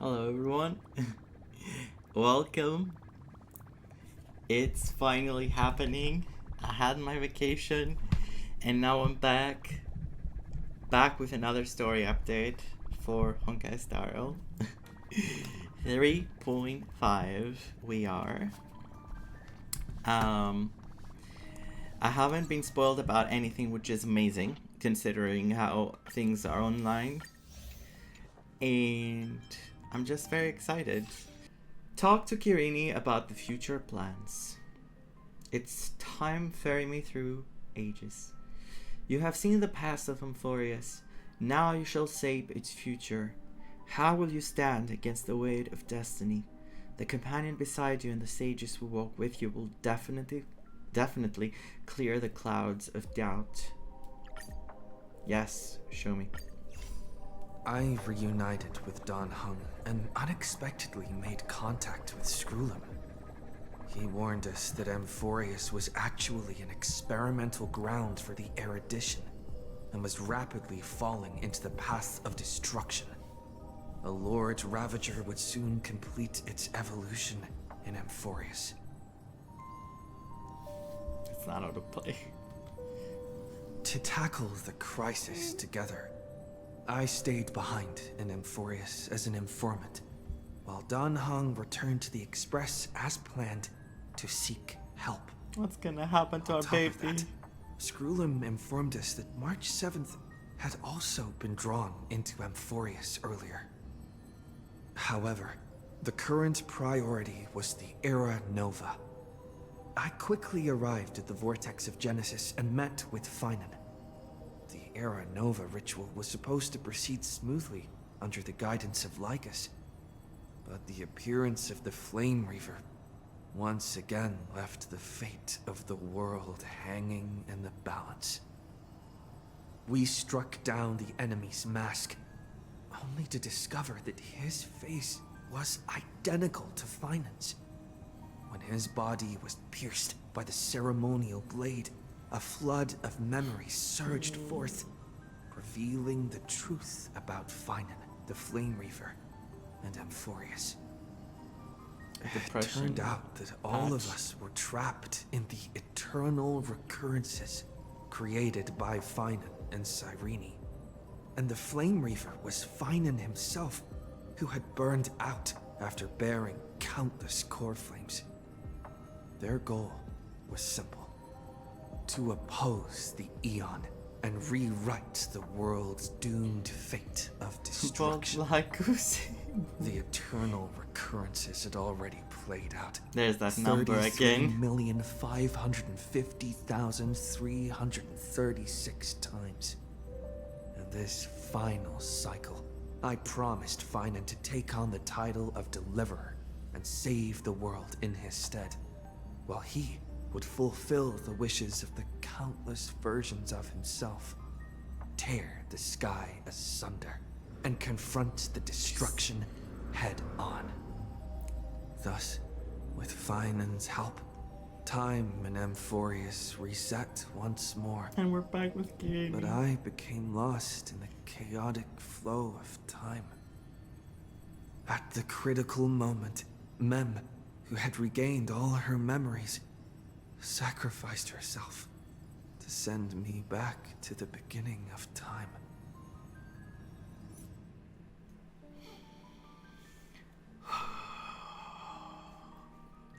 Hello everyone. Welcome. It's finally happening. I had my vacation and now I'm back with another story update for Honkai Star 3.5 we are. I haven't been spoiled about anything, which is amazing considering how things are online. And I'm just very excited. Talk to Kirini about the future plans. It's time ferry me through ages. You have seen the past of Emporius. Now you shall shape its future. How will you stand against the weight of destiny? The companion beside you and the sages who walk with you will definitely clear the clouds of doubt. Yes, show me. I reunited with Don Hung and unexpectedly made contact with Screwlum. He warned us that Emporius was actually an experimental ground for the erudition and was rapidly falling into the path of destruction. A Lord Ravager would soon complete its evolution in Emporius. It's not out of play. To tackle the crisis together, I stayed behind in Emporius as an informant, while Don Hung returned to the Express as planned to seek help. What's gonna happen to our baby? Screwlum informed us that March 7th had also been drawn into Emporius earlier. However, the current priority was the Era Nova. I quickly arrived at the Vortex of Genesis and met with Finan. The Era Nova ritual was supposed to proceed smoothly under the guidance of Lygus, but the appearance of the Flame Reaver once again left the fate of the world hanging in the balance. We struck down the enemy's mask, only to discover that his face was identical to Finan's. When his body was pierced by the ceremonial blade, a flood of memories surged forth, revealing the truth about Finan, the Flame Reaver, and Emporius. It turned out that all of us were trapped in the eternal recurrences created by Finan and Cyrene. And the Flame Reaver was Finan himself, who had burned out after bearing countless core flames. Their goal was simple: to oppose the Aeon and rewrite the world's doomed fate of destruction. The eternal recurrences had already played out. There's that number again. 33,550,336 times. In this final cycle, I promised Finan to take on the title of Deliverer and save the world in his stead, while he would fulfill the wishes of the countless versions of himself, tear the sky asunder, and confront the destruction head on. Thus, with Finan's help, time in Emporius reset once more. And we're back with Katie. But I became lost in the chaotic flow of time. At the critical moment, Mem, who had regained all her memories, sacrificed herself to send me back to the beginning of time.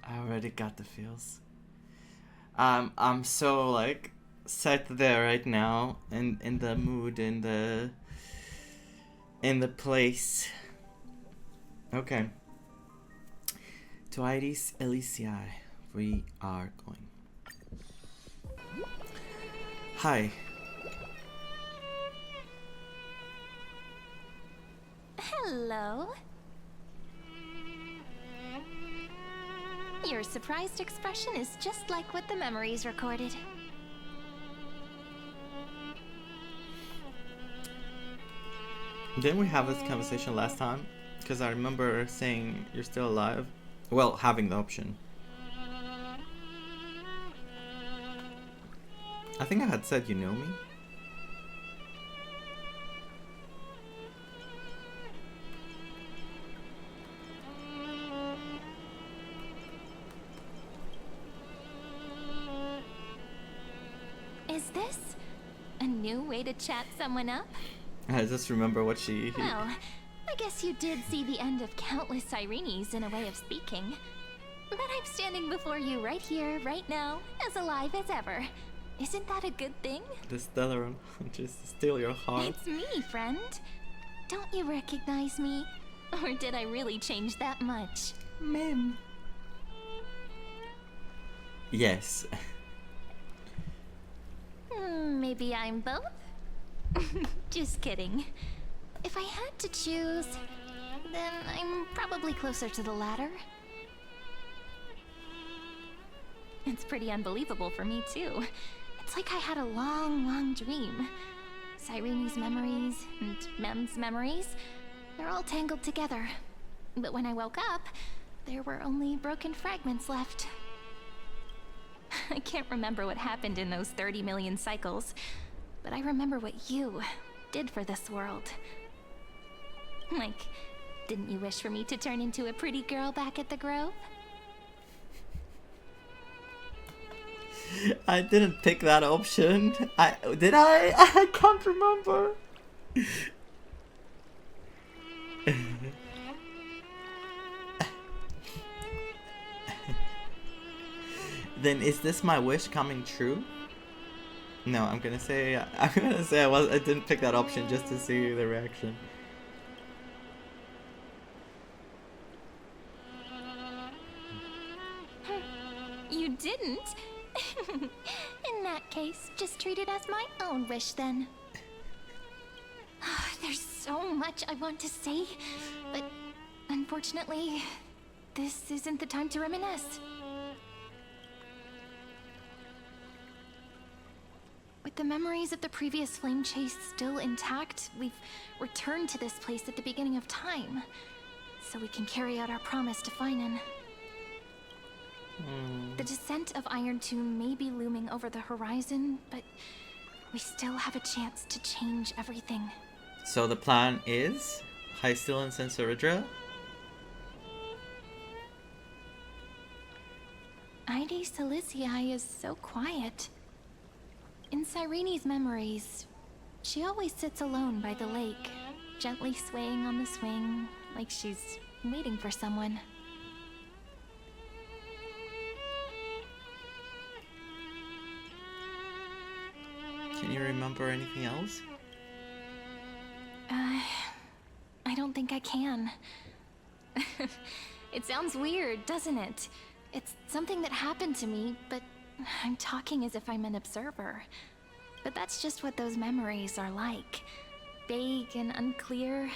I already got the feels. I'm so like set there right now, in the mood, in the place. Okay. To Aedes, Elysiae, we are going. Hi. Hello. Your surprised expression is just like what the memories recorded. Didn't we have this conversation last time? Because I remember saying you're still alive. Well, having the option. I think I had said you know me. Is this a new way to chat someone up? I just remember what she... Well, I guess you did see the end of countless Sirenes in a way of speaking. But I'm standing before you right here, right now, as alive as ever. Isn't that a good thing? The stellar just steal your heart. It's me, friend. Don't you recognize me? Or did I really change that much? Mim. Yes. Maybe I'm both? Just kidding. If I had to choose, then I'm probably closer to the latter. It's pretty unbelievable for me, too. It's like I had a long, long dream. Sirene's memories and Mem's memories, they're all tangled together. But when I woke up, there were only broken fragments left. I can't remember what happened in those 30 million cycles, but I remember what you did for this world. Like, didn't you wish for me to turn into a pretty girl back at the Grove? I didn't pick that option. Did I? I can't remember. Then is this my wish coming true? No, I'm gonna say I didn't pick that option just to see the reaction. You didn't? In that case, just treat it as my own wish then. There's so much I want to say, but unfortunately, this isn't the time to reminisce. With the memories of the previous flame chase still intact, we've returned to this place at the beginning of time, so we can carry out our promise to Finan. The descent of Iron Tomb may be looming over the horizon, but we still have a chance to change everything. So the plan is Hysteal and Sensoridra? Aedes Elysiae is so quiet. In Sirene's memories, she always sits alone by the lake, gently swaying on the swing, like she's waiting for someone. Can you remember anything else? I don't think I can. It sounds weird, doesn't it? It's something that happened to me, but I'm talking as if I'm an observer. But that's just what those memories are like. Vague and unclear,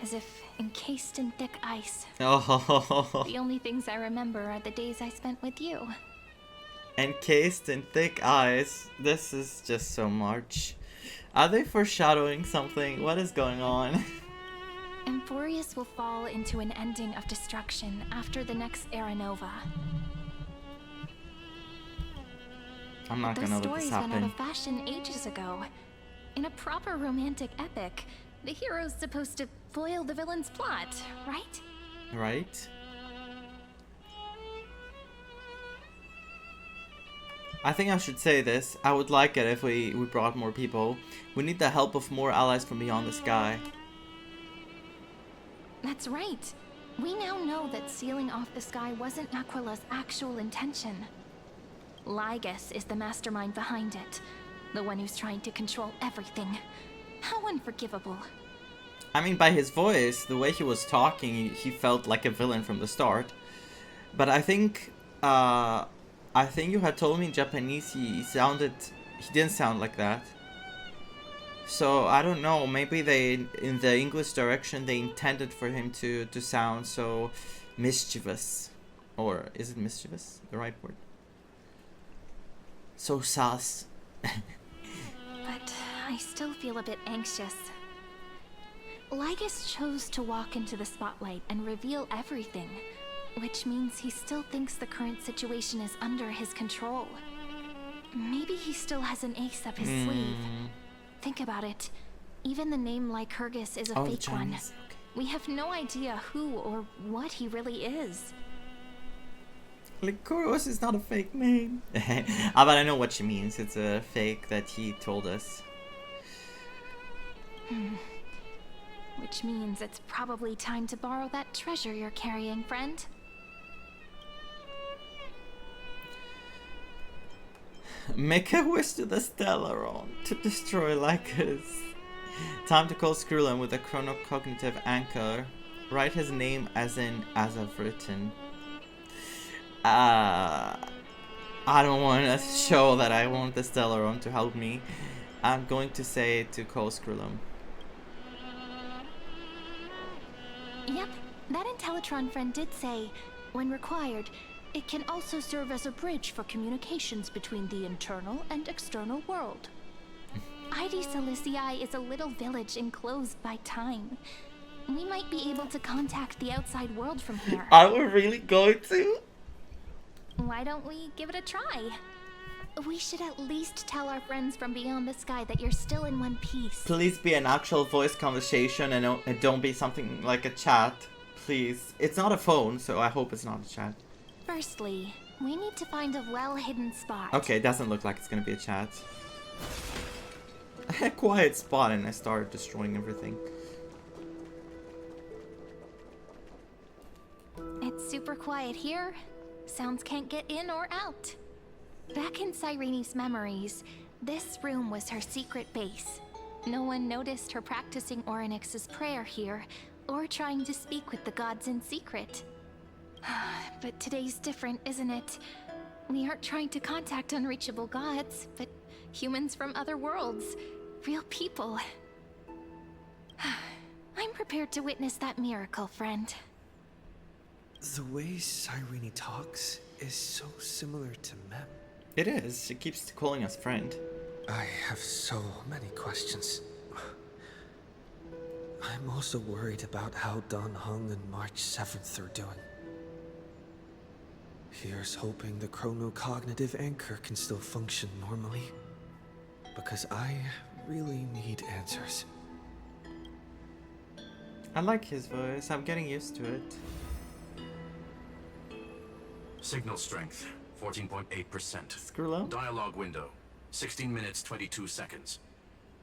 as if encased in thick ice. Oh. The only things I remember are the days I spent with you. Encased in thick ice. This is just so much. Are they foreshadowing something? What is going on? Emporius will fall into an ending of destruction after the next Era Nova. I'm not gonna let this Those stories went out happen. of fashion ages ago. In a proper romantic epic, the hero's supposed to foil the villain's plot, right? Right? I think I should say this. I would like it if we brought more people. We need the help of more allies from beyond the sky. That's right. We now know that sealing off the sky wasn't Aquila's actual intention. Lygus is the mastermind behind it. The one who's trying to control everything. How unforgivable. I mean, by his voice, the way he was talking, he felt like a villain from the start. But I think you had told me in Japanese he didn't sound like that. So I don't know, maybe they, in the English direction, they intended for him to sound so mischievous. Or is it mischievous the right word? So sus. But I still feel a bit anxious. Lygus chose to walk into the spotlight and reveal everything, which means he still thinks the current situation is under his control. Maybe he still has an ace up his sleeve. Think about it. Even the name Lycurgus is a fake one. Okay. We have no idea who or what he really is. Lygus is not a fake name. But I know what she means. It's a fake that he told us. Which means it's probably time to borrow that treasure you're carrying, friend. Make a wish to the Stellaron to destroy Lygus. Time to call Skrullum with a chronocognitive anchor. Write his name as in as I've written. I don't want to show that I want the Stellaron to help me. I'm going to say to call Skrullum. Yep, that Intellitron friend did say, when required, it can also serve as a bridge for communications between the internal and external world. Aedes Elysiae is a little village enclosed by time. We might be able to contact the outside world from here. Are we really going to? Why don't we give it a try? We should at least tell our friends from beyond the sky that you're still in one piece. Please be an actual voice conversation and don't be something like a chat. Please. It's not a phone, so I hope it's not a chat. Firstly, we need to find a well-hidden spot. Okay, it doesn't look like it's gonna be a chat. I had a quiet spot and I started destroying everything. It's super quiet here. Sounds can't get in or out. Back in Cyrene's memories, this room was her secret base. No one noticed her practicing Orynyx's prayer here, or trying to speak with the gods in secret. But today's different, isn't it? We aren't trying to contact unreachable gods, but humans from other worlds. Real people. I'm prepared to witness that miracle, friend. The way Cyrene talks is so similar to Mem. It is. She keeps calling us friend. I have so many questions. I'm also worried about how Dan Heng and March 7th are doing. Here's hoping the chronocognitive anchor can still function normally. Because I really need answers. I like his voice. I'm getting used to it. Signal strength, 14.8%. Skrullum? Dialogue window, 16 minutes 22 seconds.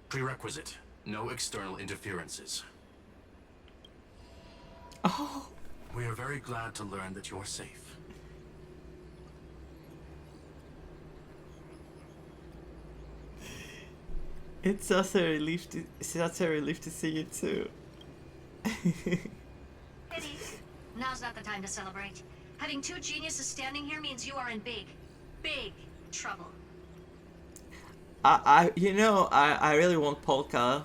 Prerequisite, no external interferences. Oh! We are very glad to learn that you're safe. It's such a relief to see you too. Elysiae, now's not the time to celebrate. Having two geniuses standing here means you are in big trouble. I really want Polka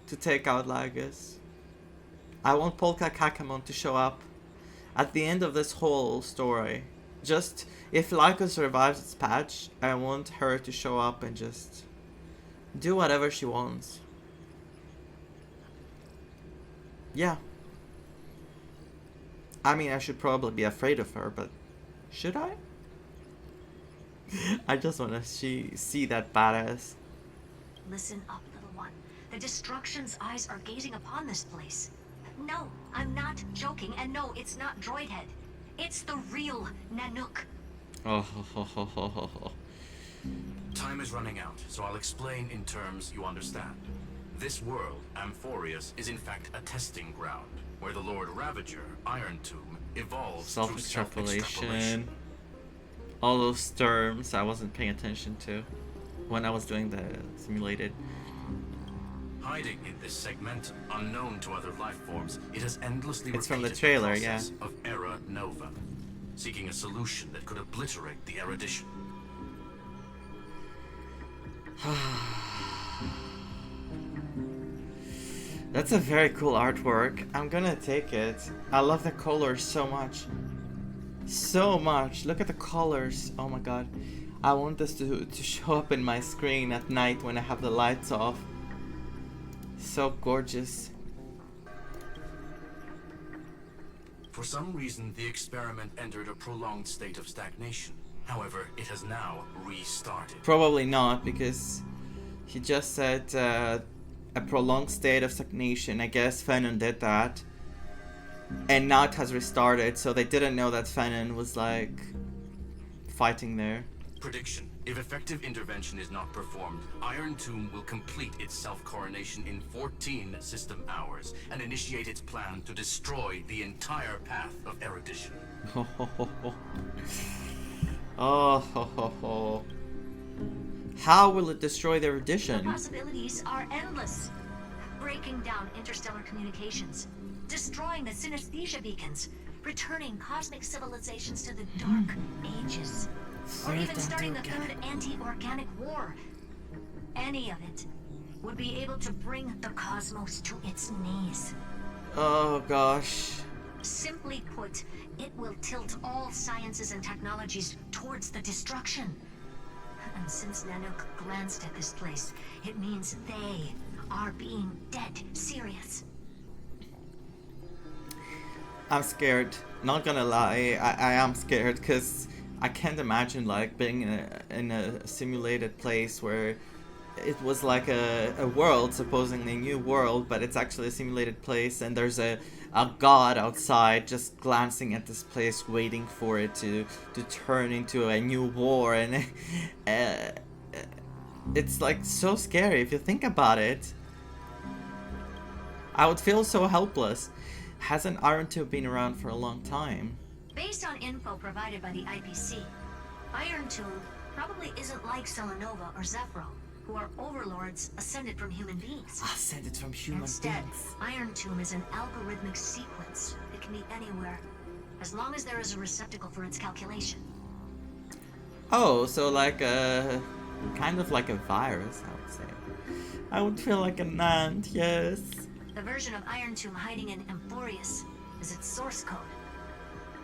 to take out Lygus. I want Polka Kakamon to show up at the end of this whole story. Just, if Lygus survives its patch, I want her to show up and just do whatever she wants. Yeah. I mean, I should probably be afraid of her, but should I? I just want to see that badass. Listen up, little one. The Destruction's eyes are gazing upon this place. No, I'm not joking, and no, it's not Droidhead. It's the real Nanook. Oh. Time is running out, so I'll explain in terms you understand. This world, Emporius, is in fact a testing ground, where the Lord Ravager, Iron Tomb, evolves through self-extrapolation. All those terms I wasn't paying attention to when I was doing the simulated. Hiding in this segment, unknown to other life forms, it has endlessly It's from the repeated trailer, process yeah. of Era Nova, seeking a solution that could obliterate the erudition. That's a very cool artwork. I'm gonna take it. I love the colors so much. So much. Look at the colors. Oh my god. I want this to show up in my screen at night when I have the lights off. So gorgeous. For some reason, the experiment entered a prolonged state of stagnation. However, it has now restarted. Probably not, because he just said a prolonged state of stagnation. I guess Fenon did that. And now it has restarted, so they didn't know that Fenon was like fighting there. Prediction. If effective intervention is not performed, Iron Tomb will complete its self-coronation in 14 system hours and initiate its plan to destroy the entire path of erudition. Oh, how will it destroy the erudition? The possibilities are endless. Breaking down interstellar communications, destroying the synesthesia beacons, returning cosmic civilizations to the dark ages, or even starting the third anti-organic war. Any of it would be able to bring the cosmos to its knees. Oh gosh. Simply put, it will tilt all sciences and technologies towards the destruction. And since Nanook glanced at this place, it means they are being dead serious. I'm scared. Not gonna lie, I am scared because I can't imagine like being in a simulated place where it was like a world, supposedly a new world, but it's actually a simulated place, and there's a god outside just glancing at this place, waiting for it to turn into a new war, and it's like so scary if you think about it. I would feel so helpless. Hasn't Iron Tomb been around for a long time? Based on info provided by the IPC, Iron Tomb probably isn't like Selenova or Zephyro, who are overlords ascended from human beings. Ascended from human Instead, beings. Iron Tomb is an algorithmic sequence. It can be anywhere, as long as there is a receptacle for its calculation. Oh, so like a kind of like a virus, I would say. I would feel like an ant, yes. The version of Iron Tomb hiding in Emporius is its source code,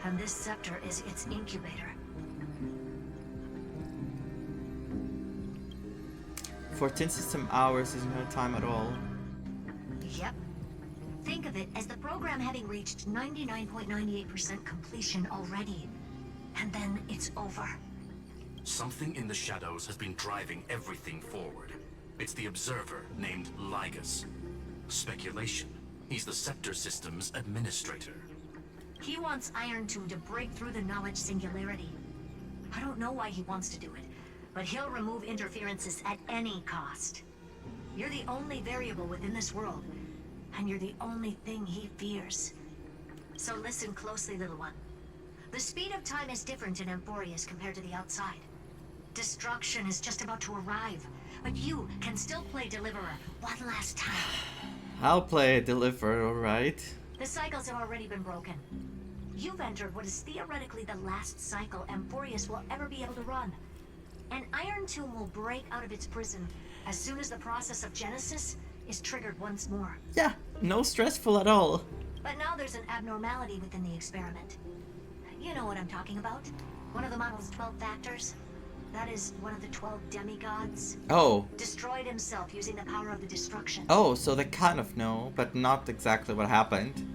and this scepter is its incubator. 14 system hours is no time at all. Yep. Think of it as the program having reached 99.98% completion already. And then it's over. Something in the shadows has been driving everything forward. It's the observer named Lygus. Speculation. He's the Scepter System's administrator. He wants Iron Tomb to break through the knowledge singularity. I don't know why he wants to do it, but he'll remove interferences at any cost. You're the only variable within this world, and you're the only thing he fears. So listen closely, little one. The speed of time is different in Emporius compared to the outside. Destruction is just about to arrive, but you can still play Deliverer one last time. I'll play Deliver, alright? The cycles have already been broken. You've entered what is theoretically the last cycle Emporius will ever be able to run. And Iron Tomb will break out of its prison as soon as the process of Genesis is triggered once more. Yeah, no stressful at all. But now there's an abnormality within the experiment. You know what I'm talking about. One of the model's 12 factors. That is one of the 12 demigods. Oh. Destroyed himself using the power of the destruction. Oh, so they kind of know, but not exactly what happened.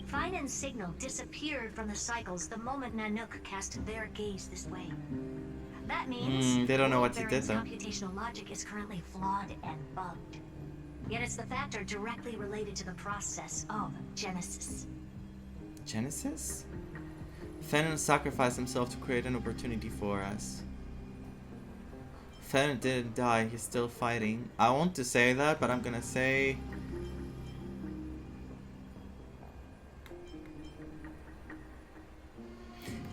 Fine and Signal disappeared from the cycles the moment Nanook cast their gaze this way. That means they don't know what he did, though. computational logic is currently flawed and bugged. Yet it's the factor directly related to the process of Genesis. Genesis? Fennon sacrificed himself to create an opportunity for us. Fennon didn't die, he's still fighting. I want to say that, but I'm gonna say...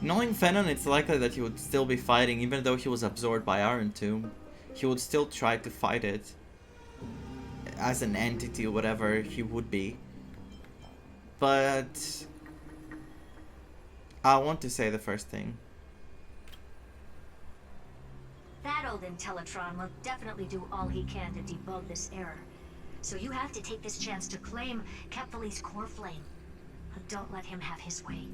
Knowing Fennon, it's likely that he would still be fighting, even though he was absorbed by Iron Tomb. He would still try to fight it. As an entity or whatever he would be. But... I want to say the first thing. That old Intellitron will definitely do all he can to debug this error. So you have to take this chance to claim Kepfali's core flame. But don't let him have his way.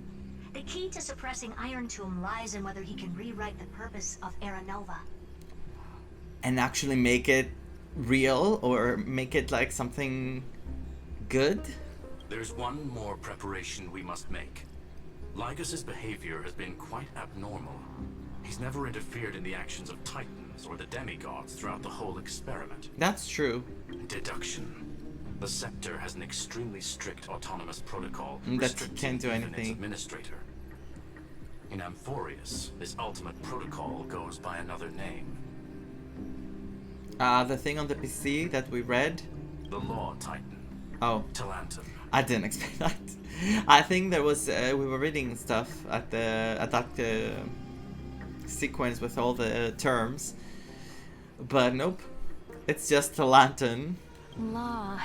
The key to suppressing Iron Tomb lies in whether he can rewrite the purpose of Era Nova. And actually make it real, or make it like something good? There's one more preparation we must make. Lygus's behavior has been quite abnormal. He's never interfered in the actions of Titans or the demigods throughout the whole experiment. That's true. Deduction. The Scepter has an extremely strict autonomous protocol That restricting can't do even anything. its administrator. In Emporius, this ultimate protocol goes by another name. The thing on the PC that we read? The Law Titan. Oh. Talantum. I didn't expect that. I think there was, we were reading stuff at that sequence with all the terms. But nope. It's just the lantern. Law.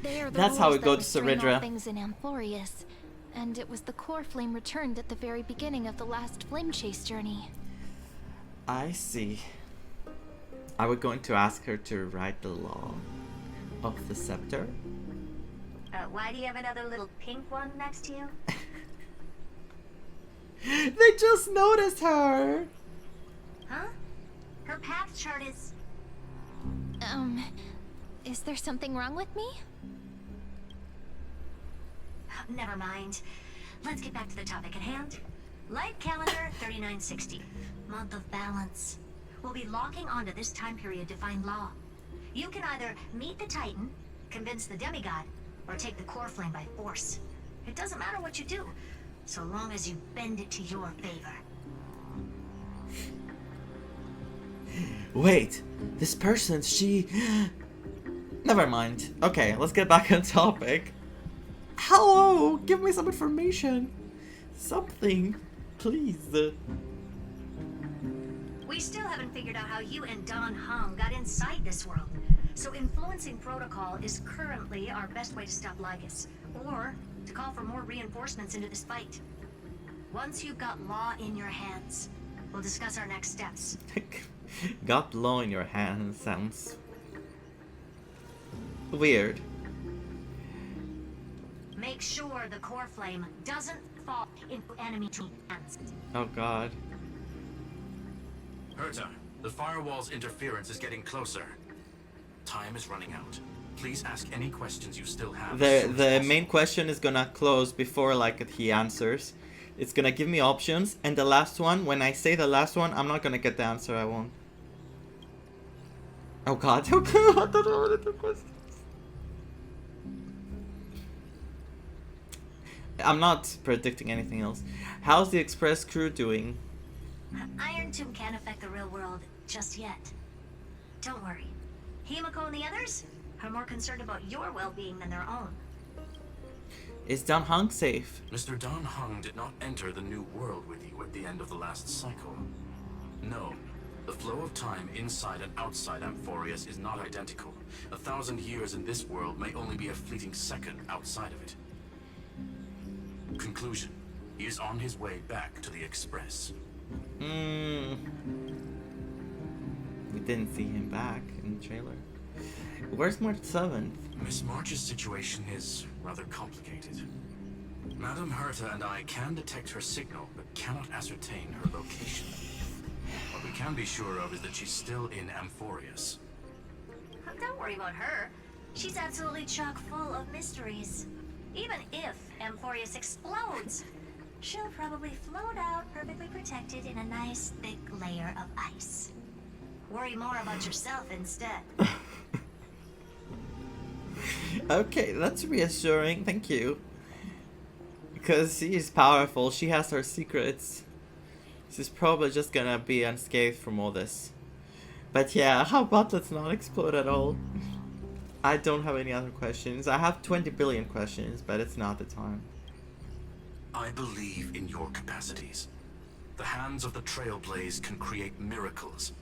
They are the That's how we rules go that to restrain all Saridra. things in Emporius. And it was the core flame returned at the very beginning of the last flame chase journey. I see. Are we going to ask her to write the law of the scepter? Why do you have another little pink one next to you? They just noticed her! Huh? Her path chart is... Is there something wrong with me? Never mind. Let's get back to the topic at hand. Life calendar 3960. Month of balance. We'll be locking onto this time period to find law. You can either meet the Titan, convince the demigod, or take the core flame by force. It doesn't matter what you do, so long as you bend it to your favor. Wait, this person, she... Never mind. Okay, let's get back on topic. Hello, give me some information. Something, please. We still haven't figured out how you and Don Hung got inside this world. So influencing protocol is currently our best way to stop Lygus, or to call for more reinforcements into this fight. Once you've got law in your hands, we'll discuss our next steps. Got law in your hands sounds weird. Make sure the core flame doesn't fall into enemy hands. Oh god. Herta, the firewall's interference is getting closer. Time is running out. Please ask any questions you still have. The main question is gonna close before like he answers. It's gonna give me options, and the last one, when I say the last one, I'm not gonna get the answer I want. Oh god, okay, I don't know what the questions. I'm not predicting anything else. How's the Express crew doing? Iron Tomb can't affect the real world just yet. Don't worry. Himiko and the others are more concerned about your well-being than their own. Is Don Hung safe? Mr. Don Hung did not enter the new world with you at the end of the last cycle. No. The flow of time inside and outside Emporius is not identical. 1,000 years in this world may only be a fleeting second outside of it. Conclusion. He is on his way back to the Express. We didn't see him back in the trailer. Where's March 7th? Miss March's situation is rather complicated. Madame Herta and I can detect her signal, but cannot ascertain her location. What we can be sure of is that she's still in Emporius. Don't worry about her. She's absolutely chock full of mysteries. Even if Emporius explodes, she'll probably float out perfectly protected in a nice thick layer of ice. Worry more about yourself instead. Okay, that's reassuring, thank you. Because she's powerful, she has her secrets. She's probably just gonna be unscathed from all this. But yeah, how about let's not explode at all? I don't have any other questions. I have 20 billion questions, but it's not the time. I believe in your capacities. The hands of the Trailblaze can create miracles,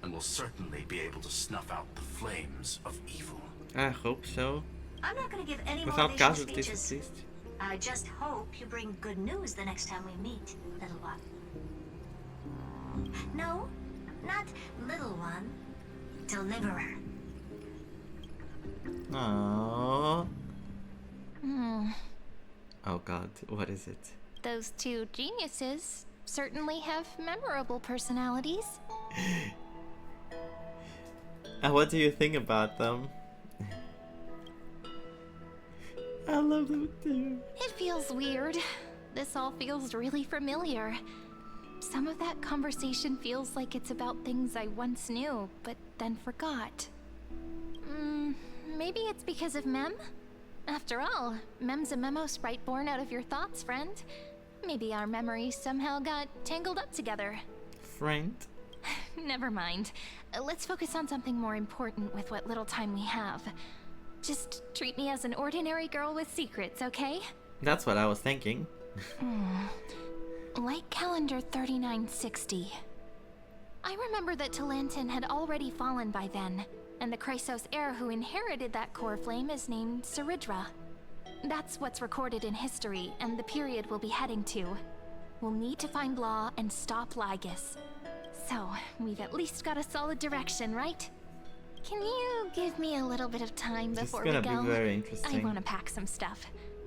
and will certainly be able to snuff out the flames of evil. I hope so. I'm not gonna give any Without motivational casualties, speeches. at least. I just hope you bring good news the next time we meet, little one. No, not little one. Deliverer. Aww. Oh god, what is it? Those two geniuses certainly have memorable personalities. And what do you think about them? I love them too. It feels weird. This all feels really familiar. Some of that conversation feels like it's about things I once knew, but then forgot. Maybe it's because of Mem? After all, Mem's a memo sprite born out of your thoughts, friend. Maybe our memories somehow got tangled up together. Friend? Never mind. Let's focus on something more important with what little time we have. Just treat me as an ordinary girl with secrets, okay? That's what I was thinking. Like calendar 3960. I remember that Talantin had already fallen by then, and the Chrysos heir who inherited that core flame is named Saridra. That's what's recorded in history, and the period we'll be heading to. We'll need to find Law and stop Lygus. So, we've at least got a solid direction, right? Can you give me a little bit of time before we go? It's gonna be very interesting. I want to pack some stuff.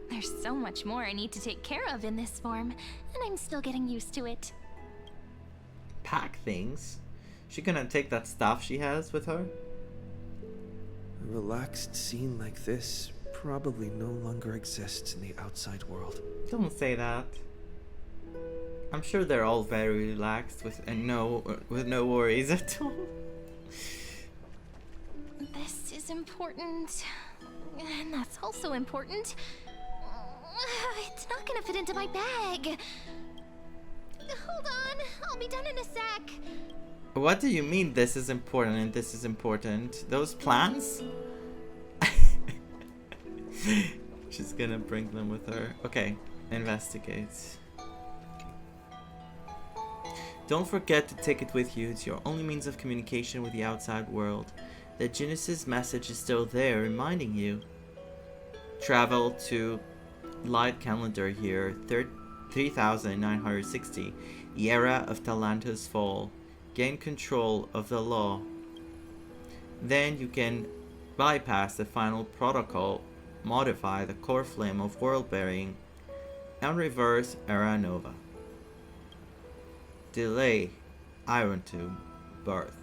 There's so much more I need to take care of in this form, and I'm still getting used to it. Pack things? She gonna take that stuff she has with her? A relaxed scene like this probably no longer exists in the outside world. Don't say that. I'm sure they're all very relaxed with no worries at all. This is important, and that's also important. It's not gonna fit into my bag. Hold on, I'll be done in a sec. What do you mean this is important and this is important? Those plans? She's gonna bring them with her. Okay, investigate. Don't forget to take it with you. It's your only means of communication with the outside world. The Genesis message is still there, reminding you. Travel to light calendar year 3960, the era of Talanta's fall. Gain control of the law. Then you can bypass the final protocol, modify the core flame of world-bearing, and reverse Era Nova. Delay Iron Tomb birth.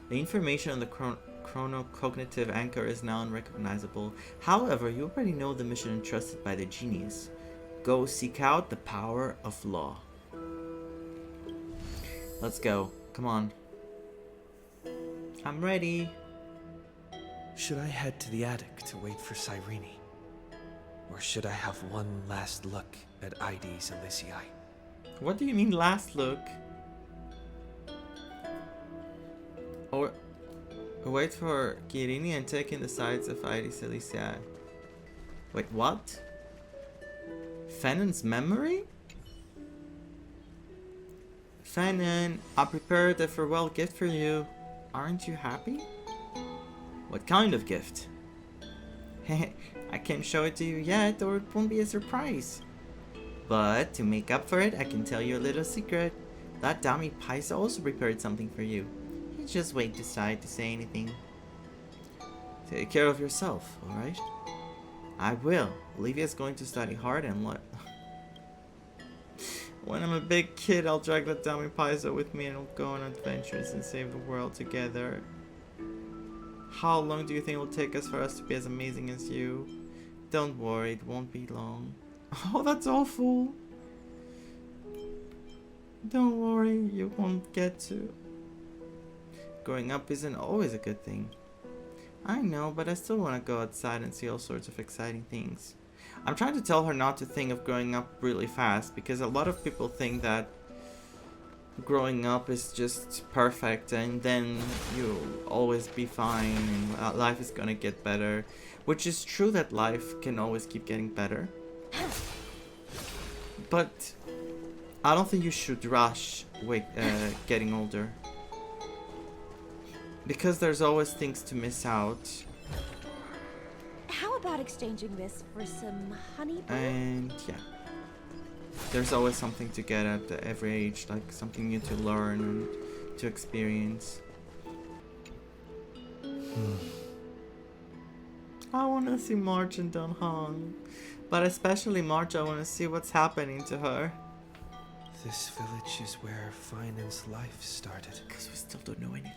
The information on the chronocognitive anchor is now unrecognizable. However, you already know the mission entrusted by the genius. Go seek out the power of law. Let's go. Come on. I'm ready. Should I head to the attic to wait for Cyrene? Or should I have one last look at Aedes Elysiae? What do you mean last look? Or wait for Kirini and take in the sides of Aedes Elysiae. Wait, what? Fennon's memory? Fennon, I prepared a farewell gift for you. Aren't you happy? What kind of gift? I can't show it to you yet, or it won't be a surprise. But to make up for it, I can tell you a little secret. That dummy Paisa also prepared something for you. You just wait to decide to say anything. Take care of yourself, alright? I will. Olivia's going to study hard and when I'm a big kid, I'll drag that dummy Paisa with me and we'll go on adventures and save the world together. How long do you think it will take us for us to be as amazing as you? Don't worry, it won't be long. Oh, that's awful. Don't worry, you won't get to. Growing up isn't always a good thing. I know, but I still want to go outside and see all sorts of exciting things. I'm trying to tell her not to think of growing up really fast, because a lot of people think that growing up is just perfect and then you'll always be fine and life is gonna get better. Which is true that life can always keep getting better. But I don't think you should rush getting older. Because there's always things to miss out. How about exchanging this for some honey brew? And yeah. There's always something to get at every age, like something new to learn and to experience. I want to see March and Don Hong. But especially March, I want to see what's happening to her. This village is where Finan's life started. Because we still don't know anything.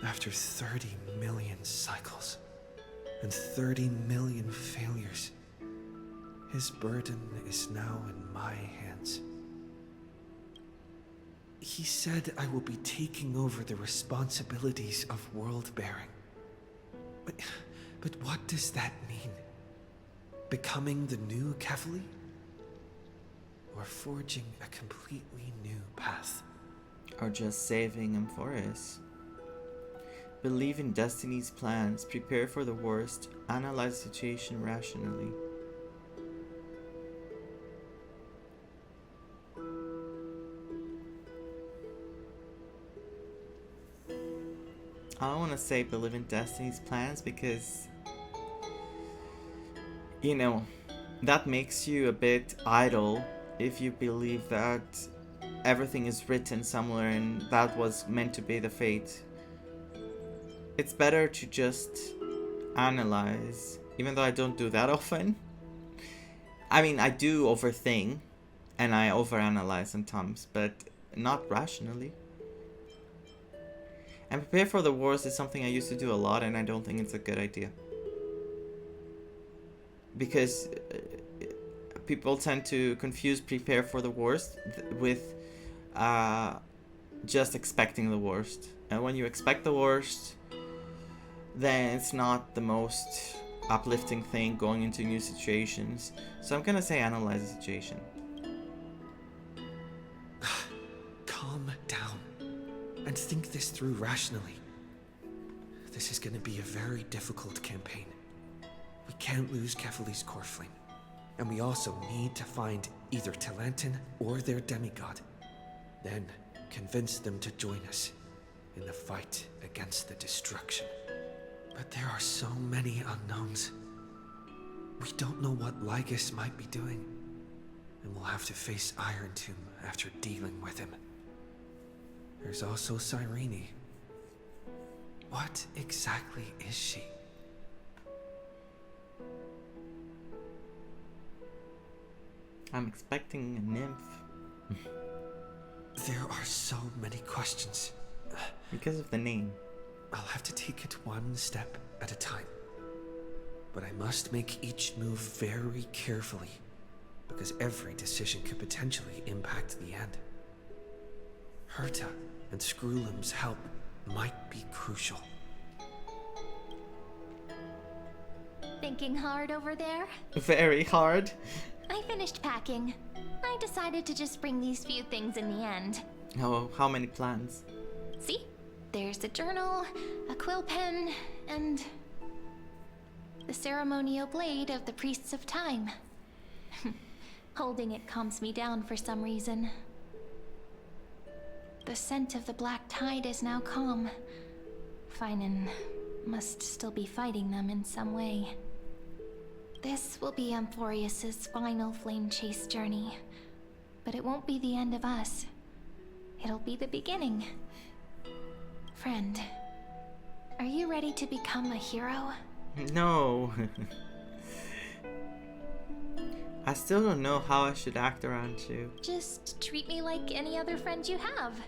After 30 million cycles and 30 million failures, his burden is now in my hands. He said I will be taking over the responsibilities of world-bearing. But what does that mean? Becoming the new Kefali? Or forging a completely new path? Or just saving Emporius? Believe in destiny's plans, prepare for the worst, analyze the situation rationally. I don't want to say believe in destiny's plans because, you know, that makes you a bit idle if you believe that everything is written somewhere and that was meant to be the fate. It's better to just analyze, even though I don't do that often. I mean, I do overthink and I overanalyze sometimes, but not rationally. And prepare for the worst is something I used to do a lot, and I don't think it's a good idea. Because people tend to confuse prepare for the worst with just expecting the worst. And when you expect the worst, then it's not the most uplifting thing going into new situations. So I'm gonna say analyze the situation. Calm down and think this through rationally. This is gonna be a very difficult campaign. We can't lose Kefali's core flame. And we also need to find either Talantin or their demigod. Then convince them to join us in the fight against the destruction. But there are so many unknowns. We don't know what Lygus might be doing. And we'll have to face Iron Tomb after dealing with him. There's also Cyrene. What exactly is she? I'm expecting a nymph. There are so many questions. Because of the name. I'll have to take it one step at a time. But I must make each move very carefully, because every decision could potentially impact the end. Herta and Screwlum's help might be crucial. Thinking hard over there? Very hard. I finished packing. I decided to just bring these few things in the end. Oh, how many plans? See? There's a journal, a quill pen, and the ceremonial blade of the Priests of Time. Holding it calms me down for some reason. The scent of the black tide is now calm. Finan must still be fighting them in some way. This will be Emporius's final flame chase journey. But it won't be the end of us. It'll be the beginning. Friend, are you ready to become a hero? No. I still don't know how I should act around you. Just treat me like any other friend you have.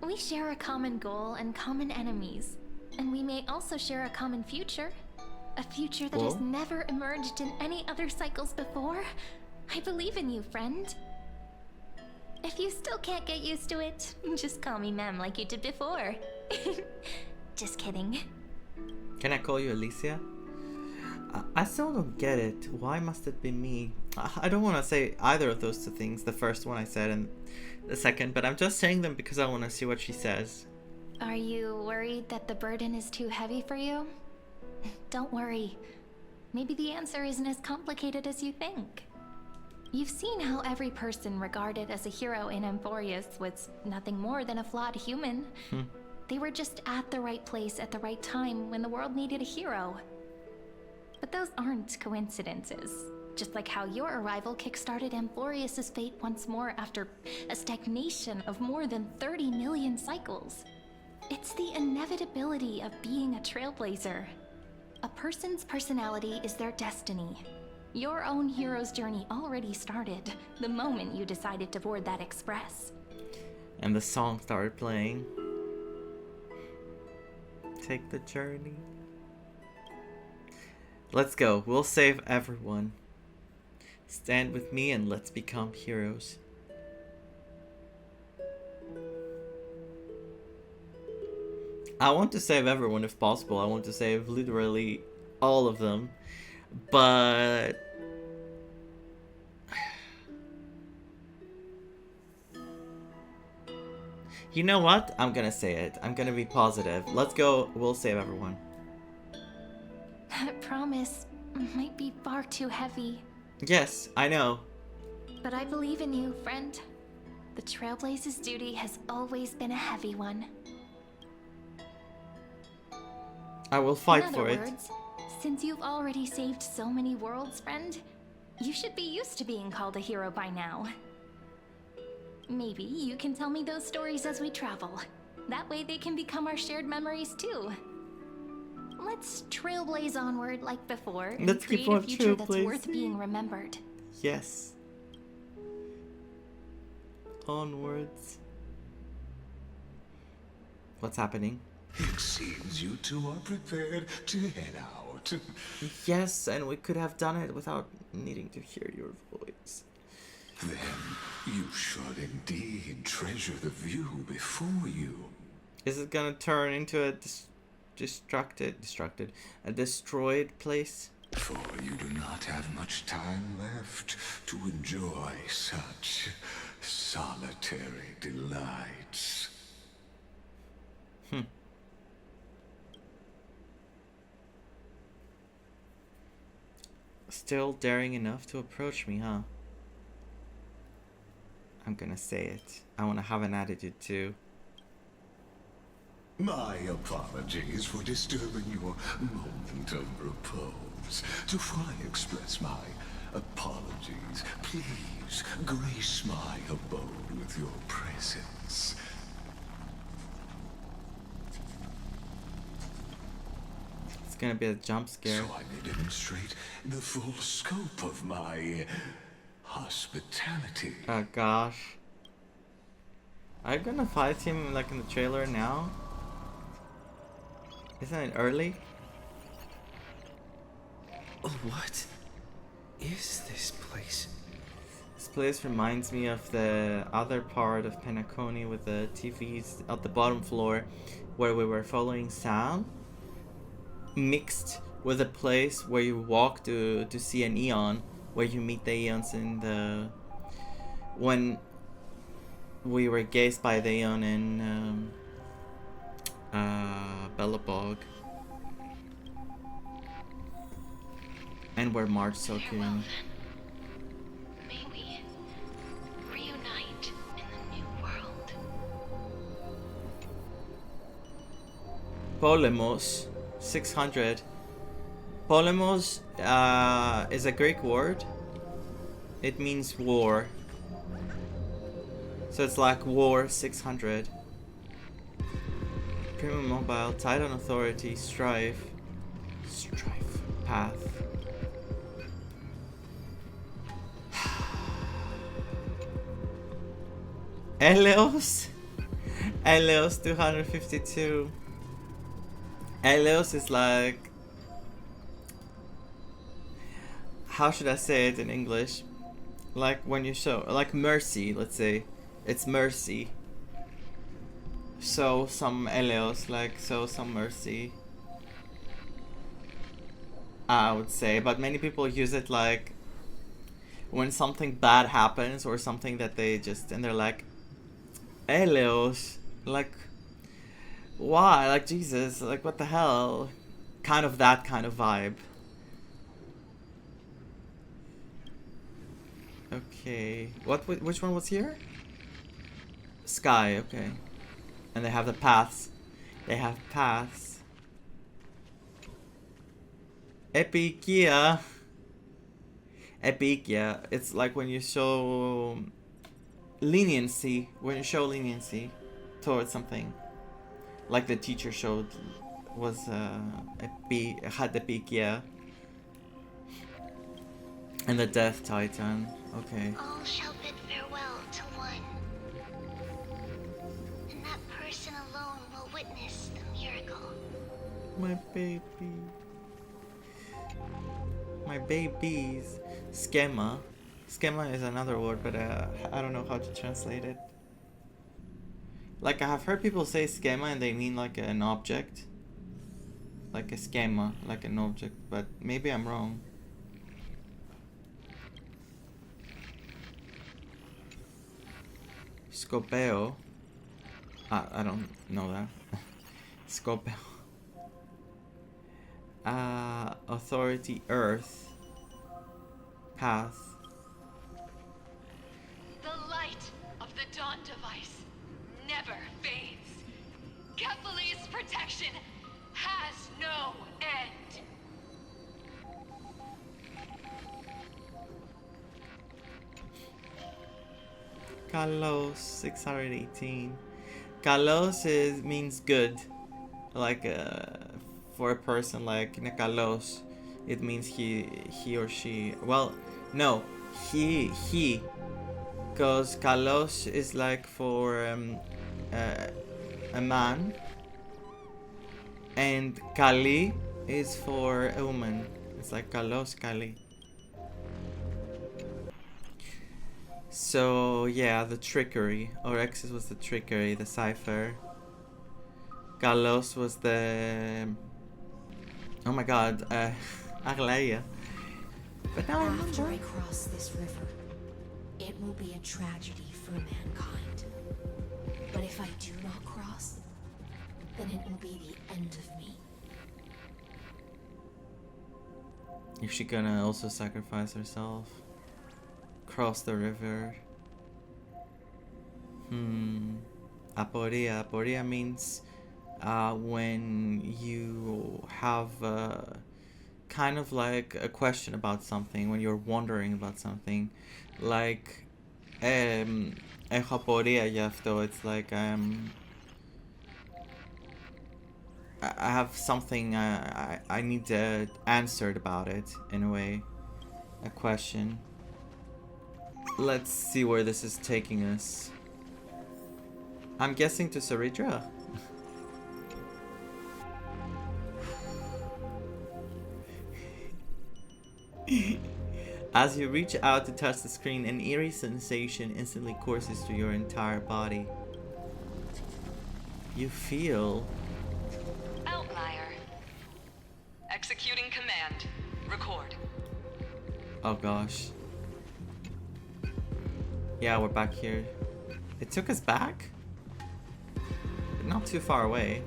We share a common goal and common enemies. And we may also share a common future. A future that has never emerged in any other cycles before. I believe in you, friend. If you still can't get used to it, just call me Mem like you did before. Just kidding. Can I call you Elysiae? I still don't get it. Why must it be me? I don't want to say either of those two things. The first one I said and the second, but I'm just saying them because I want to see what she says. Are you worried that the burden is too heavy for you? Don't worry. Maybe the answer isn't as complicated as you think. You've seen how every person regarded as a hero in Emporius was nothing more than a flawed human. They were just at the right place at the right time when the world needed a hero. But those aren't coincidences. Just like how your arrival kickstarted Emporius's fate once more after a stagnation of more than 30 million cycles. It's the inevitability of being a trailblazer. A person's personality is their destiny. Your own hero's journey already started the moment you decided to board that express. And the song started playing. Take the journey. Let's go. We'll save everyone. Stand with me and let's become heroes. I want to save everyone if possible. I want to save literally all of them. But You know what? I'm gonna say it. I'm gonna be positive. Let's go. We'll save everyone. That promise might be far too heavy. Yes, I know. But I believe in you, friend. The Trailblazer's duty has always been a heavy one. I will fight In for other it. words, since you've already saved so many worlds, friend, you should be used to being called a hero by now. Maybe you can tell me those stories as we travel. That way they can become our shared memories too. Let's trailblaze onward like before and Let's keep create a on future that's worth trailblazing. being remembered. Yes. Onwards. What's happening? It seems you two are prepared to head out. Yes, and we could have done it without needing to hear your voice. Then you should indeed treasure the view before you. Is it gonna turn into a a destroyed place? For you do not have much time left to enjoy such solitary delights. Still daring enough to approach me, huh? I'm gonna say it. I wanna have an attitude too. My apologies for disturbing your moment of repose. To fully express my apologies, please grace my abode with your presence. It's gonna be a jump scare. So I may demonstrate the full scope of my hospitality. Oh gosh. Are you gonna fight him like in the trailer now? Isn't it early? What is this place? This place reminds me of the other part of Penacony with the TVs at the bottom floor where we were following Sam, mixed with a place where you walk to see an Eon, where you meet the Eons in the... when we were gazed by the Eon in Bellabog. And where Marge saw Kirin. May we reunite in the new world. Polemos 600. Polemos is a Greek word. It means war. So it's like war 600. Premium Mobile, Titan Authority, Strife, Path. Elysiae? Elysiae 252. Elysiae is like... how should I say it in English? Like when you show... like mercy, let's say. It's mercy. So some Elysiae, like so some mercy. I would say, but many people use it like when something bad happens or something that they just... and they're like... Elysiae, like, why? Like, Jesus, like, what the hell? Kind of that kind of vibe. Okay, which one was here? Sky, okay. And they have the paths. They have paths. Epikia. Epikia, it's like when you show... leniency, when you show leniency towards something, like the teacher showed, was had the peak, yeah, and the Death Titan. Okay. All shall bid farewell to one, and that person alone will witness the miracle. My baby, my babies. Schema. Schema is another word, but I don't know how to translate it. Like, I have heard people say schema and they mean like an object. Like a schema, like an object, but maybe I'm wrong. Scopeo. I don't know that. Scope. Authority Earth. Path. The light of the Dawn device never fades. Kephal's protection has no end. Kalos 618. Kalos means good. Like for a person like Nekalos, it means he or she. Well, no, he. Because Kalos is like for a man, and Kali is for a woman. It's like Kalos Kali. So yeah, the trickery. Orexis was the trickery, the cipher. Kalos was the... Oh my god, Aglaia. But now I'm After I cross this river, it will be a tragedy for mankind. But if I do not cross, then it will be the end of me. Is she gonna also sacrifice herself? Cross the river. Aporia. Aporia means when you have kind of like a question about something, when you're wondering about something, like έχω απορία γι' αυτό. It's like I have something I need answered about it, in a way, a question. Let's see where this is taking us. I'm guessing to Saridra. As you reach out to touch the screen, an eerie sensation instantly courses through your entire body. You feel... Outlier. Executing command. Record. Oh gosh. Yeah, we're back here. It took us back? But not too far away.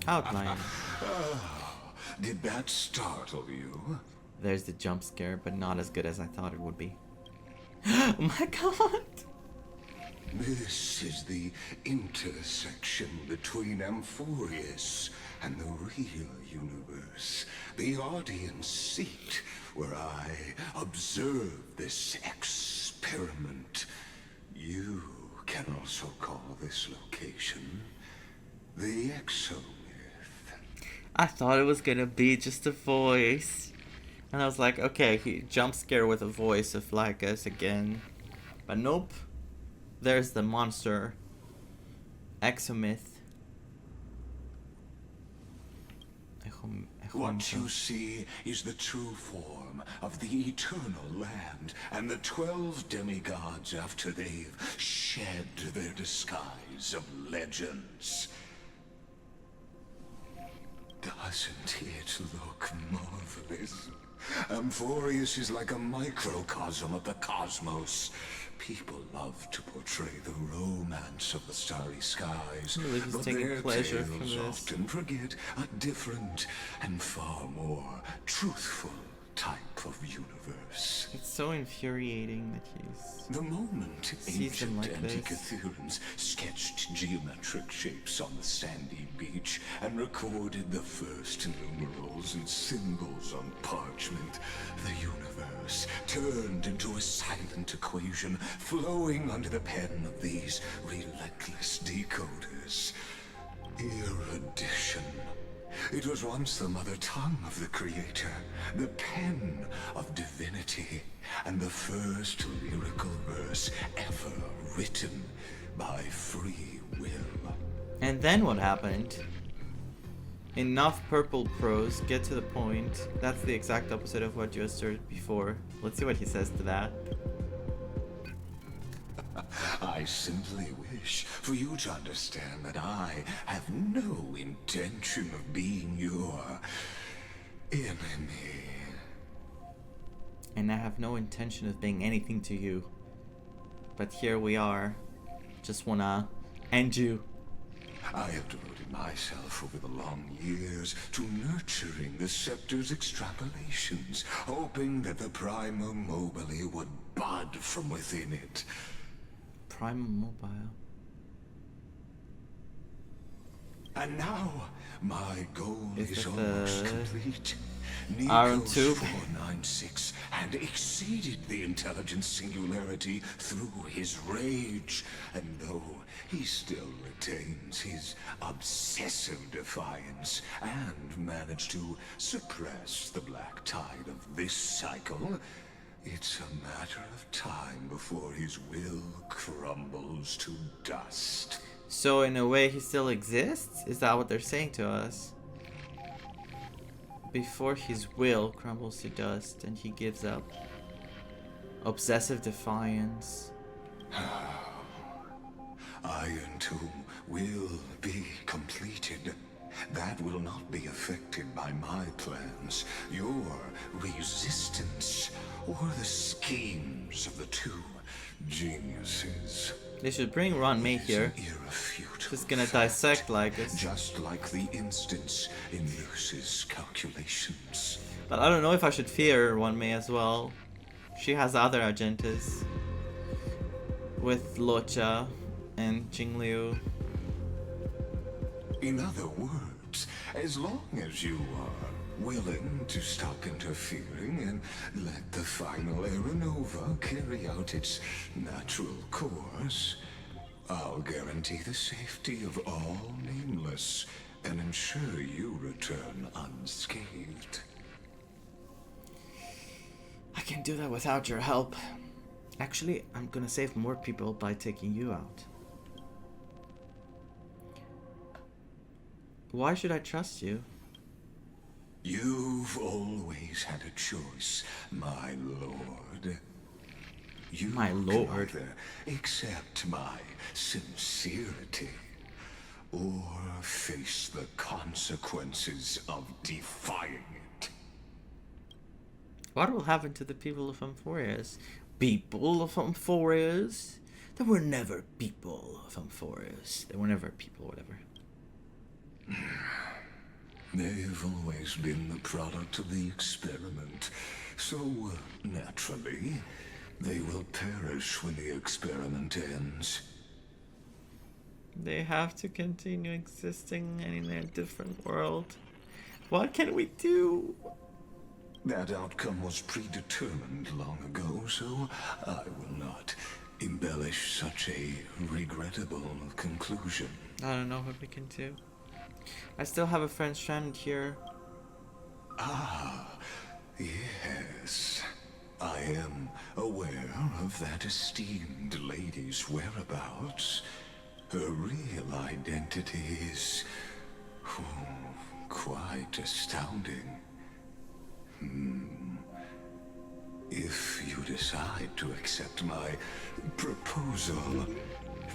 Outline. Did that startle you? There's the jump scare, but not as good as I thought it would be. Oh my god! This is the intersection between Emporius and the real universe. The audience seat where I observe this experiment. You can also call this location the exomyth. I thought it was gonna be just a voice. And I was like, okay, he jump scare with a voice of Lygus again. But nope. There's the monster. Exomyth. What you see is the true form of the eternal land and the 12 demigods after they've shed their disguise of legends. Doesn't it look marvelous? Emporius is like a microcosm of the cosmos. People love to portray the romance of the starry skies, but their tales often forget a different and far more truthful type of universe. It's so infuriating that he's... The moment sees them ancient like this. Antikytherians sketched geometric shapes on the sandy beach and recorded the first numerals and symbols on parchment, the universe turned into a silent equation flowing under the pen of these relentless decoders. Erudition. It was once the mother tongue of the Creator, the pen of divinity, and the first lyrical verse ever written by free will. And then what happened? Enough purple prose, get to the point. That's the exact opposite of what you asserted before. Let's see what he says to that. I simply wish for you to understand that I have no intention of being your enemy. and I have no intention of being anything to you. But here we are. Just wanna end you. I have devoted myself over the long years to nurturing the scepter's extrapolations, hoping that the Prima Mobile would bud from within it. Prima Mobile. And now, my goal Is is it almost the complete. Iron Nico's Tube? 496 had exceeded the intelligence singularity through his rage, and though he still retains his obsessive defiance and managed to suppress the black tide of this cycle, it's a matter of time before his will crumbles to dust. So in a way he still exists? Is that what they're saying to us? Before his will crumbles to dust and he gives up. Obsessive defiance. Iron Tomb will be completed. That will not be affected by my plans, your resistance, or the schemes of the two geniuses. They should bring Ron May here. Just gonna dissect Lygus. Just like the instance in Luce's calculations. But I don't know if I should fear Ron May as well. She has other agendas. With Locha and Jingliu. In other words, as long as you are willing to stop interfering and let the final Aeronova carry out its natural course, I'll guarantee the safety of all nameless and ensure you return unscathed. I can do that without your help. Actually, I'm gonna save more people by taking you out. Why should I trust you? You've always had a choice, my lord. You My lord. can either accept my sincerity or face the consequences of defying it. What will happen to the people of Emporius? People of Emporius? There were never people of Emporius. There were never people, whatever. They've always been the product of the experiment, so naturally, they will perish when the experiment ends. They have to continue existing in a different world. What can we do? That outcome was predetermined long ago, so I will not embellish such a regrettable conclusion. I don't know what we can do. I still have a friend stranded here. Ah, yes. I am aware of that esteemed lady's whereabouts. Her real identity is quite astounding. If you decide to accept my proposal,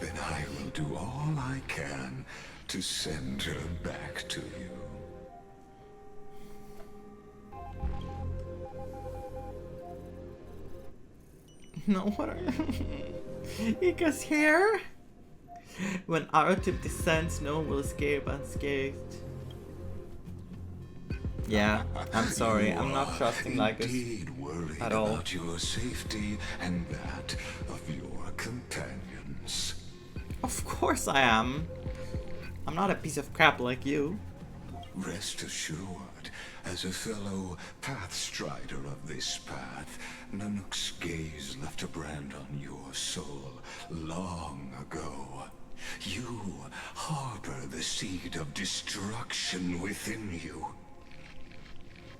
then I will do all I can to send her back to you. No, what are Ika's here? When our tip descends, no one will escape unscathed. Yeah, I'm sorry. I'm not trusting Lygus Worried at all. about your safety and that of your companions. Of course I am. I'm not a piece of crap like you. Rest assured, as a fellow pathstrider of this path, Nanook's gaze left a brand on your soul long ago. You harbor the seed of destruction within you.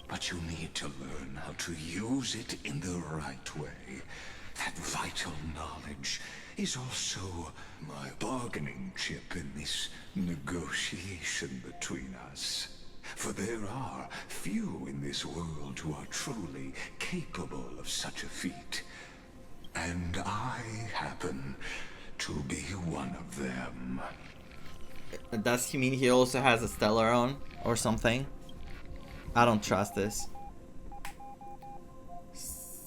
But you need to learn how to use it in the right way. That vital knowledge is also my bargaining chip in this negotiation between us. For there are few in this world who are truly capable of such a feat. And I happen to be one of them. Does he mean he also has a stellar on or something? I don't trust this.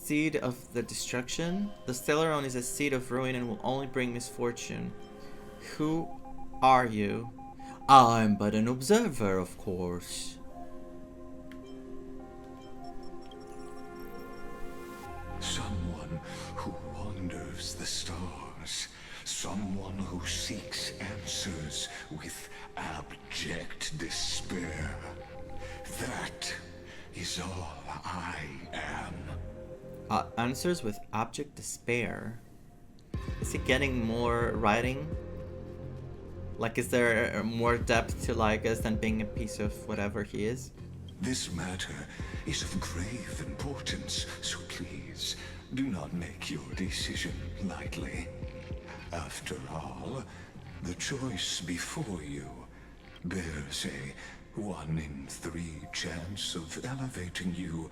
seed of the destruction? The Stellarone is a seed of ruin and will only bring misfortune. Who are you? I'm but an observer, of course. Someone who wanders the stars. Someone who seeks answers with abject despair. That is all I am. Answers with abject despair. Is he getting more writing? Like, is there more depth to Lygus than being a piece of whatever he is? This matter is of grave importance, so please do not make your decision lightly. After all, the choice before you bears a 1 in 3 chance of elevating you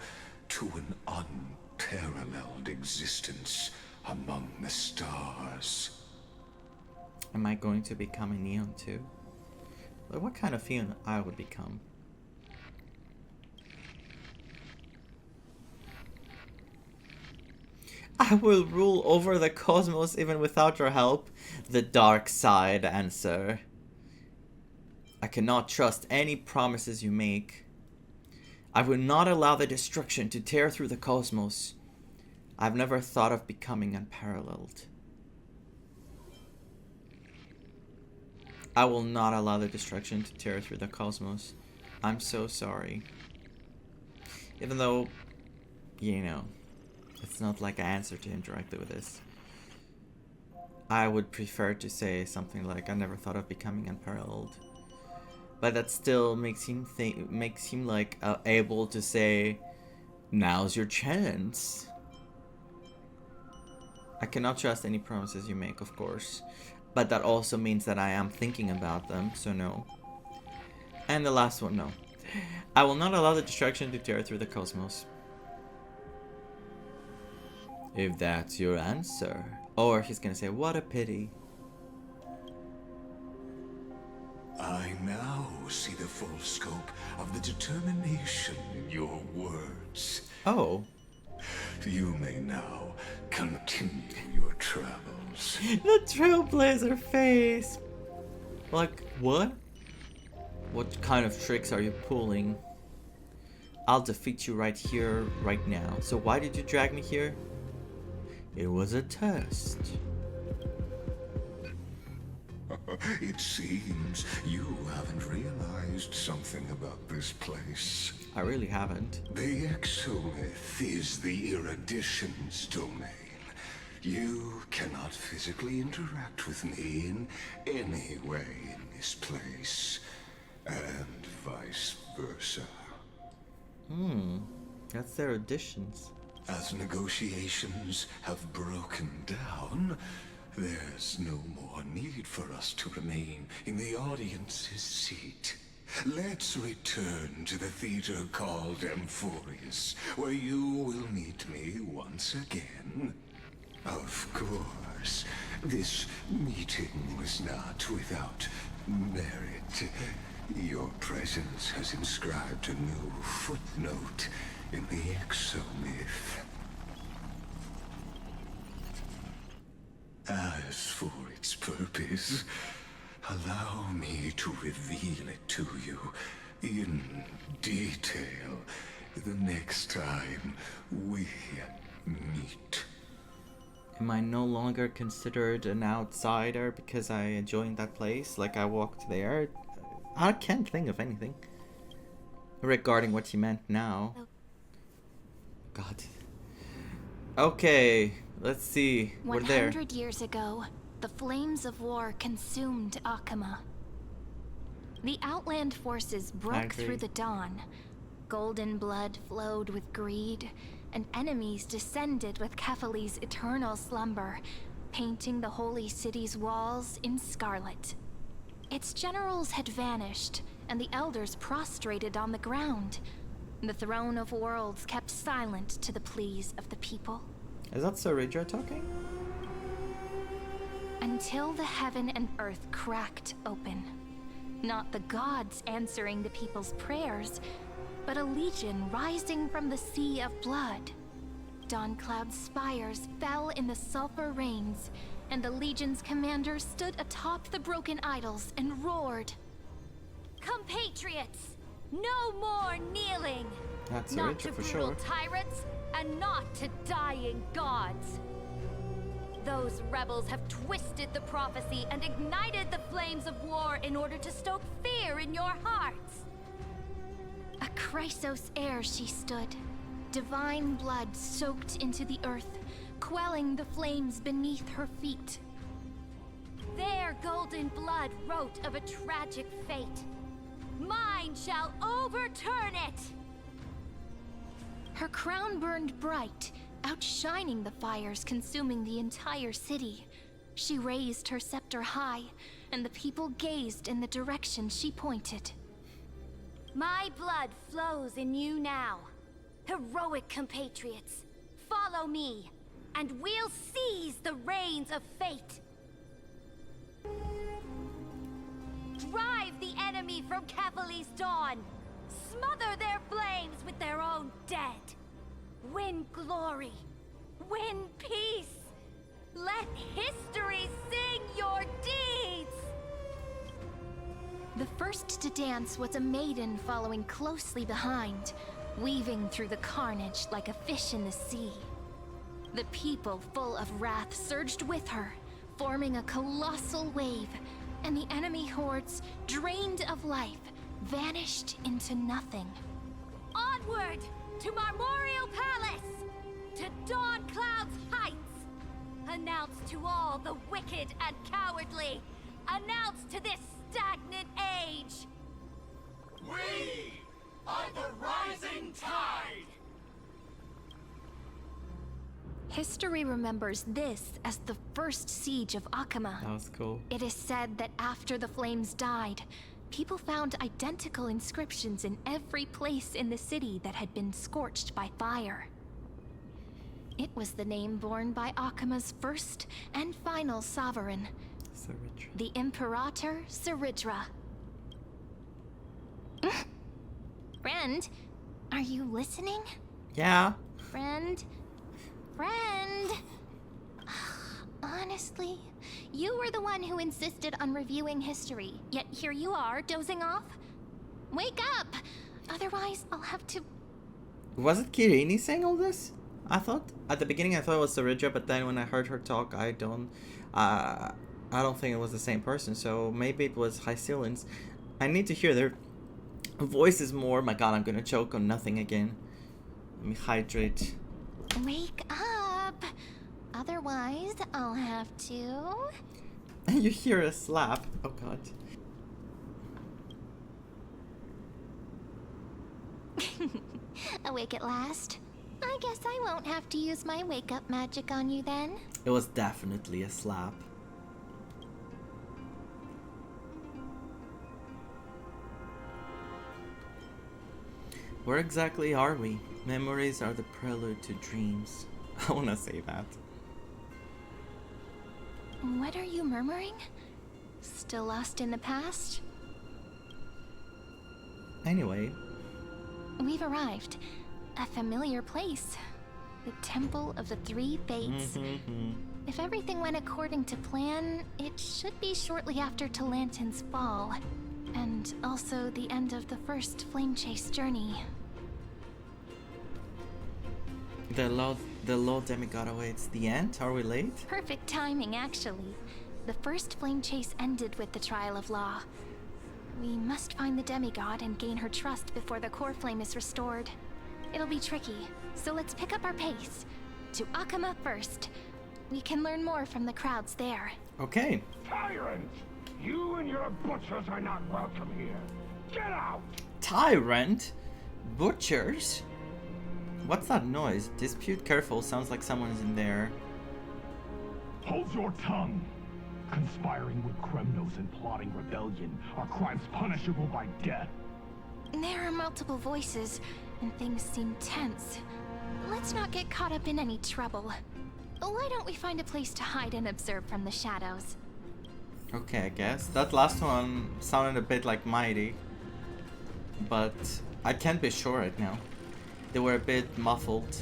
to an unparalleled existence among the stars. Am I going to become a neon too? Like, what kind of neon I would become? I will rule over the cosmos even without your help. The dark side answer. I cannot trust any promises you make. I will not allow the destruction to tear through the cosmos. I've never thought of becoming unparalleled. I will not allow the destruction to tear through the cosmos. I'm so sorry. Even though, you know, it's not like I answered to him directly with this. I would prefer to say something like, I never thought of becoming unparalleled. But that still makes him like able to say, now's your chance. I cannot trust any promises you make, of course. But that also means that I am thinking about them, so no. And the last one, no. I will not allow the destruction to tear through the cosmos. If that's your answer. Or he's gonna say, what a pity. I now see the full scope of the determination in your words. Oh. You may now continue your travels. The trailblazer face. Like, what? What kind of tricks are you pulling? I'll defeat you right here, right now. So why did you drag me here? It was a test. It seems you haven't realized something about this place. I really haven't. The exolith is the erudition's domain. You cannot physically interact with me in any way in this place, and vice versa. That's their additions. As negotiations have broken down, there's no more need for us to remain in the audience's seat. Let's return to the theater called Emporius, where you will meet me once again. Of course, this meeting was not without merit. Your presence has inscribed a new footnote in the exomyth. As for its purpose, allow me to reveal it to you in detail the next time we meet. Am I no longer considered an outsider because I joined that place? Like, I walked there? I can't think of anything regarding what he meant now. God. Okay, let's see. We're there. 100 years ago, the flames of war consumed Akama. The Outland forces broke through the dawn. Golden blood flowed with greed, and enemies descended with Kefali's eternal slumber, painting the holy city's walls in scarlet. Its generals had vanished, and the elders prostrated on the ground. The throne of worlds kept silent to the pleas of the people. Is that Saridra talking? Until the heaven and earth cracked open. Not the gods answering the people's prayers, but a legion rising from the sea of blood. Dawncloud's spires fell in the sulfur rains, and the Legion's commander stood atop the broken idols and roared. Compatriots, no more kneeling! That's a Not Richard to for brutal sure. tyrants, and not to dying gods. Those rebels have twisted the prophecy and ignited the flames of war in order to stoke fear in your hearts. A Chrysos heir she stood, divine blood soaked into the earth, quelling the flames beneath her feet. Their golden blood wrote of a tragic fate. Mine shall overturn it! Her crown burned bright, outshining the fires consuming the entire city. She raised her scepter high, and the people gazed in the direction she pointed. My blood flows in you now. Heroic compatriots, follow me, and we'll seize the reins of fate. Drive the enemy from Kefali's dawn. Smother their flames with their own dead. Win glory. Win peace. Let history sing your deeds. The first to dance was a maiden following closely behind, weaving through the carnage like a fish in the sea. The people, full of wrath, surged with her, forming a colossal wave, and the enemy hordes, drained of life, vanished into nothing. Onward to Marmorial Palace, to Dawncloud's heights. Announce to all the wicked and cowardly. Announce to this stagnant age. We are the rising tide! History remembers this as the first siege of Akama. That was cool. It is said that after the flames died, people found identical inscriptions in every place in the city that had been scorched by fire. It was the name borne by Akama's first and final sovereign, Saridra. the Imperator Saridra. Friend, are you listening? Yeah. Friend? Friend? Honestly, you were the one who insisted on reviewing history, yet here you are, dozing off? Wake up! Otherwise, I'll have to... Was it Kirini saying all this? I thought at the beginning I thought it was Saridra, but then when I heard her talk, I don't think it was the same person. So maybe it was Hycelians. I need to hear their voices more. My God, I'm gonna choke on nothing again. Let me hydrate. Wake up! Otherwise, I'll have to... And you hear a slap. Oh God. Awake at last? I guess I won't have to use my wake-up magic on you then. It was definitely a slap. Where exactly are we? Memories are the prelude to dreams. I wanna say that. What are you murmuring? Still lost in the past? Anyway. We've arrived. A familiar place. The Temple of the Three Fates. If everything went according to plan, it should be shortly after Talantin's fall. And also the end of the first Flame Chase journey. The low demigod awaits. The end? Are we late? Perfect timing, actually. The first Flame Chase ended with the Trial of Law. We must find the demigod and gain her trust before the core flame is restored. It'll be tricky, so let's pick up our pace. To Akama first. We can learn more from the crowds there. Okay. Tyrant! You and your butchers are not welcome here. Get out! Tyrant? Butchers? What's that noise? Dispute careful, sounds like someone is in there. Hold your tongue! Conspiring with Kremnos and plotting rebellion are crimes punishable by death. There are multiple voices, and things seem tense. Let's not get caught up in any trouble. Why don't we find a place to hide and observe from the shadows? Okay, I guess. That last one sounded a bit like Mighty. But I can't be sure right now. They were a bit muffled.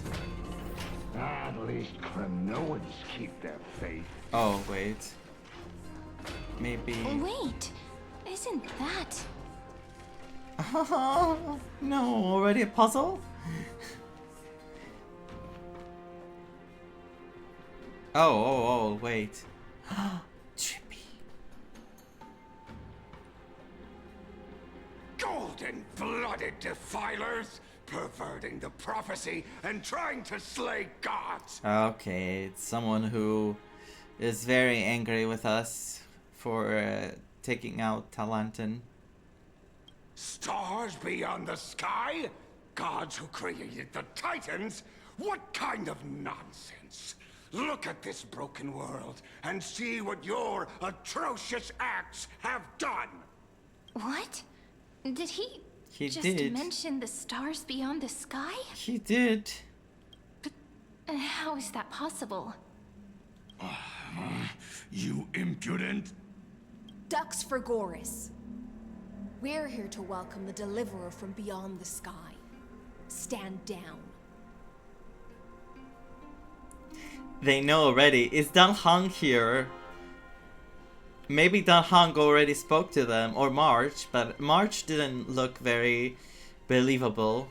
At least Kremnoans keep their faith. Oh, wait. Maybe... Wait, isn't that... No, already a puzzle? Oh, wait. Trippy. Golden-blooded defilers, perverting the prophecy and trying to slay gods. Okay, it's someone who is very angry with us for taking out Talantin. Stars beyond the sky? Gods who created the Titans? What kind of nonsense? Look at this broken world and see what your atrocious acts have done. What? Did he just did. mention the stars beyond the sky? He did. But how is that possible? You impudent... Ducks for Goris. We're here to welcome the deliverer from beyond the sky. Stand down. They know already. Is Dan Hong here? Maybe Dan Hong already spoke to them, or March, but March didn't look very believable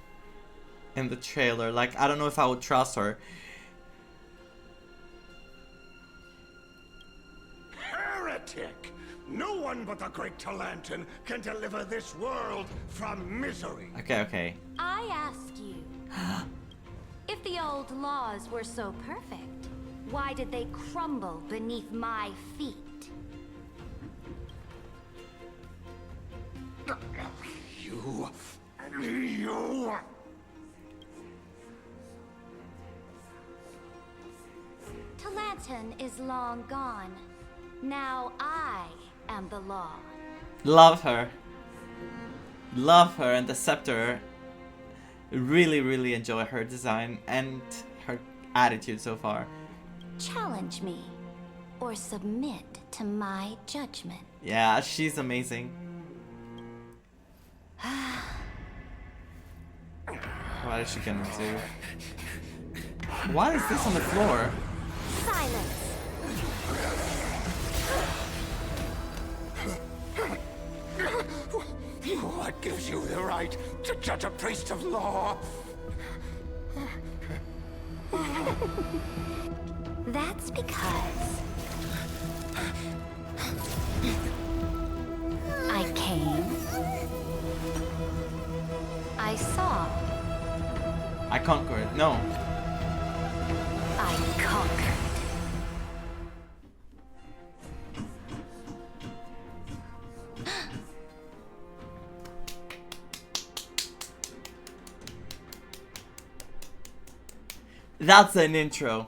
in the trailer. Like, I don't know if I would trust her. Heretic! No one but the great Talantin can deliver this world from misery. Okay. I ask you, if the old laws were so perfect, why did they crumble beneath my feet? You... Talantin is long gone. Now I am the law. Love her. Love her, and the scepter. Really enjoy her design and her attitude so far. Challenge me, or submit to my judgment. Yeah, she's amazing. What is she gonna do? Why is this on the floor? Silence! What gives you the right to judge a priest of law? That's because I came, I saw, I conquered. No. I conquered. That's an intro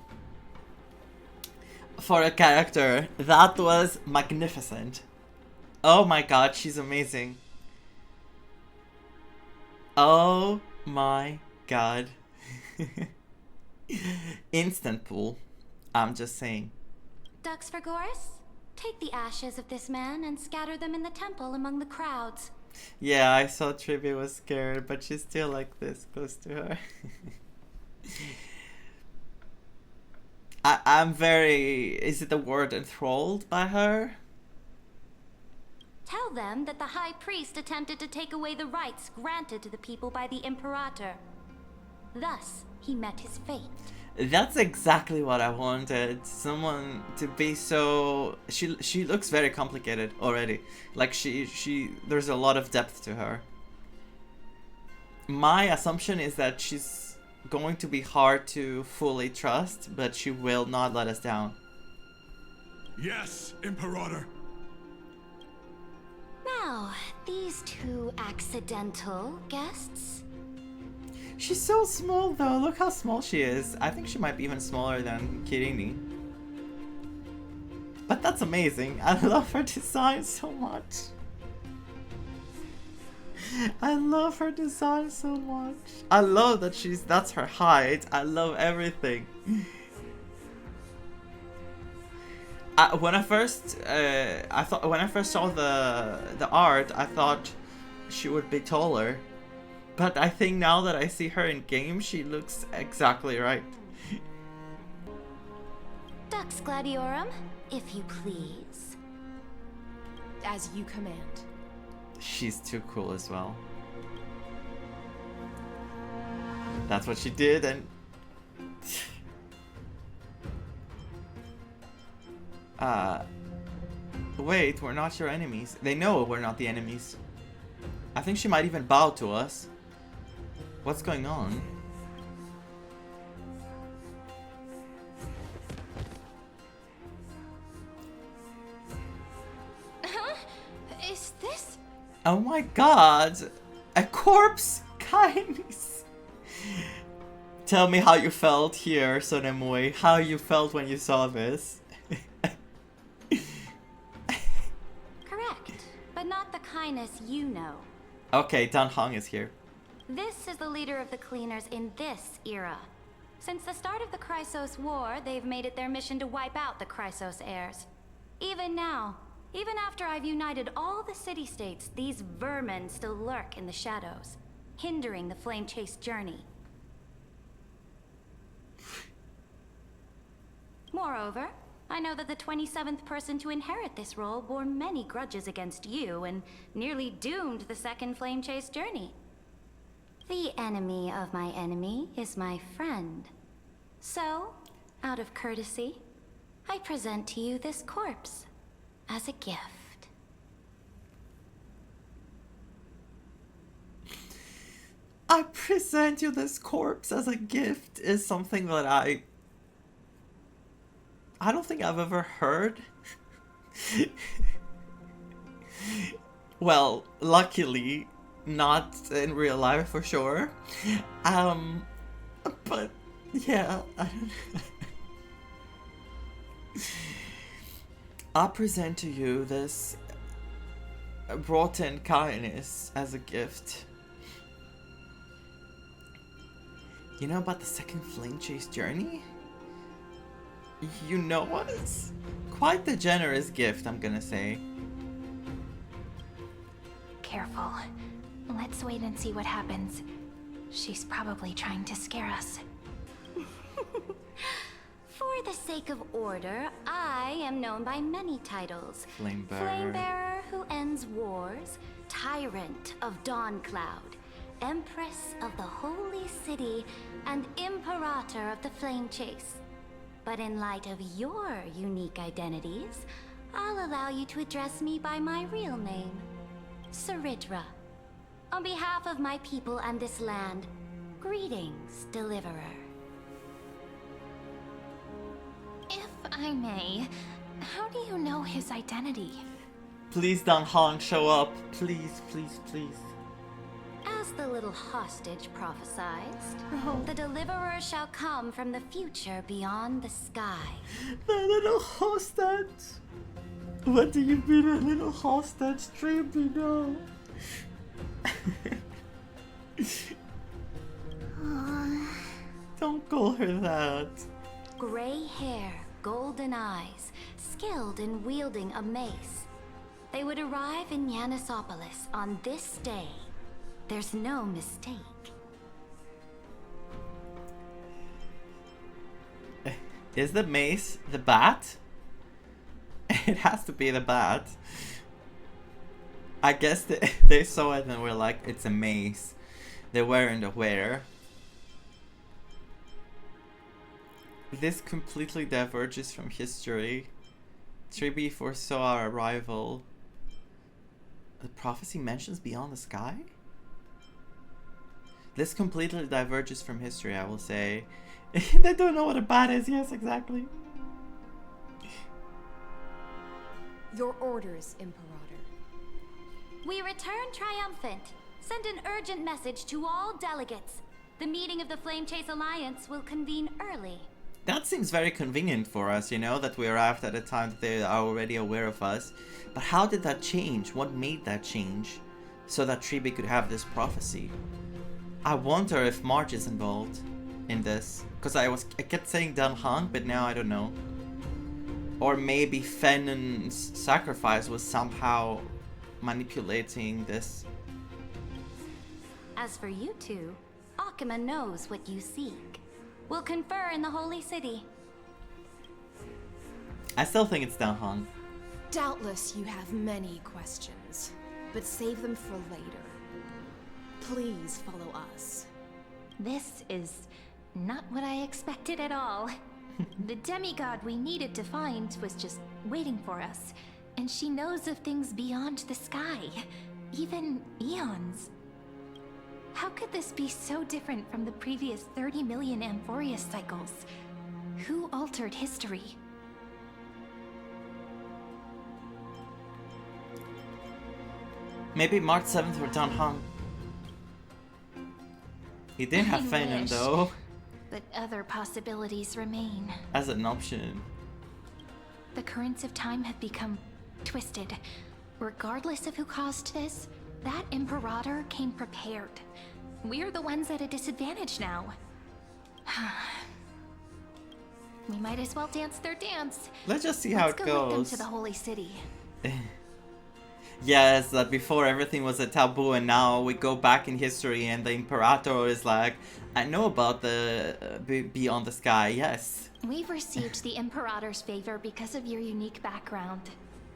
for a character. That was magnificent. Oh my god, she's amazing. Oh my god. Instant pool. I'm just saying. Ducks for Goris? Take the ashes of this man and scatter them in the temple among the crowds. Yeah, I saw Trivia was scared, but she's still like this close to her. I'm very... Is it the word enthralled by her? Tell them that the High Priest attempted to take away the rights granted to the people by the Imperator. Thus, he met his fate. That's exactly what I wanted. Someone to be so... She looks very complicated already. Like there's a lot of depth to her. My assumption is that she's going to be hard to fully trust, but she will not let us down. Yes, Imperator. Now, these two accidental guests. She's so small though, look how small she is. I think she might be even smaller than Kirini. But that's amazing. I love her design so much. I love her design so much. I love that that's her height. I love everything. When I first saw the art, I thought she would be taller. But I think now that I see her in game, she looks exactly right. Lux Gladiorum, if you please. As you command. She's too cool as well. That's what she did, and wait, we're not your enemies. They know we're not the enemies. I think she might even bow to us. What's going on? Huh? Is this? Oh my god! A corpse! Kindness! Tell me how you felt here, Sonemue. How you felt when you saw this. Correct, but not the kindness you know. Okay, Dan Hong is here. This is the leader of the cleaners in this era. Since the start of the Chrysos War, they've made it their mission to wipe out the Chrysos heirs. Even now, even after I've united all the city-states, these vermin still lurk in the shadows, hindering the flame-chase journey. Moreover, I know that the 27th person to inherit this role bore many grudges against you and nearly doomed the second flame-chase journey. The enemy of my enemy is my friend. So, out of courtesy, I present to you this corpse as a gift. I present you this corpse as a gift is something that I don't think I've ever heard. Well, luckily, not in real life for sure. But yeah, I don't know. I present to you this rotten kindness as a gift. You know about the second flame chase journey? You know what? It's quite the generous gift, I'm gonna say. Careful. Let's wait and see what happens. She's probably trying to scare us. For the sake of order, I am known by many titles. Flamebearer. Flamebearer who ends wars, Tyrant of Dawncloud, Empress of the Holy City, and Imperator of the Flame Chase. But in light of your unique identities, I'll allow you to address me by my real name, Saridra. On behalf of my people and this land, greetings, Deliverer. If I may, how do you know his identity? Please, Dan Hong, show up. Please, please, please. As the little hostage prophesized, the Deliverer shall come from the future beyond the sky. The little hostage. What do you mean, a little hostage? Dreamy, no. Don't call her that. Gray hair, golden eyes, skilled in wielding a mace. They would arrive in Yanisopolis on this day. There's no mistake. Is the mace the bat? It has to be the bat. I guess they saw it and were like, it's a mace. They weren't aware. This completely diverges from history. Tribi foresaw our arrival. The prophecy mentions beyond the sky? This completely diverges from history, I will say. They don't know what a bat is. Yes, exactly. Your orders, Imperator. We return triumphant. Send an urgent message to all delegates. The meeting of the Flame Chase Alliance will convene early. That seems very convenient for us, you know, that we arrived at a time that they are already aware of us. But how did that change? What made that change? So that Tribi could have this prophecy. I wonder if March is involved in this. Because I kept saying Dan Hong, but now I don't know. Or maybe Fennon's sacrifice was somehow manipulating this. As for you two, Akima knows what you seek. We'll confer in the Holy City. I still think it's Dan Hong. Doubtless you have many questions, but save them for later. Please follow us. This is not what I expected at all. The demigod we needed to find was just waiting for us, and she knows of things beyond the sky, even eons. How could this be so different from the previous 30 million Emporius cycles? Who altered history? Maybe March 7th or Dan Hong. He did have Feynman wish. though. But other possibilities remain. As an option. The currents of time have become twisted. Regardless of who caused this, that Imperator came prepared. We're the ones at a disadvantage now. We might as well dance their dance. Let's just see how it Let's go lead them goes. to the holy city. Yes, that before everything was a taboo, and now we go back in history and the Imperator is like, I know about the beyond the sky, yes. We've received the Imperator's favor because of your unique background.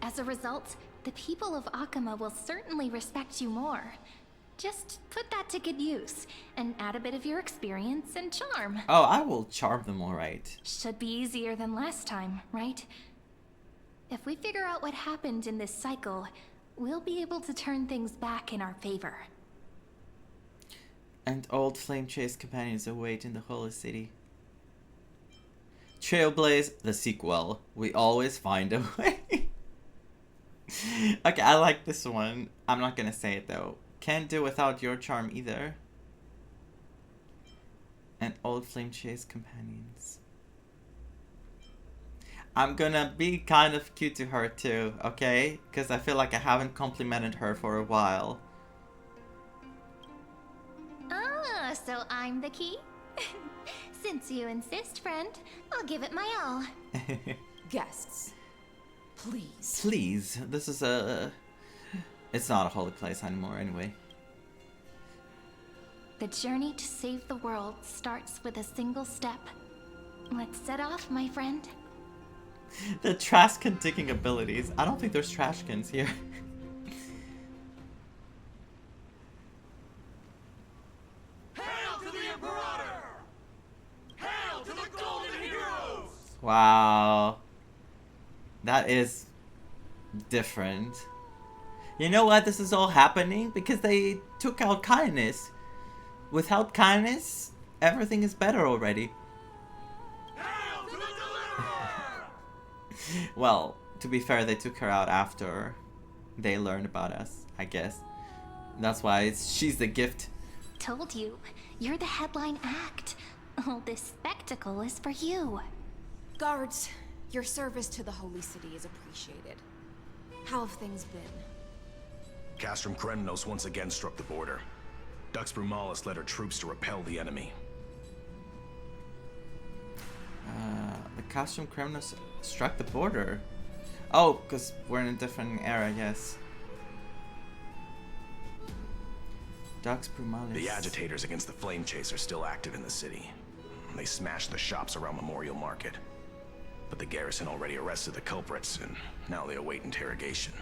As a result, the people of Akama will certainly respect you more. Just put that to good use, and add a bit of your experience and charm. Oh, I will charm them alright. Should be easier than last time, right? If we figure out what happened in this cycle, we'll be able to turn things back in our favor. And old flame chase companions await in the holy city. Trailblaze, the sequel. We always find a way. Okay, I like this one. I'm not gonna say it though. Can't do without your charm either. And old flame chase companions. I'm gonna be kind of cute to her too, okay? Because I feel like I haven't complimented her for a while. Ah, so I'm the key? Since you insist, friend, I'll give it my all. Guests, please. Please, this is a... It's not a holy place anymore anyway. The journey to save the world starts with a single step. Let's set off, my friend. The trash can digging abilities. I don't think there's trash cans here. Hail to the Imperator! Hail to the Golden Heroes! Wow. That is different. You know what? This is all happening because they took out kindness. Without kindness, everything is better already. Hail to the Deliverer! Well, to be fair, they took her out after they learned about us, I guess. That's why she's the gift. Told you, you're the headline act. All this spectacle is for you. Guards, your service to the holy city is appreciated. How have things been? Castrum Kremnos once again struck the border. Dux Brumalis led her troops to repel the enemy. The Castrum Kremnos struck the border. Oh, because we're in a different era, yes. Dux Brumalis. The agitators against the Flame Chase are still active in the city. They smashed the shops around Memorial Market. But the garrison already arrested the culprits, and now they await interrogation.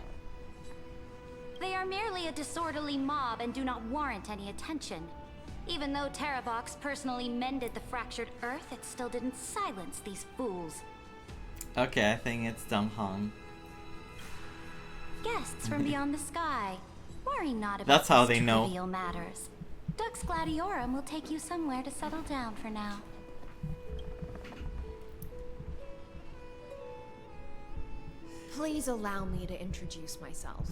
They are merely a disorderly mob and do not warrant any attention. Even though Terravox personally mended the fractured earth, it still didn't silence these fools. Okay, I think it's Dan Hong. Guests from beyond the sky. Worry not about That's how these they know. trivial matters. Dux Gladiorum will take you somewhere to settle down for now. Please allow me to introduce myself.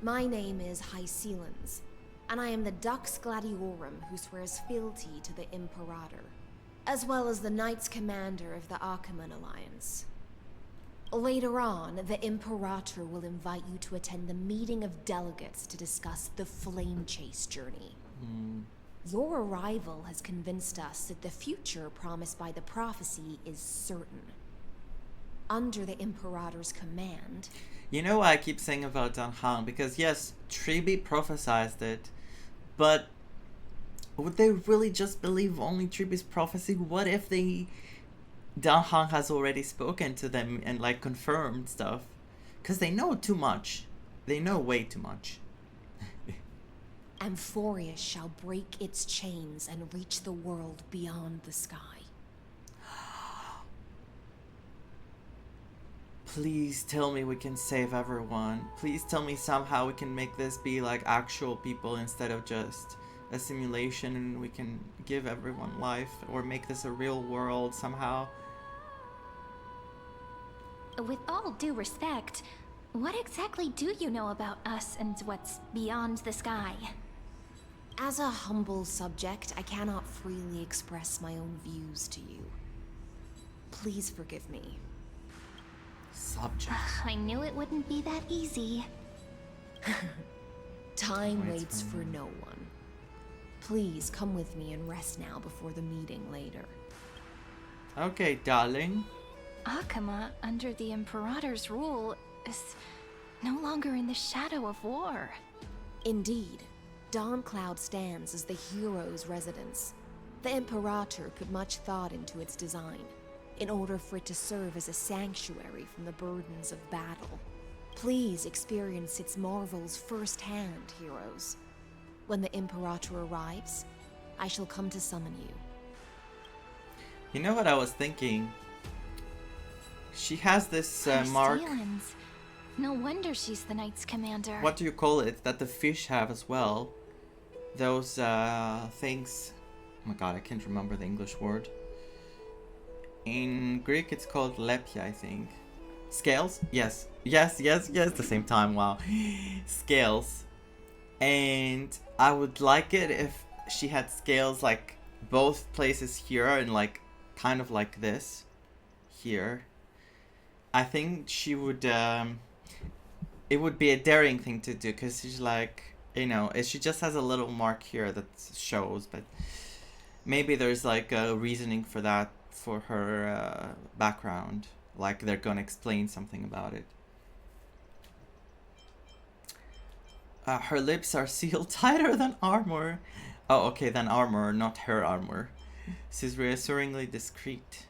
My name is Hycelens, and I am the Dux Gladiorum who swears fealty to the Imperator, as well as the Knights Commander of the Achaemenid Alliance. Later on, the Imperator will invite you to attend the meeting of delegates to discuss the Flame Chase journey. Your arrival has convinced us that the future promised by the prophecy is certain. Under the Imperator's command... You know what I keep saying about Dan Hong? Because yes, Tribi prophesized it, but would they really just believe only Tribi's prophecy? What if they Dan Heng has already spoken to them and like confirmed stuff. Because they know too much. They know way too much. Emporius shall break its chains and reach the world beyond the sky. Please tell me we can save everyone. Please tell me somehow we can make this be like actual people instead of just a simulation, and we can give everyone life or make this a real world somehow. With all due respect, what exactly do you know about us and what's beyond the sky? As a humble subject, I cannot freely express my own views to you. Please forgive me. Subject. I knew it wouldn't be that easy. Time waits for no one. Please come with me and rest now before the meeting later. Okay, darling. Akama, under the Imperator's rule, is no longer in the shadow of war. Indeed, Dawncloud stands as the hero's residence. The Imperator put much thought into its design, in order for it to serve as a sanctuary from the burdens of battle. Please experience its marvels firsthand, heroes. When the Imperator arrives, I shall come to summon you. You know what I was thinking? She has this mark. Stealings. No wonder she's the Knight's commander. What do you call it? That the fish have as well. Those things. Oh my god, I can't remember the English word. In Greek, it's called lepia, I think. Scales? Yes. Yes, the same time, wow. Scales. And I would like it if she had scales like both places here and like kind of like this. Here. I think she would, it would be a daring thing to do because she's like, you know, she just has a little mark here that shows, but maybe there's like a reasoning for that. For her background, like they're gonna explain something about it. Her lips are sealed tighter than armor. Oh, okay, than armor, not her armor. She's reassuringly discreet.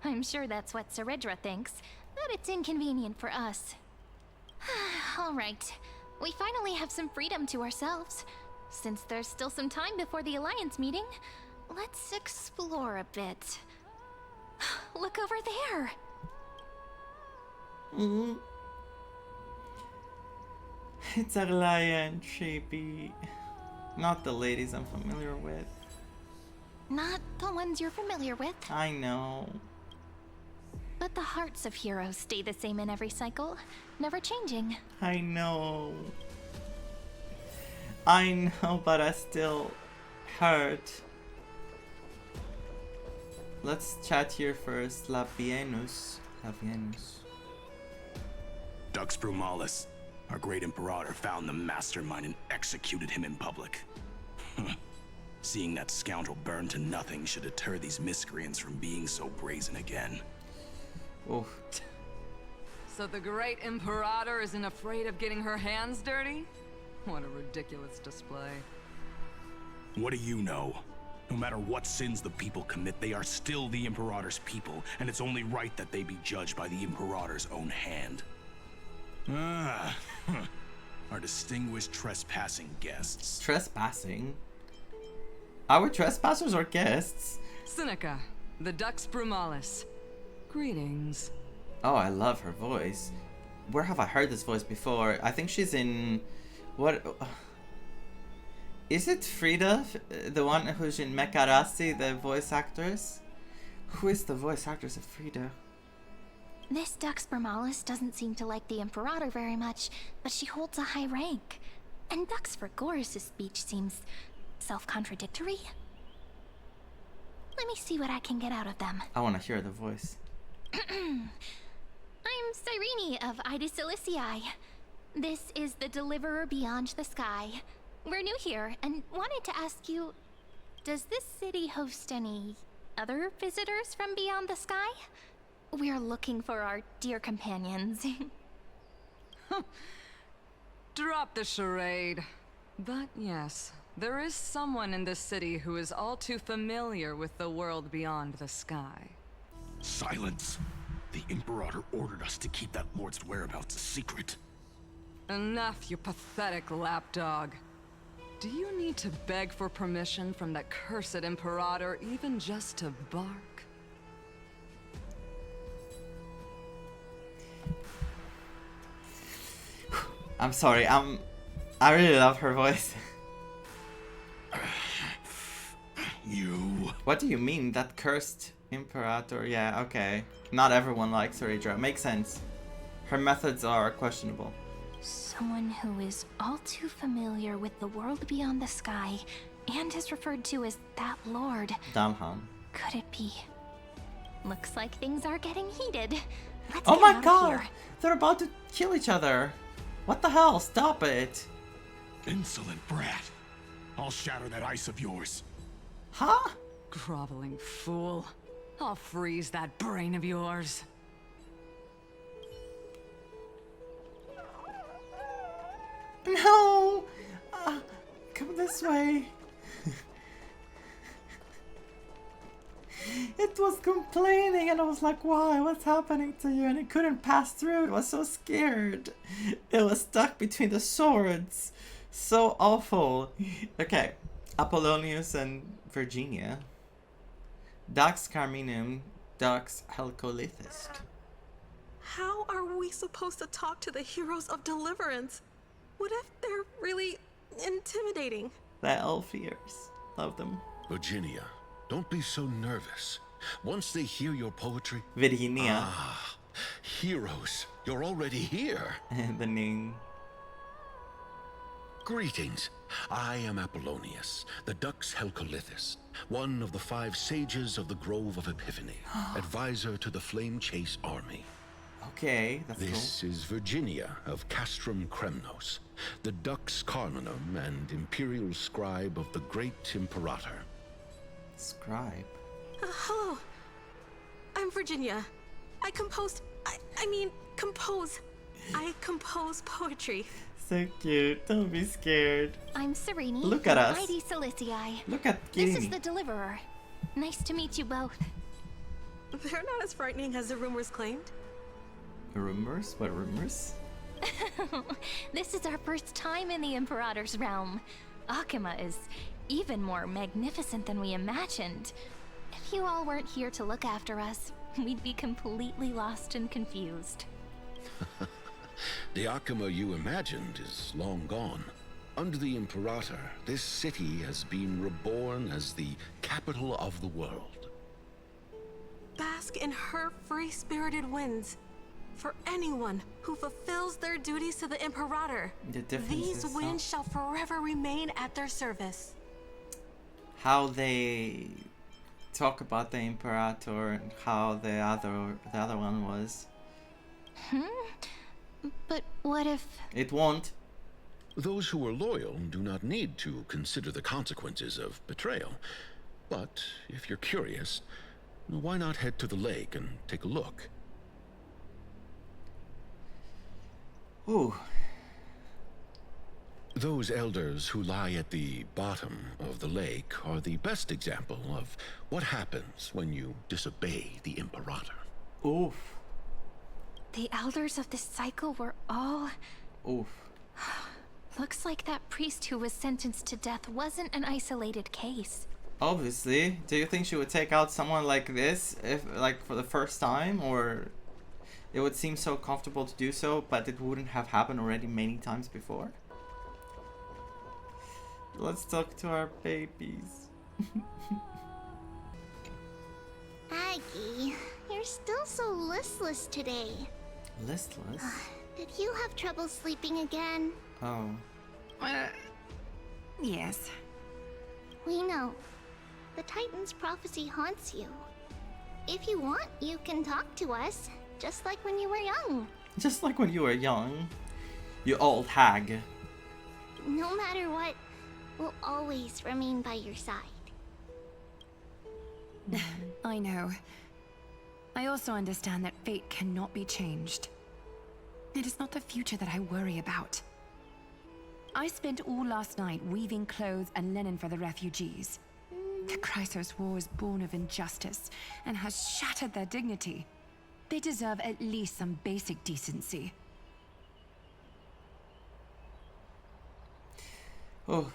I'm sure that's what Ceredra thinks, but it's inconvenient for us. Alright, we finally have some freedom to ourselves. Since there's still some time before the Alliance meeting, let's explore a bit. Look over there! It's a lion, Shapey. Not the ladies I'm familiar with. Not the ones you're familiar with. I know. But the hearts of heroes stay the same in every cycle, never changing. I know. I know, but I still hurt. Let's chat here first. Labienus. Dux Brumalis, our great Imperator, found the mastermind and executed him in public. Seeing that scoundrel burn to nothing should deter these miscreants from being so brazen again. Oh. So the great Imperator isn't afraid of getting her hands dirty? What a ridiculous display. What do you know? No matter what sins the people commit, they are still the Imperator's people, and it's only right that they be judged by the Imperator's own hand. Our distinguished trespassing guests. Trespassing? Our trespassers or guests? Seneca, the Dux Brumalis. Greetings. Oh, I love her voice. Where have I heard this voice before? I think she's in... What... Is it Frida, the one who's in Mekarasi, the voice actress? Who is the voice actress of Frida? This Dux Brumalis doesn't seem to like the Imperator very much, but she holds a high rank. And Dux Frigoris' speech seems self-contradictory. Let me see what I can get out of them. I want to hear the voice. I'm Cyrene of Elysiae. This is the Deliverer Beyond the Sky. We're new here and wanted to ask you, does this city host any other visitors from beyond the sky? We're looking for our dear companions. Drop the charade. But yes, There is someone in this city who is all too familiar with the world beyond the sky. Silence! The Imperator ordered us to keep that lord's whereabouts a secret. Enough, you pathetic lapdog. Do you need to beg for permission from that cursed Imperator even just to bark? I'm sorry, I really love her voice. You... What do you mean, that cursed Imperator? Yeah, okay. Not everyone likes her, Adra. Makes sense. Her methods are questionable. Someone who is all too familiar with the world beyond the sky and is referred to as that lord. Damhan. Could it be? Looks like things are getting heated. Let's Oh get my out god! of here. They're about to kill each other. What the hell? Stop it. Insolent brat. I'll shatter that ice of yours. Huh? Groveling fool. I'll freeze that brain of yours. No! Come this way. It was complaining and I was like, why? What's happening to you? And it couldn't pass through. It was so scared. It was stuck between the swords. So awful. Okay. Apollonius and Virginia. Dux Carminum, Dux Helcolithist. How are we supposed to talk to the heroes of deliverance? What if they're really intimidating? The elf ears. Love them. Virginia, don't be so nervous. Once they hear your poetry... Virginia. Ah, heroes, you're already here. The name. Greetings. I am Apollonius, the Dux Helcolithist, one of the 5 sages of the Grove of Epiphany, advisor to the Flame Chase army. Okay, that's This is Virginia of Castrum Kremnos, the Dux Carminum and imperial scribe of the great Imperator. Scribe? Hello. I'm Virginia. I compose poetry. So cute. Don't be scared. I'm Serene. Look at us. Aedes, Elysiae. Look at This Kirini. is the Deliverer. Nice to meet you both. They're not as frightening as the rumors claimed. Rumors? What rumors? This is our first time in the Imperator's realm. Akima is even more magnificent than we imagined. If you all weren't here to look after us, we'd be completely lost and confused. The Akima you imagined is long gone. Under the Imperator, this city has been reborn as the capital of the world. Bask in her free-spirited winds. For anyone who fulfills their duties to the Imperator, The difference these is winds shall forever remain at their service. how they talk about the Imperator and how the other one was. But what if... It won't. Those who are loyal do not need to consider the consequences of betrayal. But if you're curious, why not head to the lake and take a look? Ooh. Those elders who lie at the bottom of the lake are the best example of what happens when you disobey the Imperator. Oof. The elders of this cycle were all... Oof. Looks like that priest who was sentenced to death wasn't an isolated case. Obviously. Do you think she would take out someone like this, if like for the first time, or it would seem so comfortable to do so, but it wouldn't have happened already many times before? Let's talk to our babies. Aggie, you're still so listless today. Listless? Did you have trouble sleeping again? Oh. Yes. We know. The Titan's prophecy haunts you. If you want, you can talk to us, just like when you were young. Just like when you were young. You old hag. No matter what, we'll always remain by your side. I know. I also understand that fate cannot be changed. It is not the future that I worry about. I spent all last night weaving clothes and linen for the refugees. The Chrysos War is born of injustice and has shattered their dignity. They deserve at least some basic decency. Oh,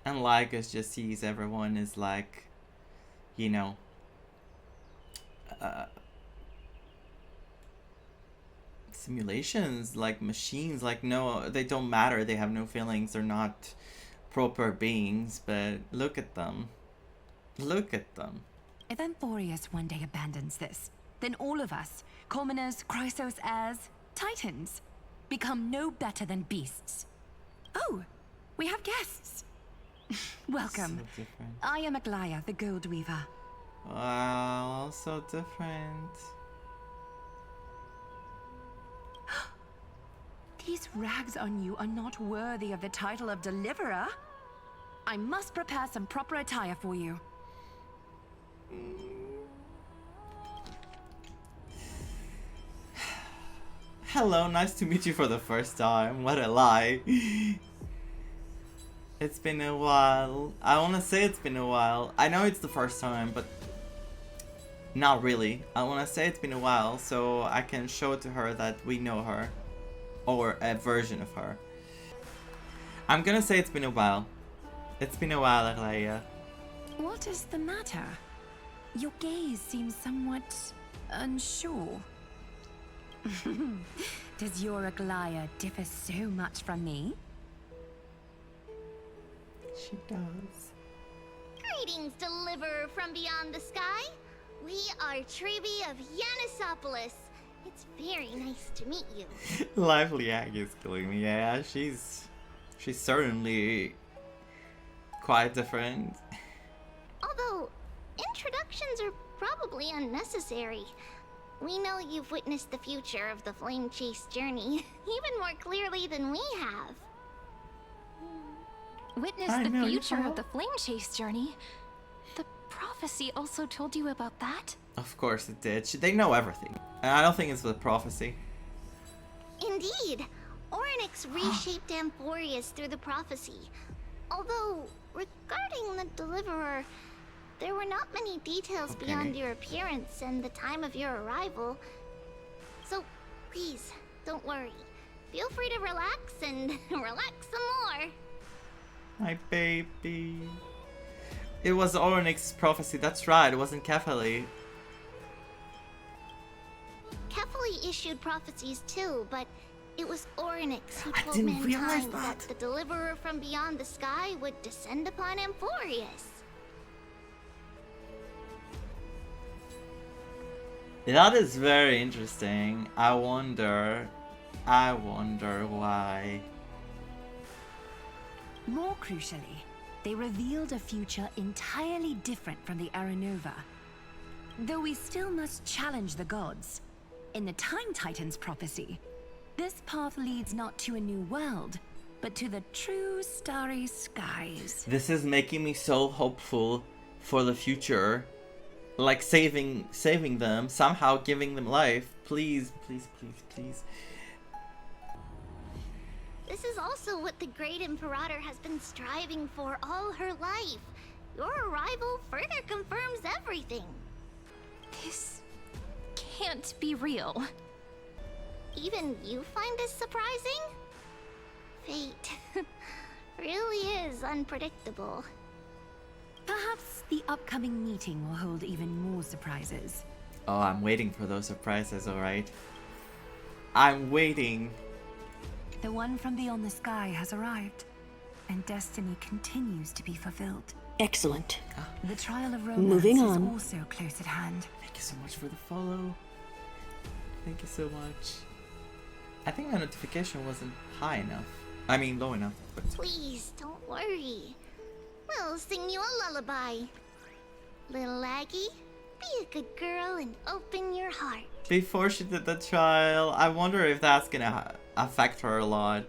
and Lygus just sees everyone as like, you know, simulations, like machines. Like, no, they don't matter. They have no feelings. They're not proper beings. But look at them. Look at them. If Emporius one day abandons this, then all of us, commoners, Chrysos heirs, titans, become no better than beasts. Oh, we have guests. Welcome. So different. I am Aglaya, the Gold Weaver. Wow, so different. These rags on you are not worthy of the title of Deliverer. I must prepare some proper attire for you. Hello, nice to meet you for the first time. What a lie. It's been a while. I want to say it's been a while. I know it's the first time, but not really. I want to say it's been a while so I can show to her that we know her. Or a version of her. I'm gonna say it's been a while. It's been a while, Aglaya. What is the matter? Your gaze seems somewhat unsure. Does your Aglaya differ so much from me? She does. Greetings, Deliverer from beyond the sky. We are Tribi of Yanisopolis. It's very nice to meet you. Lively Aggie is killing me. Yeah, she's certainly quite different. Although, introductions are probably unnecessary. We know you've witnessed the future of the Flame Chase journey even more clearly than we have. Witness the future of the Flame Chase journey? The prophecy also told you about that? Of course it did. They know everything. And I don't think it's with prophecy. Indeed. Orynyx reshaped Emporius through the prophecy. Although, regarding the Deliverer, there were not many details beyond your appearance and the time of your arrival. So, please, don't worry. Feel free to relax and relax some more. My baby. It was Orynyx's prophecy, that's right, it wasn't Kefali. Kefali issued prophecies too, but it was Orynyx who I told didn't realize mankind that the Deliverer from beyond the sky would descend upon Emporius. That is very interesting. I wonder why. More crucially, they revealed a future entirely different from the Aranova. Though we still must challenge the gods. In the Time Titan's prophecy, this path leads not to a new world, but to the true starry skies. This is making me so hopeful for the future. Like saving them, somehow giving them life. Please, please, please, please. This is also what the great Imperator has been striving for all her life. Your arrival further confirms everything. This can't be real. Even you find this surprising? Fate really is unpredictable. Perhaps the upcoming meeting will hold even more surprises. Oh, I'm waiting for those surprises, alright? I'm waiting. The one from beyond the sky has arrived, and destiny continues to be fulfilled. Excellent. The trial of romance Moving on. is also close at hand. Thank you so much for the follow. Thank you so much. I think my notification wasn't high enough. I mean, low enough. But... Please, don't worry. We'll sing you a lullaby. Little Aggie, be a good girl and open your heart. Before she did the trial, I wonder if that's gonna affect her a lot.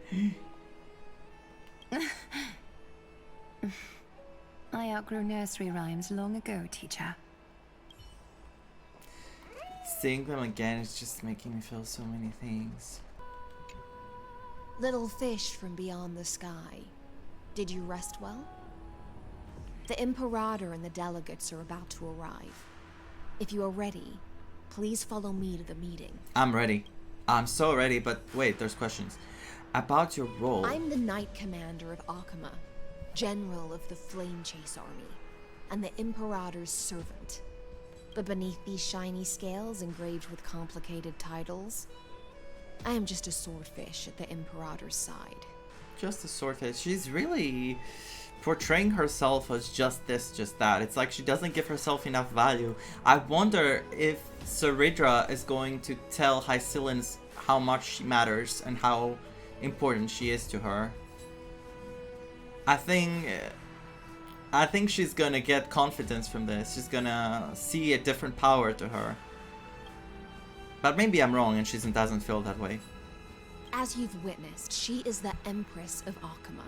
I outgrew nursery rhymes long ago, teacher. Seeing them again is just making me feel so many things. Little fish from beyond the sky, did you rest well? The Imperator and the delegates are about to arrive. If you are ready, please follow me to the meeting. I'm ready. I'm so ready, but wait, there's questions. About your role. I'm the Knight Commander of Akama, General of the Flame Chase Army, and the Imperator's servant. But beneath these shiny scales engraved with complicated titles, I am just a swordfish at the Imperator's side. Just a swordfish. She's really portraying herself as just this, just that. It's like she doesn't give herself enough value. I wonder if Saridra is going to tell Hysilens how much she matters and how important she is to her. I think she's gonna get confidence from this. She's gonna see a different power to her. But maybe I'm wrong and she doesn't feel that way. As you've witnessed, she is the Empress of Akama,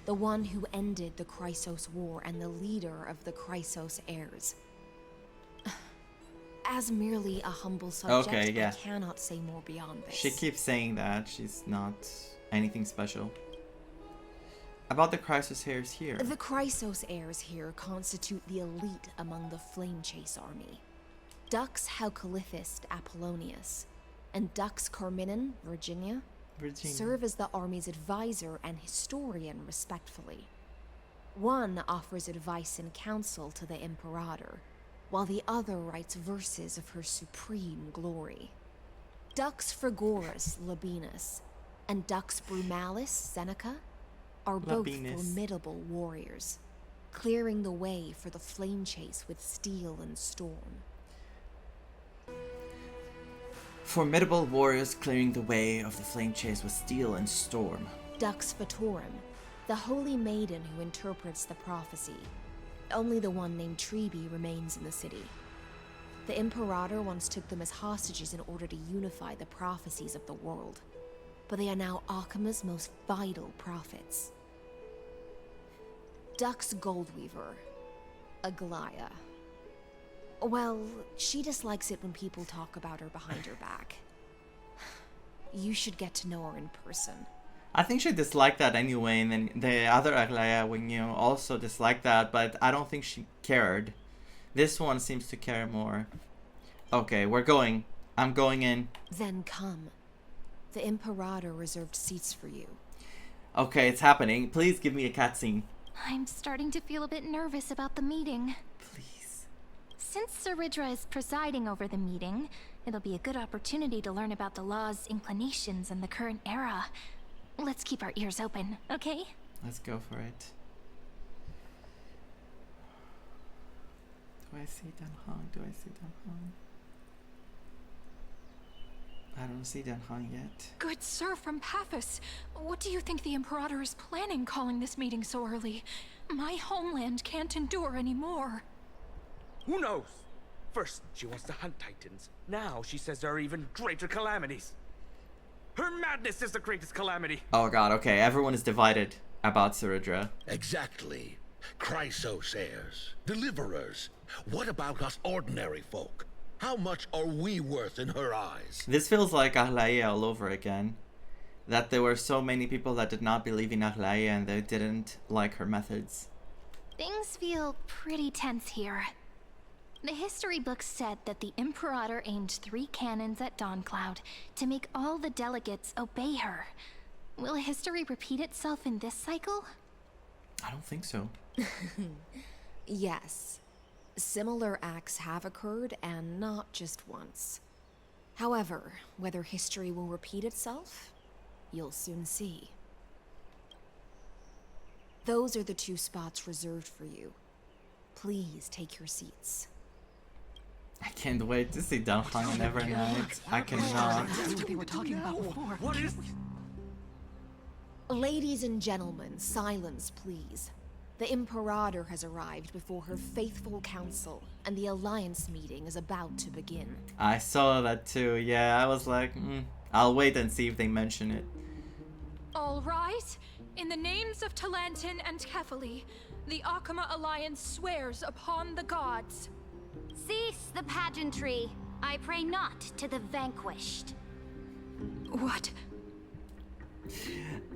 the one who ended the Chrysos War and the leader of the Chrysos heirs. As merely a humble subject, Okay, yeah. I cannot say more beyond this. She keeps saying that. She's not anything special. About the Chrysos heirs here. The Chrysos heirs here constitute the elite among the Flame Chase army. Dux Haucalithist Apollonius and Dux Carminin Virginia serve as the army's advisor and historian respectfully. One offers advice and counsel to the Imperator, while the other writes verses of her supreme glory. Dux Frigoris Labienus and Dux Brumalis Seneca are both formidable warriors, clearing the way for the flame chase with steel and storm. Formidable warriors clearing the way of the flame chase with steel and storm. Dux Fatorum, the holy maiden who interprets the prophecy. Only the one named Trebi remains in the city. The Imperator once took them as hostages in order to unify the prophecies of the world, but they are now Akama's most vital prophets. Dux Goldweaver, Aglaya. Well, she dislikes it when people talk about her behind her back. You should get to know her in person. I think she disliked that anyway, and then the other Aglaya Wingyu also disliked that, but I don't think she cared. This one seems to care more. Okay, we're going. I'm going in. Then come. The Imperator reserved seats for you. Okay, it's happening. Please give me a cutscene. I'm starting to feel a bit nervous about the meeting. Please. Since Saridra is presiding over the meeting, it'll be a good opportunity to learn about the law's inclinations in the current era. Let's keep our ears open, okay? Let's go for it. Do I see Danhong? Do I see Danhong? I don't see Danhong yet. Good sir from Paphos, what do you think the Imperator is planning calling this meeting so early? My homeland can't endure anymore. Who knows? First, she wants to hunt titans. Now she says there are even greater calamities. Her madness is the greatest calamity. Oh god, okay. Everyone is divided about Saridra. Exactly. Chrysos heirs, deliverers. What about us ordinary folk? How much are we worth in her eyes? This feels like Aglaya all over again. That there were so many people that did not believe in Aglaya and they didn't like her methods. Things feel pretty tense here. The history books said that the Imperator aimed 3 cannons at Dawncloud to make all the delegates obey her. Will history repeat itself in this cycle? I don't think so. Yes. Similar acts have occurred, and not just once. However, whether history will repeat itself, you'll soon see. Those are the 2 spots reserved for you. Please take your seats. I can't wait to see Danhong Nevernight. I cannot. That's what they were talking about before. What is... Ladies and gentlemen, silence please. The Imperator has arrived before her faithful council, and the Alliance meeting is about to begin. I saw that too, yeah. I was like, I'll wait and see if they mention it. All right. In the names of Talantin and Kefali, the Akama Alliance swears upon the gods. Cease the pageantry. I pray not to the vanquished. What?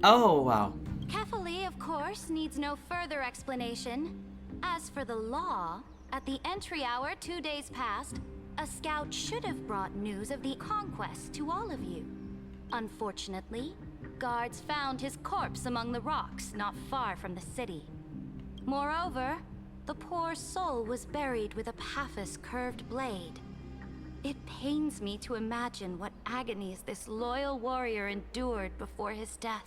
Oh, wow. Kefali, of course, needs no further explanation. As for the law, at the entry hour 2 days past, a scout should have brought news of the conquest to all of you. Unfortunately, guards found his corpse among the rocks not far from the city. Moreover, the poor soul was buried with a Paphos curved blade. It pains me to imagine what agonies this loyal warrior endured before his death.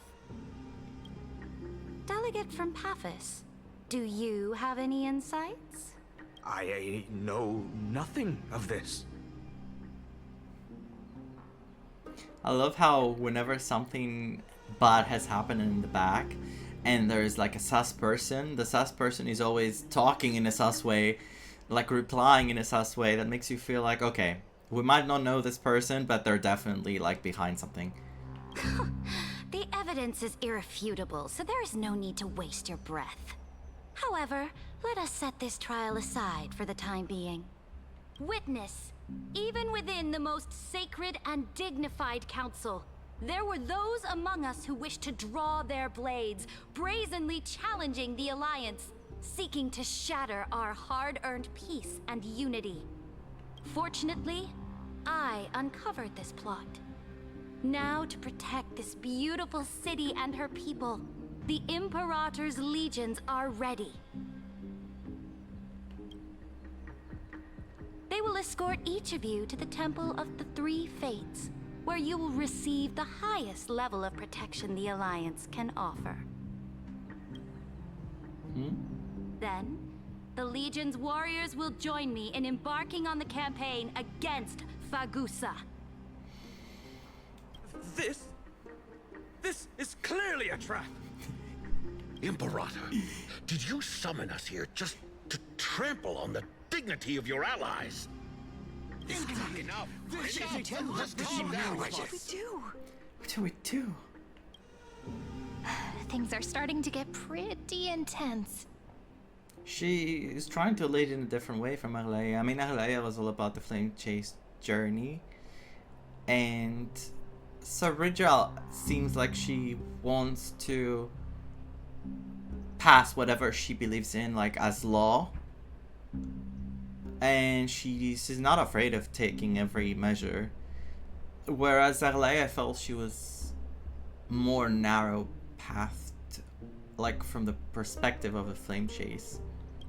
Delegate from Paphos, do you have any insights? I know nothing of this. I love how whenever something bad has happened in the back and there's like a sus person, the sus person is always talking in a sus way, like replying in a sus way that makes you feel like, okay, we might not know this person, but they're definitely like behind something. The evidence is irrefutable, so there is no need to waste your breath. However, let us set this trial aside for the time being. Witness, even within the most sacred and dignified council, there were those among us who wished to draw their blades, brazenly challenging the Alliance, seeking to shatter our hard-earned peace and unity. Fortunately, I uncovered this plot. Now, to protect this beautiful city and her people, the Imperator's legions are ready. They will escort each of you to the Temple of the Three Fates, where you will receive the highest level of protection the Alliance can offer. Then, the Legion's warriors will join me in embarking on the campaign against Fagusa. This is clearly a trap. Imperator, did you summon us here just to trample on the dignity of your allies? This isn't enough. Let's calm down. What do we do? What do we do? Things are starting to get pretty intense. She is trying to lead in a different way from Elysiae. I mean, Elysiae was all about the flame chase journey. And Saridra seems like she wants to pass whatever she believes in, like, as law. And she's not afraid of taking every measure. Whereas Elysiae, I felt she was more narrow pathed, like from the perspective of a flame chase.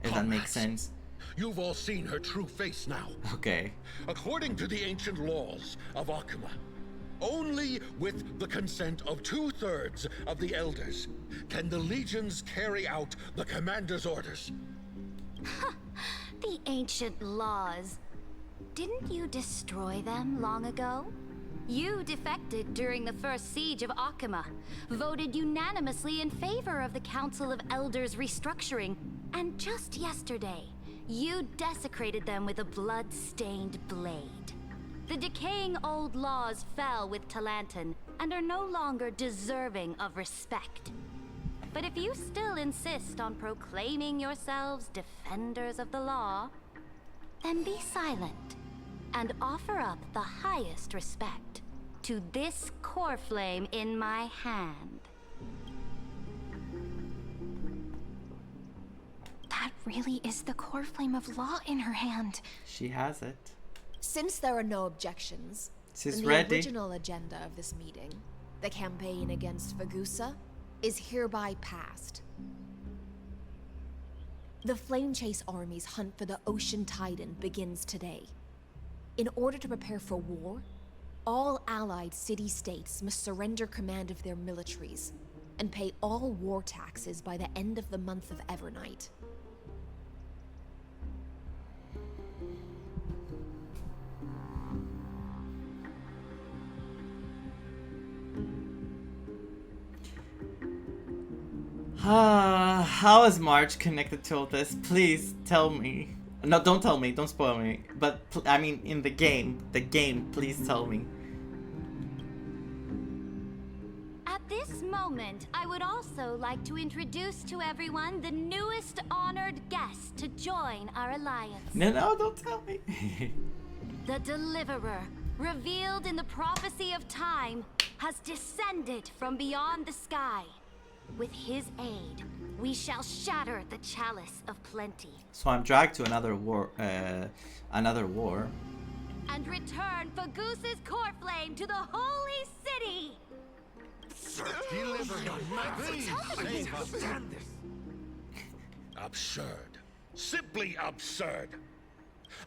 If that makes sense. You've all seen her true face now. Okay. According to the ancient laws of Akuma, only with the consent of 2/3 of the elders can the legions carry out the commander's orders. The ancient laws. Didn't you destroy them long ago? You defected during the first siege of Akuma, voted unanimously in favor of the Council of Elders restructuring, and just yesterday, you desecrated them with a blood-stained blade. The decaying old laws fell with Talanton and are no longer deserving of respect. But if you still insist on proclaiming yourselves defenders of the law, then be silent and offer up the highest respect to this core flame in my hand. That really is the core flame of law in her hand. She has it. Since there are no objections, She's then the ready. original agenda of this meeting, the campaign against Fagusa, is hereby passed. The Flame Chase Army's hunt for the Ocean Titan begins today. In order to prepare for war, all allied city-states must surrender command of their militaries and pay all war taxes by the end of the month of Evernight. How is March connected to all this? Please tell me. No, don't tell me. Don't spoil me. But, I mean, in the game, please tell me. At this moment, I would also like to introduce to everyone the newest honored guest to join our alliance. No, don't tell me. The Deliverer, revealed in the prophecy of time, has descended from beyond the sky. With his aid, we shall shatter the chalice of plenty. So I'm dragged to another war. And return Fagusa's core flame to the holy city. Absurd. Simply absurd.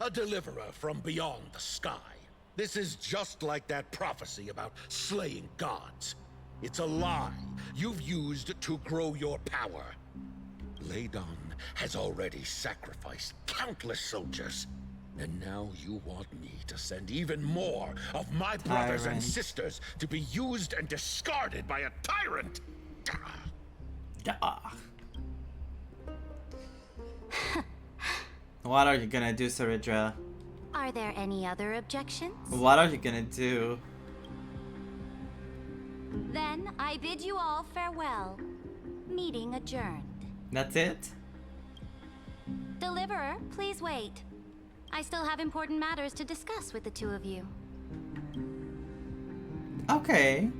A deliverer from beyond the sky. This is just like that prophecy about slaying gods. It's a lie you've used to grow your power. Ladon has already sacrificed countless soldiers. And now you want me to send even more of my brothers and sisters to be used and discarded by a tyrant? What are you gonna do, Saridra? Are there any other objections? What are you gonna do? Then I bid you all farewell. Meeting adjourned. That's it? Deliverer, please wait. I still have important matters to discuss with the two of you. Okay.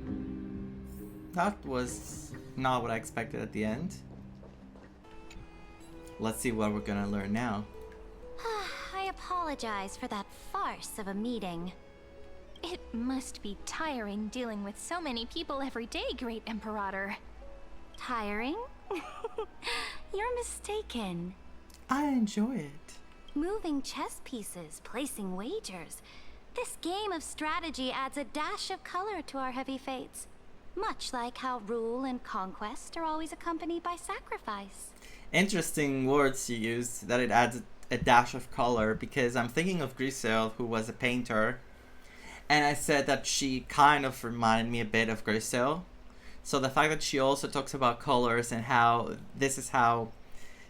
That was not what I expected at the end. Let's see what we're gonna learn now. I apologize for that farce of a meeting. It must be tiring dealing with so many people every day, Great Imperator. Tiring? You're mistaken. I enjoy it. Moving chess pieces, placing wagers. This game of strategy adds a dash of color to our heavy fates. Much like how rule and conquest are always accompanied by sacrifice. Interesting words you used, that it adds a dash of color, because I'm thinking of Grisel, who was a painter. And I said that she kind of reminded me a bit of Grisel. So the fact that she also talks about colors and how this is how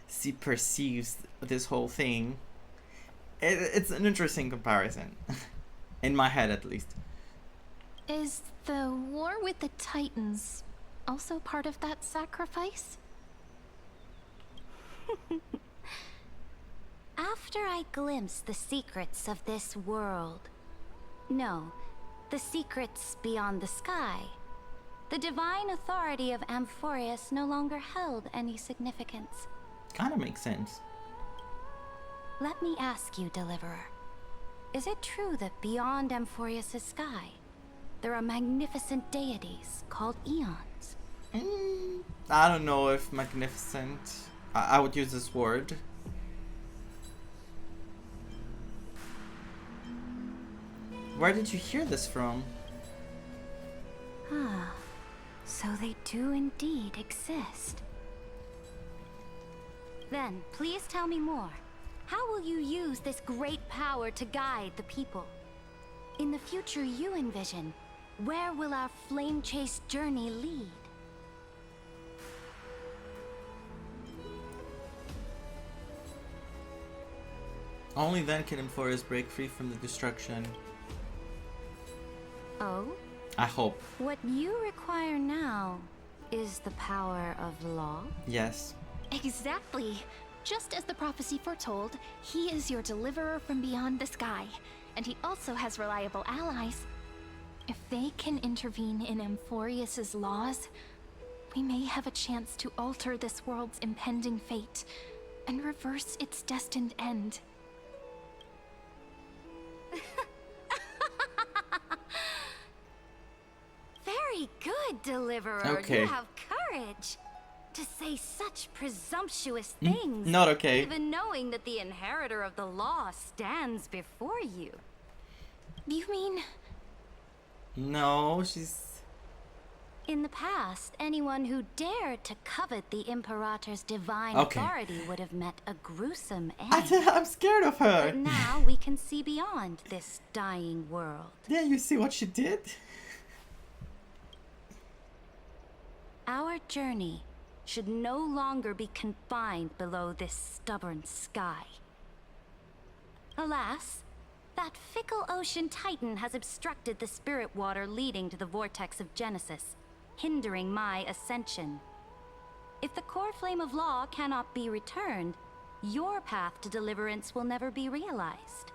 she perceives this whole thing, it's an interesting comparison. In my head, at least. Is the war with the Titans also part of that sacrifice? After I glimpse the secrets of this world, no, the secrets beyond the sky, the divine authority of Emporius no longer held any significance. Kind of makes sense. Let me ask you, Deliverer. Is it true that beyond Emporius' sky, there are magnificent deities called eons? I don't know if magnificent. I would use this word. Where did you hear this from? Ah, so they do indeed exist. Then, please tell me more. How will you use this great power to guide the people? In the future you envision, where will our flame-chased journey lead? Only then can Emporius break free from the destruction. Oh? I hope. What you require now is the power of law? Yes. Exactly. Just as the prophecy foretold, he is your deliverer from beyond the sky, and he also has reliable allies. If they can intervene in Emporius' laws, we may have a chance to alter this world's impending fate and reverse its destined end. Very good, Deliverer. Okay. You have courage to say such presumptuous things. Not okay. Even knowing that the inheritor of the law stands before you. You mean? No, she's... In the past, anyone who dared to covet the Imperator's divine Okay. authority would have met a gruesome end. I'm scared of her. But now we can see beyond this dying world. Yeah, you see what she did? Our journey should no longer be confined below this stubborn sky. Alas, that fickle ocean titan has obstructed the spirit water leading to the vortex of Genesis, hindering my ascension. If the core flame of law cannot be returned, your path to deliverance will never be realized.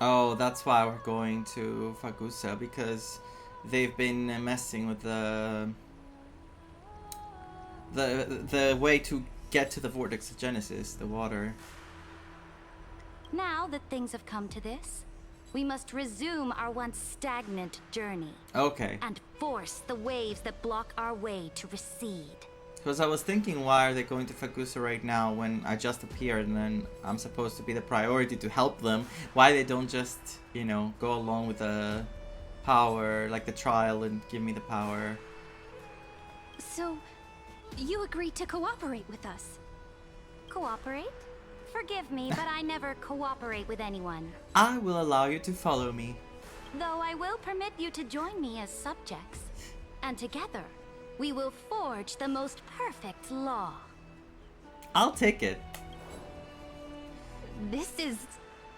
Oh, that's why we're going to Fagusa, because they've been messing with the way to get to the vortex of Genesis, the water. Now that things have come to this, we must resume our once stagnant journey. Okay. And force the waves that block our way to recede. Because I was thinking, why are they going to Fagusa right now when I just appeared and then I'm supposed to be the priority to help them? Why they don't just, you know, go along with the power, like the trial, and give me the power? So, you agreed to cooperate with us? Cooperate? Forgive me, but I never cooperate with anyone. I will allow you to follow me. Though I will permit you to join me as subjects. And together, we will forge the most perfect law. I'll take it. This is...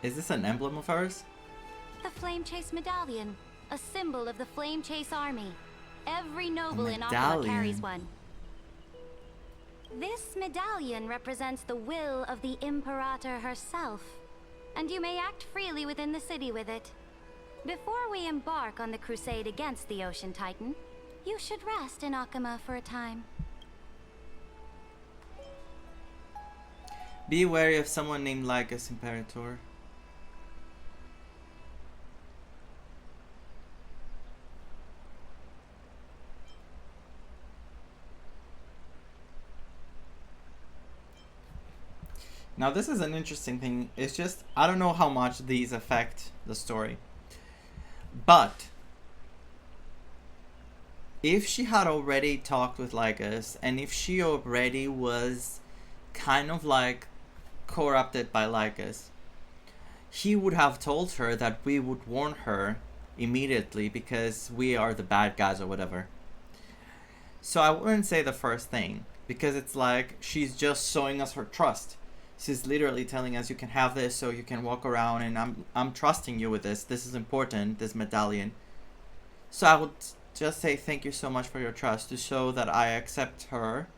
Is this an emblem of ours? The Flame Chase Medallion, a symbol of the Flame Chase army. Every noble in Akuma carries one. This medallion represents the will of the Imperator herself, and you may act freely within the city with it. Before we embark on the crusade against the Ocean Titan, you should rest in Akuma for a time. Be wary of someone named Lygus, Imperator. Now this is an interesting thing. It's just, I don't know how much these affect the story. But if she had already talked with Lygus, and if she already was kind of like corrupted by Lygus, he would have told her that we would warn her immediately because we are the bad guys or whatever. So I wouldn't say the first thing, because it's like she's just showing us her trust. She's literally telling us, you can have this so you can walk around, and I'm trusting you with this. This is important, this medallion. So I would just say thank you so much for your trust, to show that I accept her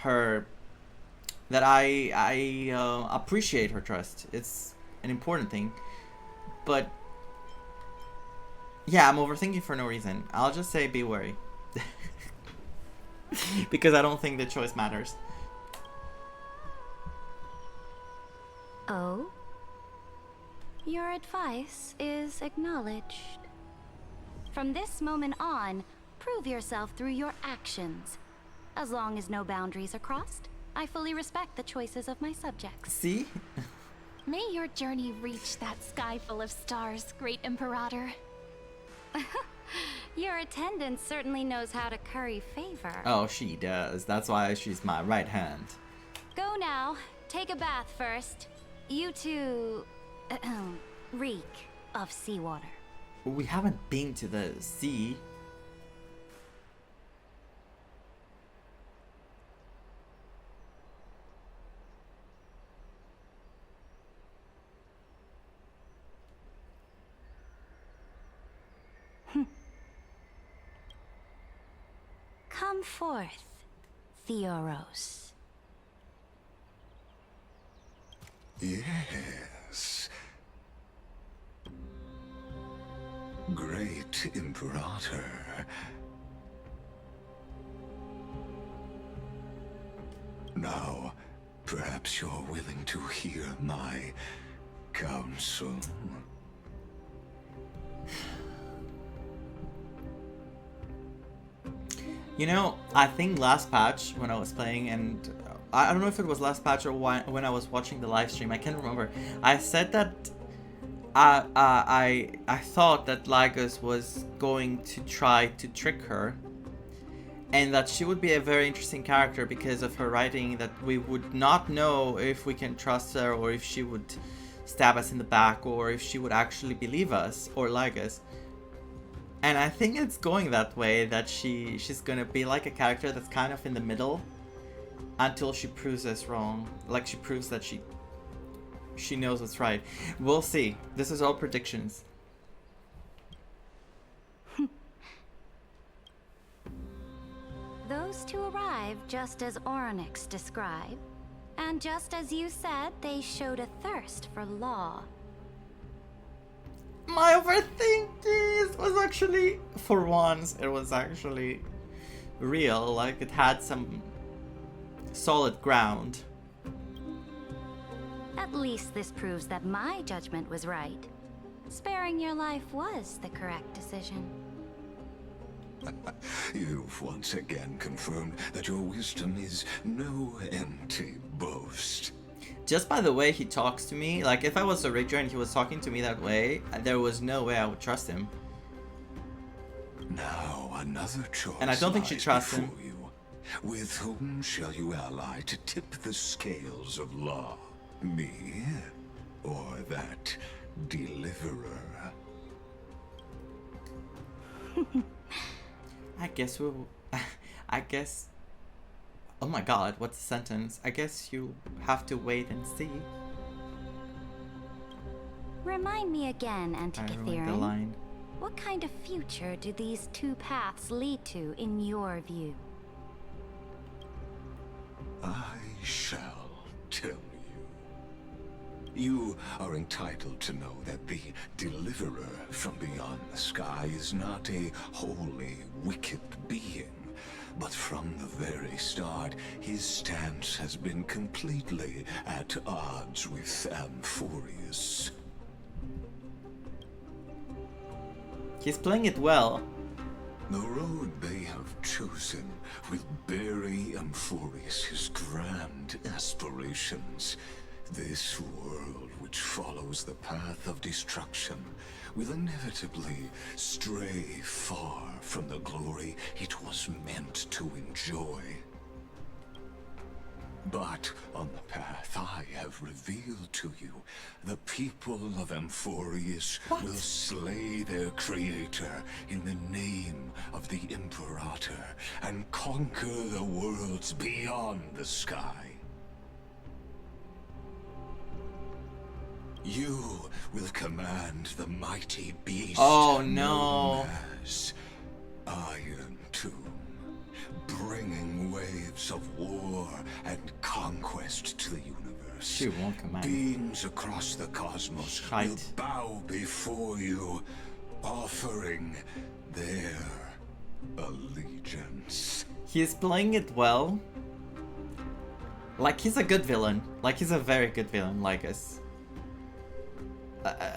that I appreciate her trust. It's an important thing. But yeah, I'm overthinking for no reason. I'll just say be wary. Because I don't think the choice matters. Oh? Your advice is acknowledged. From this moment on, prove yourself through your actions. As long as no boundaries are crossed, I fully respect the choices of my subjects. See? May your journey reach that sky full of stars, great Imperator. Your attendant certainly knows how to curry favor. Oh, she does. That's why she's my right hand. Go now. Take a bath first. You two... reek of seawater. We haven't been to the sea. Come forth, Theoros. Yes. Great Imperator. Now, perhaps you're willing to hear my counsel. You know, I think last patch when I was playing, and I don't know if it was last patch or when I was watching the live stream, I can't remember. I said that I thought that Lygus was going to try to trick her, and that she would be a very interesting character because of her writing, that we would not know if we can trust her or if she would stab us in the back or if she would actually believe us or like us. And I think it's going that way, that she's gonna be like a character that's kind of in the middle until she proves us wrong. Like she proves that she knows what's right. We'll see. This is all predictions. Those two arrived just as Orynyx described, and just as you said, they showed a thirst for law. My overthinking was actually, for once, it was actually real. Like, it had some solid ground. At least this proves that my judgment was right. Sparing your life was the correct decision. You've once again confirmed that your wisdom is no empty boast. Just by the way he talks to me, like if I was a Ranger and he was talking to me that way, there was no way I would trust him. Now another choice. And I don't think she lies trusts him. before you. With whom shall you ally to tip the scales of law? Me or that deliverer? I guess we'll... I guess... Oh my god, what's the sentence? I guess you have to wait and see. Remind me again, I ruined the Antikythera. line. What kind of future do these two paths lead to in your view? I shall tell you. You are entitled to know that the deliverer from beyond the sky is not a wholly wicked being. But from the very start, his stance has been completely at odds with Emporius. He's playing it well. The road they have chosen will bury Emporius' grand aspirations. This world, which follows the path of destruction, will inevitably stray far from the glory it was meant to enjoy. But on the path I have revealed to you, the people of Emporius will slay their creator in the name of the Imperator and conquer the worlds beyond the sky. You will command the mighty beast known as Iron Tomb, bringing waves of war and conquest to the universe. She won't command. Beings across the cosmos will bow before you, offering their allegiance. He's playing it well. Like, he's a good villain. Like, he's a very good villain, Lygus.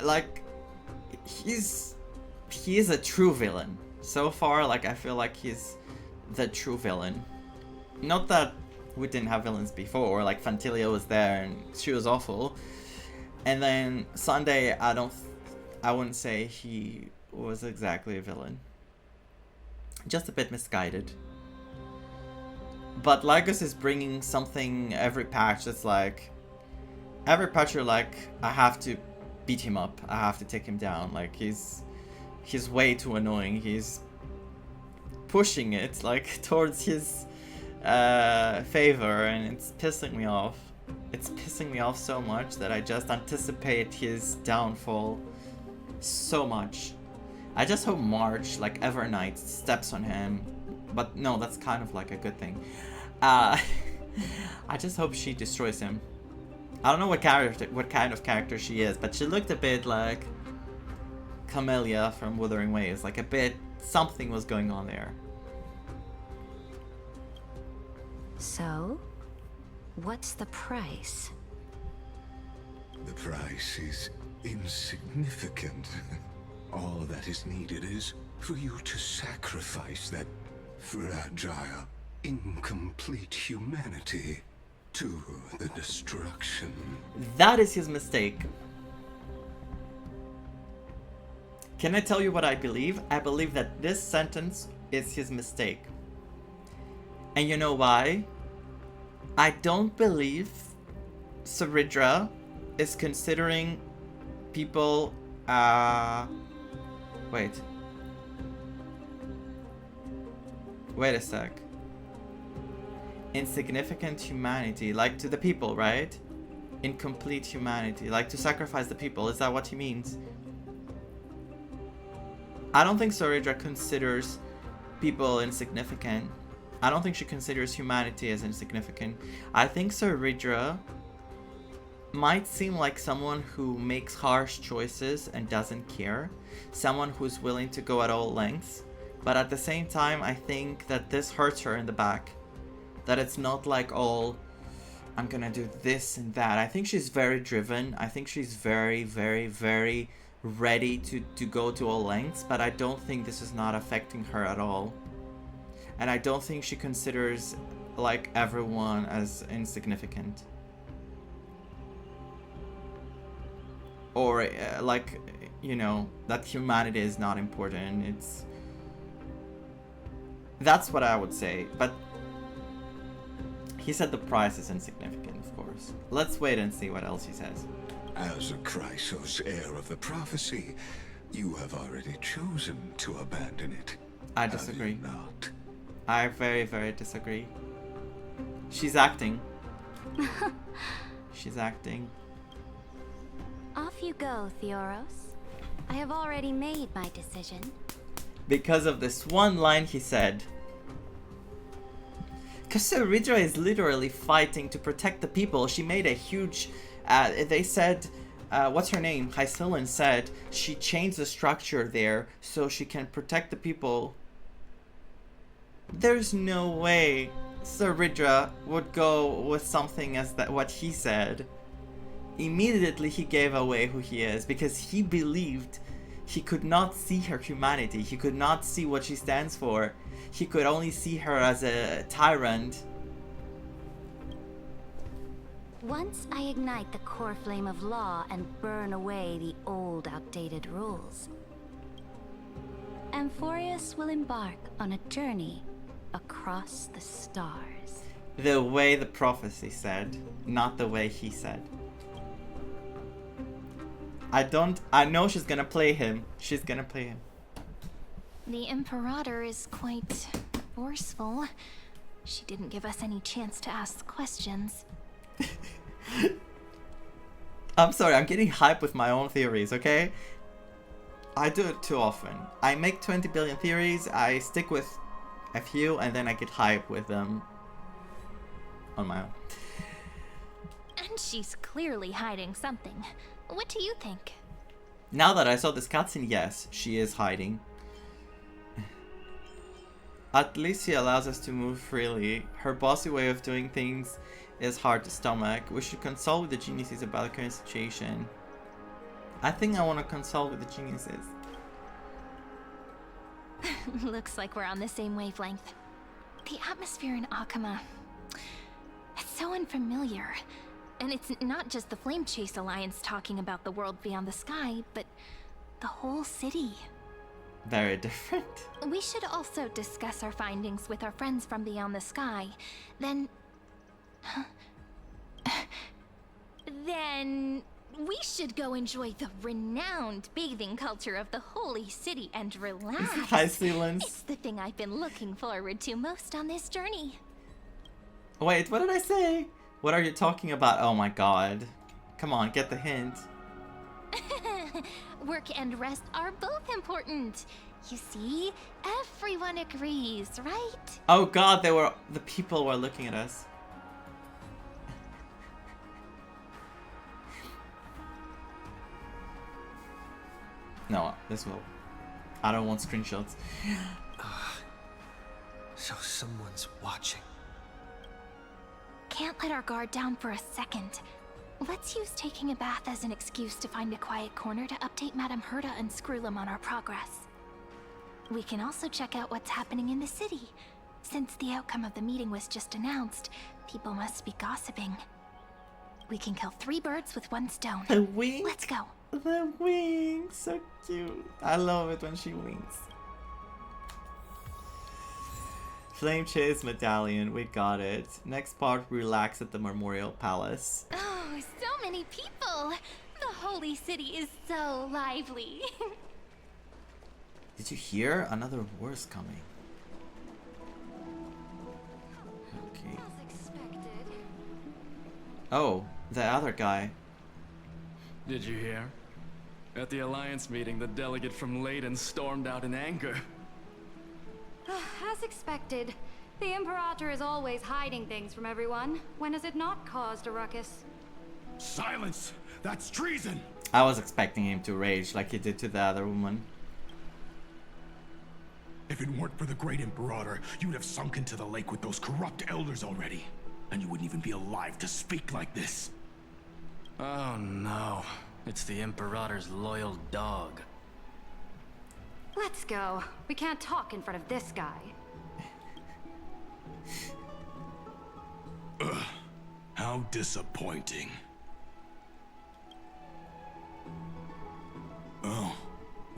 Like, he is a true villain. So far, like, I feel like he's the true villain. Not that we didn't have villains before, like Fantilia was there and she was awful. And then Sunday, I wouldn't say he was exactly a villain. Just a bit misguided. But Lygus is bringing something every patch that's like, every patch you're like, I have to beat him up, I have to take him down. Like, he's way too annoying. He's pushing it like towards his favor, and it's pissing me off. It's pissing me off so much that I just anticipate his downfall so much. I just hope March, like Evernight, steps on him. But no, that's kind of like a good thing. I just hope she destroys him. I don't know what kind of character she is, but she looked a bit like Camellia from Wuthering Waves. Like, a bit, something was going on there. So, what's the price? The price is insignificant. All that is needed is for you to sacrifice that fragile, incomplete humanity to the destruction. That is his mistake. Can I tell you what I believe? I believe that this sentence is his mistake. And you know why? I don't believe Saridra is considering people, wait a sec. Insignificant humanity, like to the people, right? Incomplete humanity, like to sacrifice the people. Is that what he means? I don't think Saridra considers people insignificant. I don't think she considers humanity as insignificant. I think Saridra might seem like someone who makes harsh choices and doesn't care, someone who's willing to go at all lengths, but at the same time I think that this hurts her in the back, that it's not like all I'm gonna do this and that. I think she's very driven. I think she's very, very, very ready to go to all lengths, but I don't think this is not affecting her at all. And I don't think she considers like everyone as insignificant. Or like, you know, that humanity is not important. That's what I would say, but he said the price is insignificant, of course. Let's wait and see what else he says. As a Chrysos, heir of the prophecy, you have already chosen to abandon it. I disagree. Have you not? I very, very disagree. She's acting. She's acting. Off you go, Theoros. I have already made my decision. Because of this one line he said. Cassandra is literally fighting to protect the people. She made a huge... they said... what's her name? Hysilin said she changed the structure there so she can protect the people. There's no way Saridra would go with something as that what he said. Immediately he gave away who he is because he believed he could not see her humanity. He could not see what she stands for. He could only see her as a tyrant. Once I ignite the core flame of law and burn away the old, outdated rules, Emporius will embark on a journey across the stars. The way the prophecy said, not the way he said. I know she's gonna play him. She's gonna play him. The Imperator is quite forceful. She didn't give us any chance to ask questions. I'm sorry, I'm getting hype with my own theories, okay? I do it too often. I make 20 billion theories, I stick with a few, and then I get hype with them on my own. And she's clearly hiding something. What do you think? Now that I saw this cutscene, yes, she is hiding. At least she allows us to move freely. Her bossy way of doing things is hard to stomach. We should consult with the geniuses about the current situation. I think I want to consult with the geniuses. Looks like we're on the same wavelength. The atmosphere in Akama, it's so unfamiliar. And it's not just the Flame Chase Alliance talking about the world beyond the sky, but the whole city. Very different. We should also discuss our findings with our friends from beyond the sky. Then we should go enjoy the renowned bathing culture of the holy city and relax. Hi, Sealans. It's the thing I've been looking forward to most on this journey. Wait, what did I say? What are you talking about? Oh my god. Come on, get the hint. Work and rest are both important. You see, everyone agrees, right? Oh god, the people were looking at us. No, this will. I don't want screenshots. So someone's watching. Can't let our guard down for a second. Let's use taking a bath as an excuse to find a quiet corner to update Madame Herta and Screwlum on our progress. We can also check out what's happening in the city. Since the outcome of the meeting was just announced, people must be gossiping. We can kill 3 birds with 1 stone. The wings? Let's go. The wings, so cute. I love it when she winks. Flame Chase Medallion, we got it. Next part, relax at the Memorial Palace. Oh, so many people! The holy city is so lively. Did you hear? Another war is coming. Okay. Oh, the other guy. Did you hear? At the Alliance meeting, the delegate from Leyden stormed out in anger. As expected, the Imperator is always hiding things from everyone. When has it not caused a ruckus? Silence! That's treason! I was expecting him to rage like he did to the other woman. If it weren't for the great Imperator, you'd have sunk into the lake with those corrupt elders already. And you wouldn't even be alive to speak like this. Oh no. It's the Imperator's loyal dog. Let's go. We can't talk in front of this guy. Ugh. How disappointing. Oh,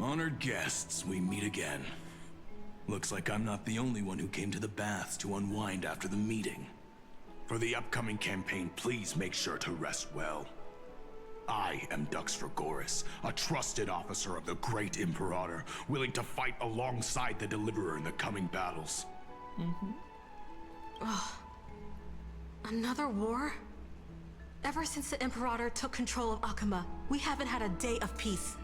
honored guests, we meet again. Looks like I'm not the only one who came to the baths to unwind after the meeting. For the upcoming campaign, please make sure to rest well. I am Dux Fragoris, a trusted officer of the great Imperator, willing to fight alongside the Deliverer in the coming battles. Ugh. Another war? Ever since the Imperator took control of Akuma, we haven't had a day of peace.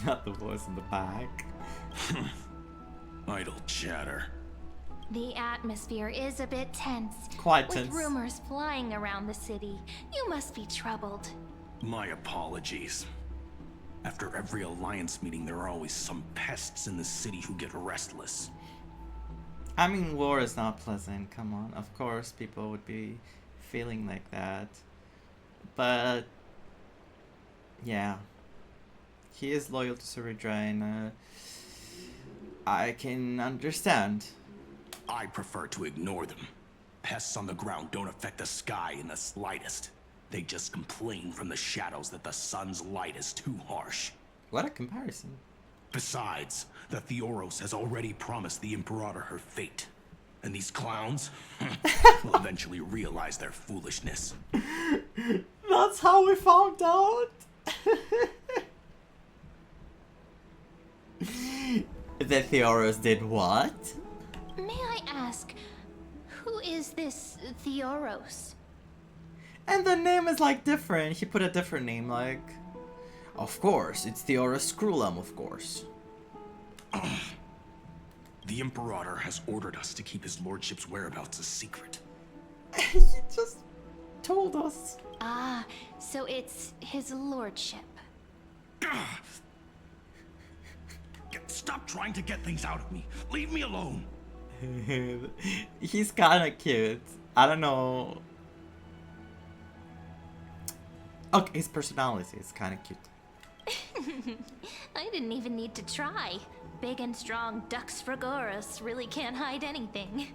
Not the voice in the back. Idle chatter. The atmosphere is a bit tense. Quite tense. With rumors flying around the city. You must be troubled. My apologies. After every Alliance meeting, there are always some pests in the city who get restless. I mean, war is not pleasant. Come on. Of course, people would be feeling like that. But, yeah. He is loyal to Saridra, and I can understand. I prefer to ignore them. Pests on the ground don't affect the sky in the slightest. They just complain from the shadows that the sun's light is too harsh. What a comparison. Besides, the Theoros has already promised the Imperator her fate. And these clowns will eventually realize their foolishness. That's how we found out. The Theoros did what? May I ask, who is this Theoros? And the name is like different. He put a different name, like... Of course, it's Theoros Scrulum, of course. The Imperator has ordered us to keep his lordship's whereabouts a secret. He just told us. Ah, so it's his lordship. Stop trying to get things out of me. Leave me alone. He's kinda cute. I don't know. Okay, his personality is kinda cute. I didn't even need to try. Big and strong Dux Fragoris really can't hide anything.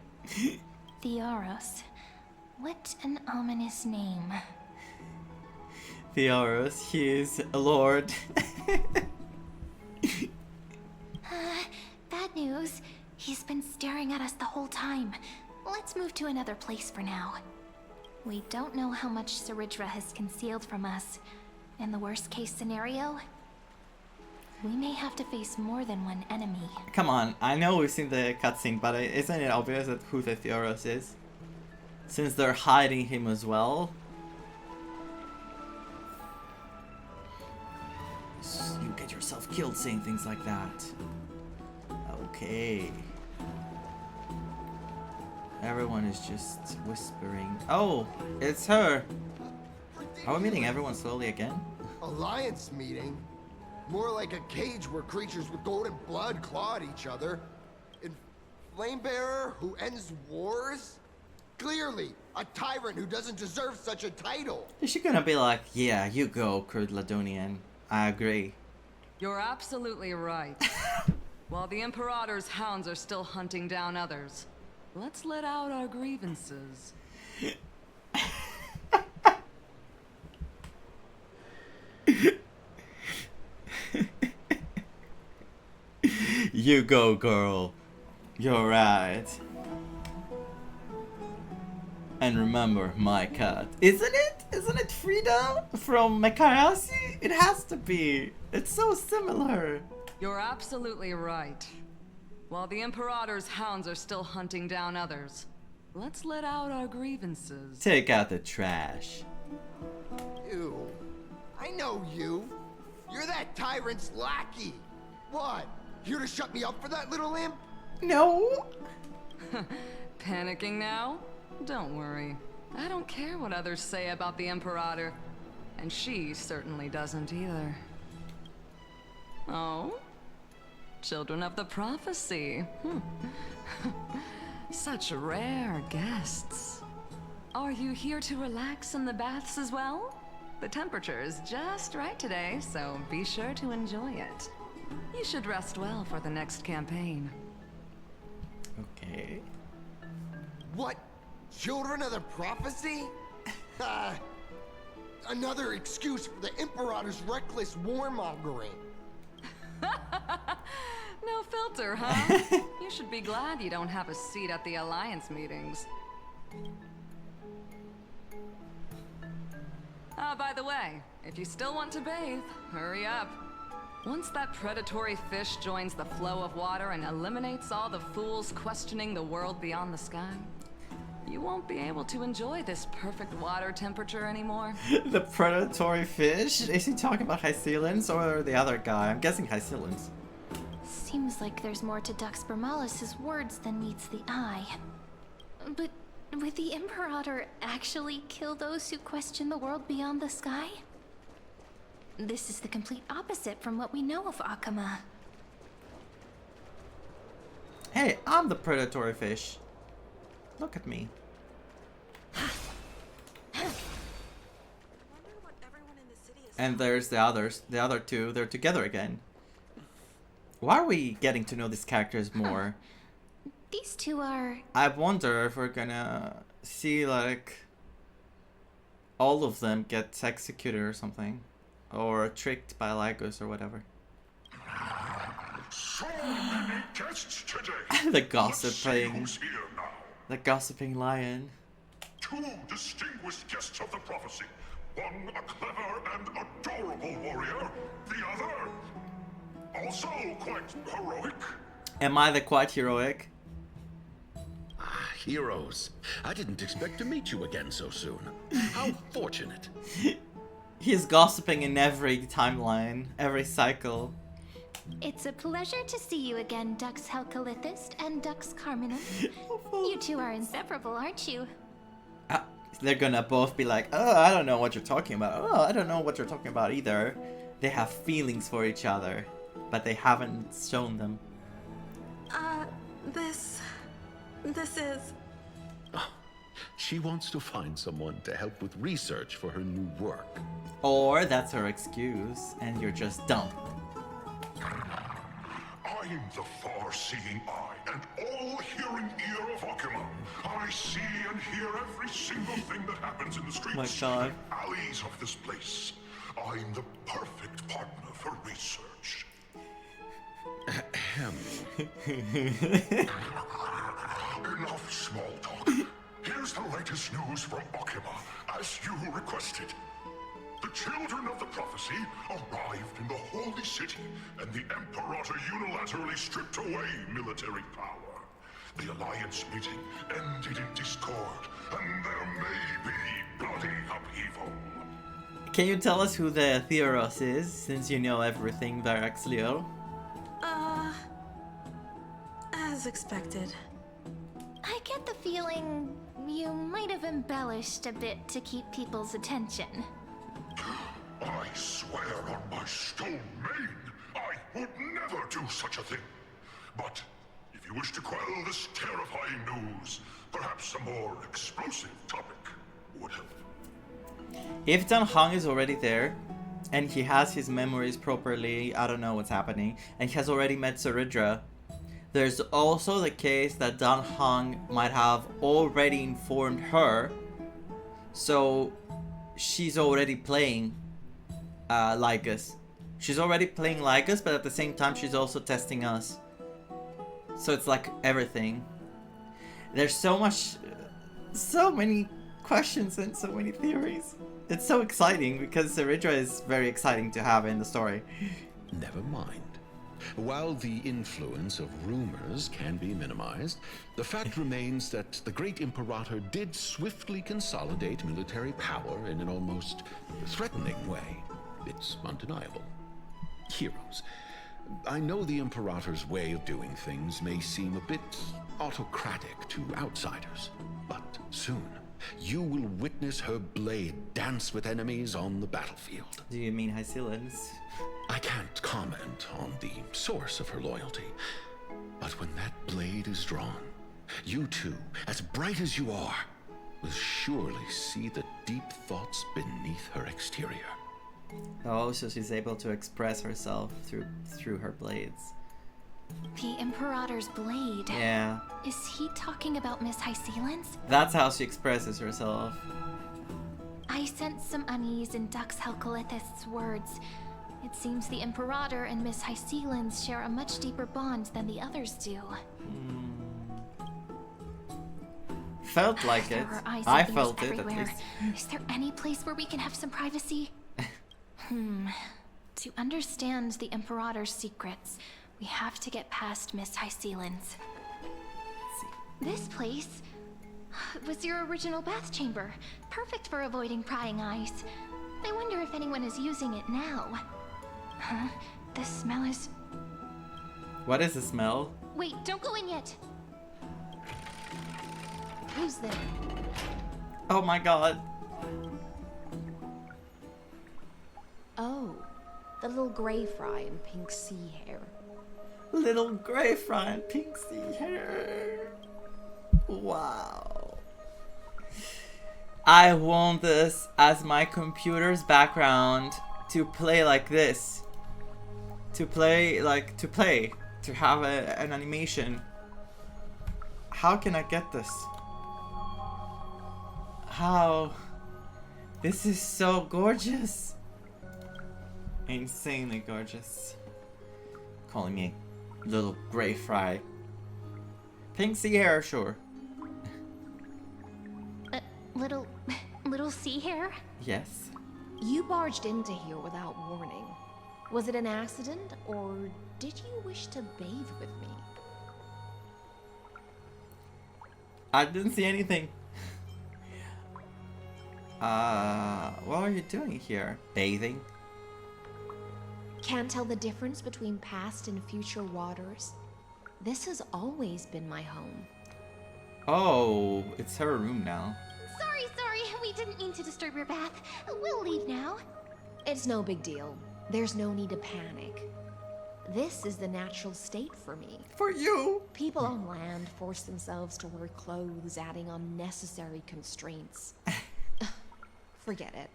Theoros. What an ominous name. Theoros, he is a lord. Bad news. He's been staring at us the whole time. Let's move to another place for now. We don't know how much Saridra has concealed from us. In the worst case scenario, we may have to face more than one enemy. Come on, I know we've seen the cutscene, but isn't it obvious that who the Theoros is? Since they're hiding him as well. You get yourself killed saying things like that. Okay. Everyone is just whispering. Oh, it's her. Are we meeting everyone slowly again? Alliance meeting? More like a cage where creatures with golden blood claw at each other. And Flamebearer who ends wars? Clearly, a tyrant who doesn't deserve such a title. Is she gonna be like, yeah, you go, Kurd Ladonian. I agree. You're absolutely right. While the Imperator's hounds are still hunting down others, let's let out our grievances. You go, girl. You're right. And remember my cat. Isn't it? Isn't it Frida from Mekayasi? It has to be. It's so similar. You're absolutely right. While the Imperator's hounds are still hunting down others, let's let out our grievances. Take out the trash. Ew. I know you. You're that tyrant's lackey. What? Here to shut me up for that little imp? No. Panicking now? Don't worry. I don't care what others say about the Imperator. And she certainly doesn't either. Oh? Children of the Prophecy. Such rare guests. Are you here to relax in the baths as well? The temperature is just right today, so be sure to enjoy it. You should rest well for the next campaign. Okay. What? Children of the Prophecy? Another excuse for the Imperator's reckless warmongering. No filter, huh? You should be glad you don't have a seat at the Alliance meetings. By the way, if you still want to bathe, hurry up. Once that predatory fish joins the flow of water and eliminates all the fools questioning the world beyond the sky, you won't be able to enjoy this perfect water temperature anymore. The predatory fish? Is he talking about Hycealans or the other guy? I'm guessing Hycealans. Seems like there's more to Dux Bermalis' words than meets the eye. But would the Imperator actually kill those who question the world beyond the sky? This is the complete opposite from what we know of Akama. Hey, I'm the predatory fish. Look at me. And there's the others. The other two, they're together again. Why are we getting to know these characters more? These two are... I wonder if we're gonna see, like, all of them get executed or something. Or tricked by Lygus or whatever. So many guests today. The gossiping. The gossiping lion. Two distinguished guests of the prophecy. One a clever and adorable warrior. The other also quite heroic. Am I the quite heroic? Heroes. I didn't expect to meet you again so soon. How fortunate. He's gossiping in every timeline, every cycle. It's a pleasure to see you again, Dux Helcalithist and Dux Carminum. You two are inseparable, aren't you? They're gonna both be like, oh, I don't know what you're talking about. Oh, I don't know what you're talking about either. They have feelings for each other, but they haven't shown them. This is... She wants to find someone to help with research for her new work. Or that's her excuse, and you're just dumb. I'm the far-seeing eye and all-hearing ear of Akama. I see and hear every single thing that happens in the streets My God. and alleys of this place. I'm the perfect partner for research. Enough small talk. Here's the latest news from Akama, as you requested. The children of the prophecy arrived in the Holy City, and the Imperator unilaterally stripped away military power. The Alliance meeting ended in discord, and there may be bloody upheaval. Can you tell us who the Theros is, since you know everything, Varaxleo? As expected. I get the feeling you might have embellished a bit to keep people's attention. I swear on my stone mane, I would never do such a thing. But if you wish to quell this terrifying news, perhaps a more explosive topic would help. If Dan Hong is already there, and he has his memories properly, I don't know what's happening, and he has already met Saridra, there's also the case that Dan Hong might have already informed her, so she's already playing Lygus. She's already playing Lygus, but at the same time she's also testing us. So it's like everything. There's so many questions and so many theories. It's so exciting because Saridra is very exciting to have in the story. Never mind. While the influence of rumors can be minimized, the fact remains that the great Imperator did swiftly consolidate military power in an almost threatening way. It's undeniable. Heroes. I know the Imperator's way of doing things may seem a bit autocratic to outsiders, but soon you will witness her blade dance with enemies on the battlefield. Do you mean Hycilens? I can't comment on the source of her loyalty, but when that blade is drawn, you two, as bright as you are, will surely see the deep thoughts beneath her exterior. Oh, so she's able to express herself through her blades. The Imperator's blade. Yeah. Is he talking about Miss Hycilens? That's how she expresses herself. I sense some unease in Dux Helcolith's words. It seems the Imperator and Miss Hycilens share a much deeper bond than the others do. Felt like it. There are eyes I and ears felt it everywhere. at least. Is there any place where we can have some privacy? To understand the Imperator's secrets, we have to get past Miss Hycilens. This place was your original bath chamber. Perfect for avoiding prying eyes. I wonder if anyone is using it now. Huh? The smell is... What is the smell? Wait, don't go in yet. Who's there? Oh my god. Oh, the little gray fry in pink sea hair. Little gray fry and pink sea hair. Wow. I want this as my computer's background to play like this. To have an animation. How can I get this? How? This is so gorgeous. Insanely gorgeous. Calling me little gray fry. Pink sea hair, sure. Little sea hair? Yes. You barged into here without warning. Was it an accident, or did you wish to bathe with me? I didn't see anything. What are you doing here? Bathing? Can't tell the difference between past and future waters? This has always been my home. Oh, it's her room now. Sorry. We didn't mean to disturb your bath. We'll leave now. It's no big deal. There's no need to panic. This is the natural state for me. For you? People on land force themselves to wear clothes, adding unnecessary constraints. Forget it.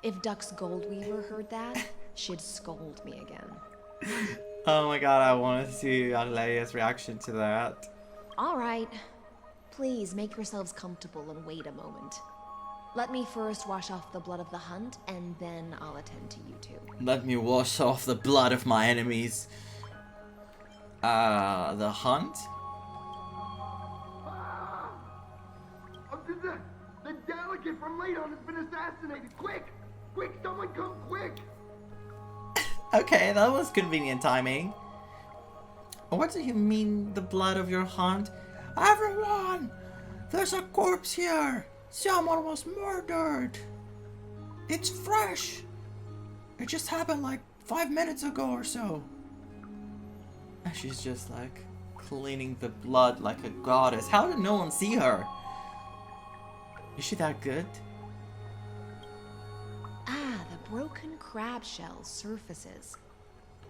If Dux Goldweaver heard that, she'd scold me again. Oh my god, I want to see Agleia's reaction to that. Alright. Please make yourselves comfortable and wait a moment. Let me first wash off the blood of the hunt, and then I'll attend to you two. Let me wash off the blood of my enemies. The hunt? The delegate from Ladon has been assassinated! Quick! Quick, someone come quick! Okay, that was convenient timing. What do you mean, the blood of your hunt? Everyone! There's a corpse here! Someone was murdered! It's fresh! It just happened like 5 minutes ago or so. And she's just like cleaning the blood like a goddess. How did no one see her? Is she that good? Ah, the broken crab shell surfaces.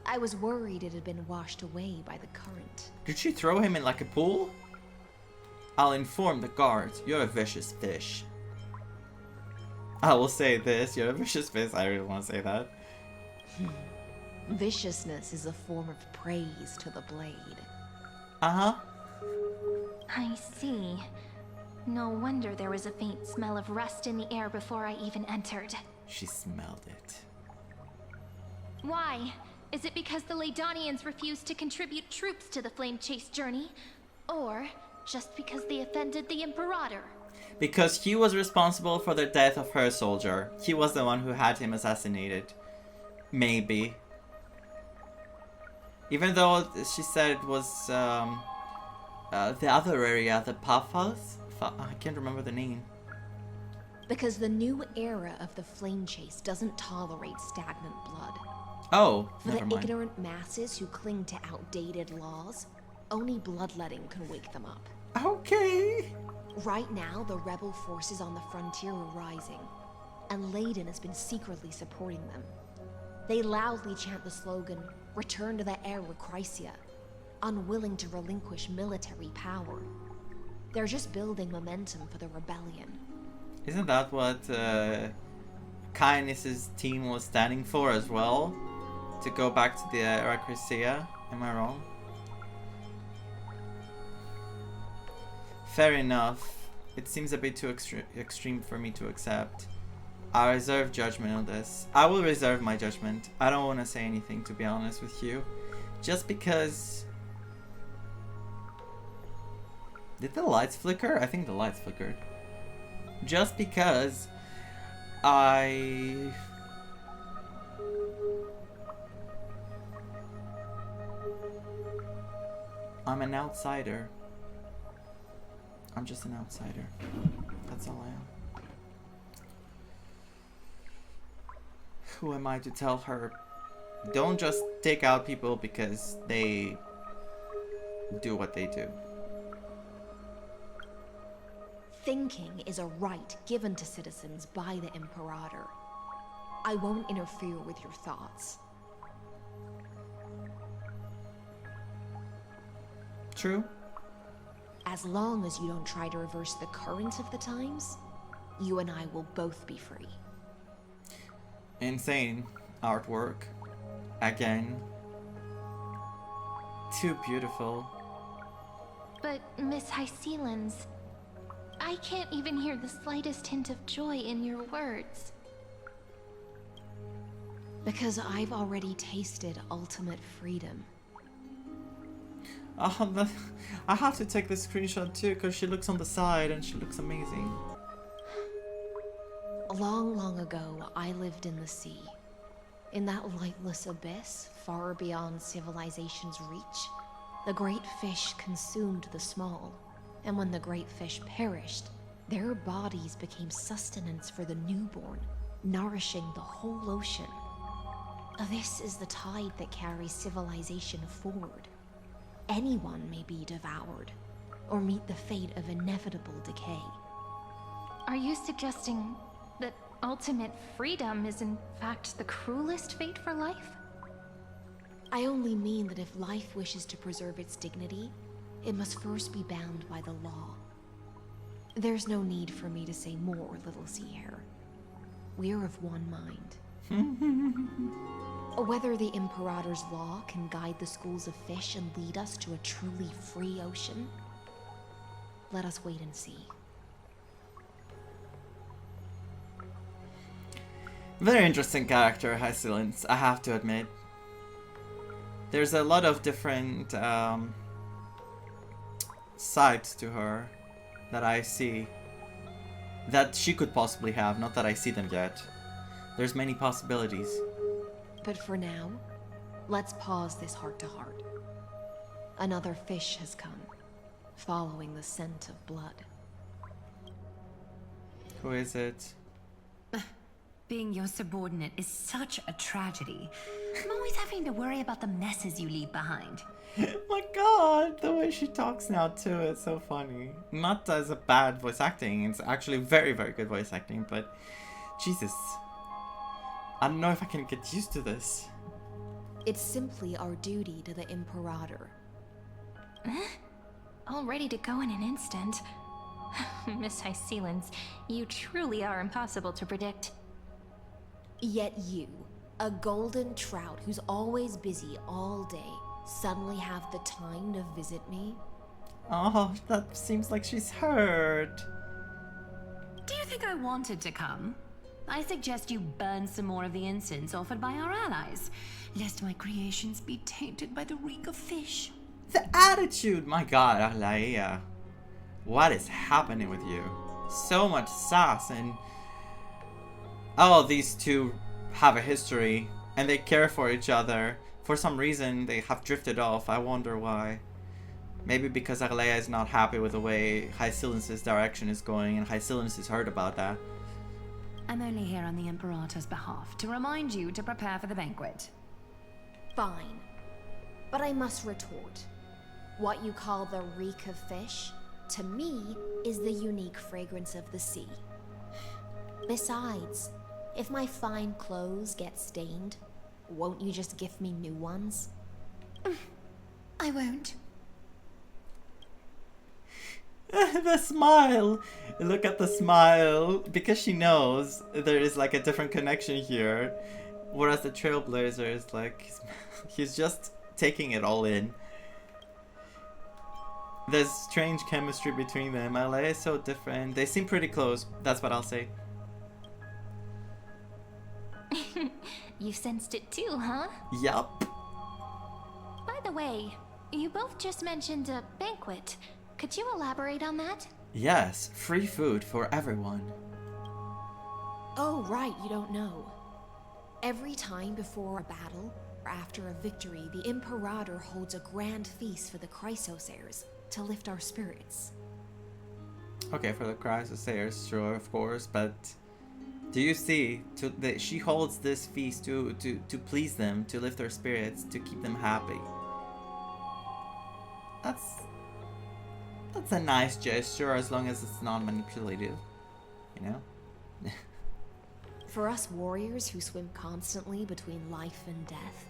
I was worried it had been washed away by the current. Did she throw him in like a pool? I'll inform the guards. You're a vicious fish. I will say this. You're a vicious fish. I really want to say that. Viciousness is a form of praise to the blade. Uh-huh. I see. No wonder there was a faint smell of rust in the air before I even entered. She smelled it. Why? Is it because the Ladonians refused to contribute troops to the Flame Chase journey? Or just because they offended the Imperator? Because he was responsible for the death of her soldier. He was the one who had him assassinated. Maybe. Even though she said it was the other area, the Paphos? I can't remember the name. Because the new era of the Flame Chase doesn't tolerate stagnant blood. Oh, For never the mind. ignorant masses who cling to outdated laws, only bloodletting can wake them up. Okay. Right now, the rebel forces on the frontier are rising, and Layden has been secretly supporting them. They loudly chant the slogan, "Return to the Air Recurrences," unwilling to relinquish military power. They're just building momentum for the rebellion. Isn't that what Kindness's team was standing for as well? To go back to the Recurrences? Am I wrong? Fair enough. It seems a bit too extreme for me to accept. I reserve judgment on this. I will reserve my judgment. I don't want to say anything, to be honest with you. Just because... Did the lights flicker? I think the lights flickered. Just because I'm an outsider. I'm just an outsider. That's all I am. Who am I to tell her, don't just take out people because they do what they do? Thinking is a right given to citizens by the Imperator. I won't interfere with your thoughts. True. As long as you don't try to reverse the current of the times, you and I will both be free. Insane artwork. Again. Too beautiful. But, Miss Hysealens, I can't even hear the slightest hint of joy in your words. Because I've already tasted ultimate freedom. Oh, I have to take this screenshot too, because she looks on the side and she looks amazing. Long, long ago, I lived in the sea. In that lightless abyss, far beyond civilization's reach, the great fish consumed the small. And when the great fish perished, their bodies became sustenance for the newborn, nourishing the whole ocean. This is the tide that carries civilization forward. Anyone may be devoured, or meet the fate of inevitable decay. Are you suggesting that ultimate freedom is in fact the cruelest fate for life? I only mean that if life wishes to preserve its dignity, it must first be bound by the law. There's no need for me to say more, little sea hare. We're of one mind. Whether the Imperator's law can guide the schools of fish and lead us to a truly free ocean, let us wait and see. Very interesting character, Hysealens, I have to admit. There's a lot of different sides to her that I see that she could possibly have, not that I see them yet. There's many possibilities. But for now, let's pause this heart-to-heart. Another fish has come, following the scent of blood. Who is it? Being your subordinate is such a tragedy. I'm always having to worry about the messes you leave behind. My god, the way she talks now too, it's so funny. Not as a bad voice acting, it's actually very, very good voice acting, but Jesus. I don't know if I can get used to this. It's simply our duty to the Imperator. All ready to go in an instant. Miss Hysealens, you truly are impossible to predict. Yet you, a golden trout who's always busy all day, suddenly have the time to visit me? Oh, that seems like she's hurt. Do you think I wanted to come? I suggest you burn some more of the incense offered by our allies, lest my creations be tainted by the reek of fish. The attitude! My god, Alaya. What is happening with you? So much sass and... Oh, these two have a history and they care for each other. For some reason, they have drifted off. I wonder why. Maybe because Arleia is not happy with the way Hysealens' direction is going and Hysealens is hurt about that. I'm only here on the Imperator's behalf to remind you to prepare for the banquet. Fine. But I must retort. What you call the reek of fish to me, is the unique fragrance of the sea. Besides, if my fine clothes get stained, won't you just gift me new ones? I won't. The smile! Look at the smile! Because she knows there is like a different connection here. Whereas the Trailblazer is like, he's just taking it all in. There's strange chemistry between them. LA is so different. They seem pretty close. That's what I'll say. You sensed it too, huh? Yup. By the way, you both just mentioned a banquet. Could you elaborate on that? Yes, free food for everyone. Oh, right, you don't know. Every time before a battle, or after a victory, the Imperator holds a grand feast for the Chrysosairs to lift our spirits. Okay, for the Chrysosairs, sure, of course, but do you see that she holds this feast to please them, to lift their spirits, to keep them happy? That's a nice gesture, as long as it's not manipulative, you know? For us warriors who swim constantly between life and death,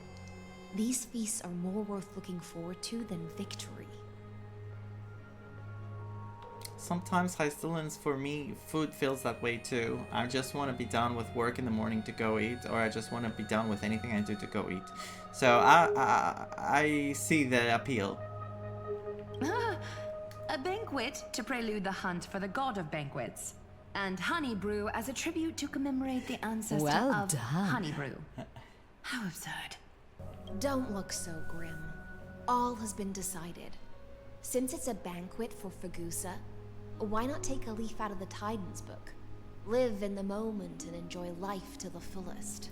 these feasts are more worth looking forward to than victory. Sometimes Hystilins, for me, food feels that way too. I just want to be done with work in the morning to go eat, or I just want to be done with anything I do to go eat. So I see the appeal. A banquet to prelude the hunt for the god of banquets, and honey brew as a tribute to commemorate the ancestor of honey brew. How absurd. Don't look so grim. All has been decided. Since it's a banquet for Fagusa, why not take a leaf out of the Tidens book? Live in the moment and enjoy life to the fullest.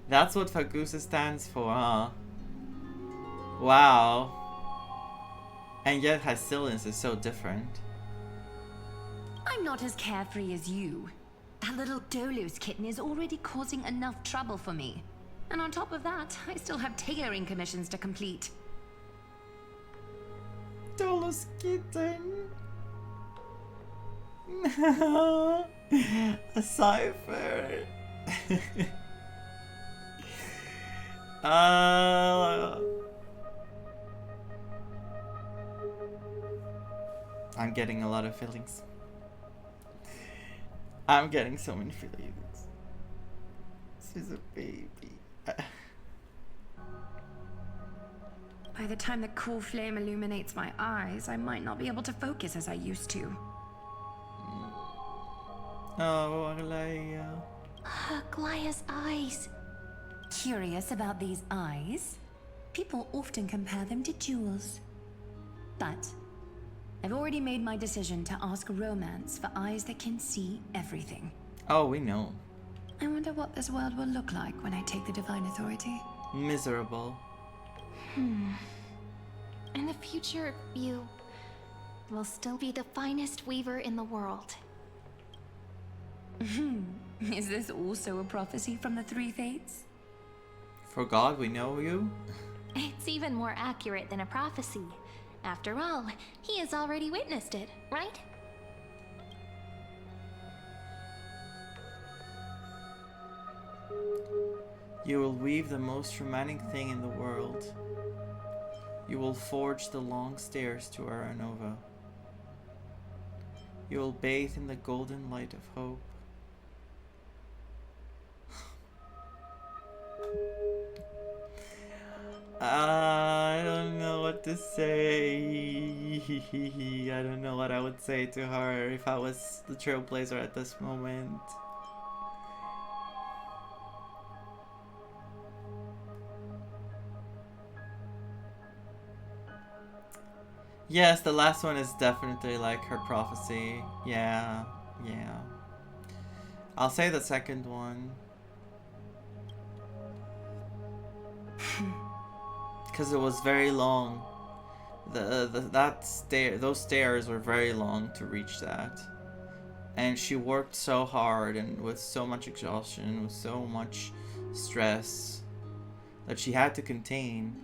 That's what Fagusa stands for, huh? Wow. And yet Hystilins is so different. I'm not as carefree as you. That little Dolos kitten is already causing enough trouble for me. And on top of that, I still have tailoring commissions to complete. Dolos kitten. A cipher. I'm getting a lot of feelings. I'm getting so many feelings. She's a baby. By the time the cool flame illuminates my eyes, I might not be able to focus as I used to. Oh, Aglaya. Aglaya's eyes. Curious about these eyes? People often compare them to jewels. But I've already made my decision to ask Romance for eyes that can see everything. Oh, we know. I wonder what this world will look like when I take the Divine Authority. Miserable. In the future, you will still be the finest weaver in the world. Is this also a prophecy from the Three Fates? For God, we know you? It's even more accurate than a prophecy. After all, he has already witnessed it, right? You will weave the most romantic thing in the world. You will forge the long stairs to Aranova. You will bathe in the golden light of hope. I don't know what to say. I don't know what I would say to her if I was the Trailblazer at this moment. Yes, the last one is definitely like her prophecy. Yeah. I'll say the second one. Because it was very long. Those stairs were very long to reach that. And she worked so hard and with so much exhaustion, with so much stress that she had to contain.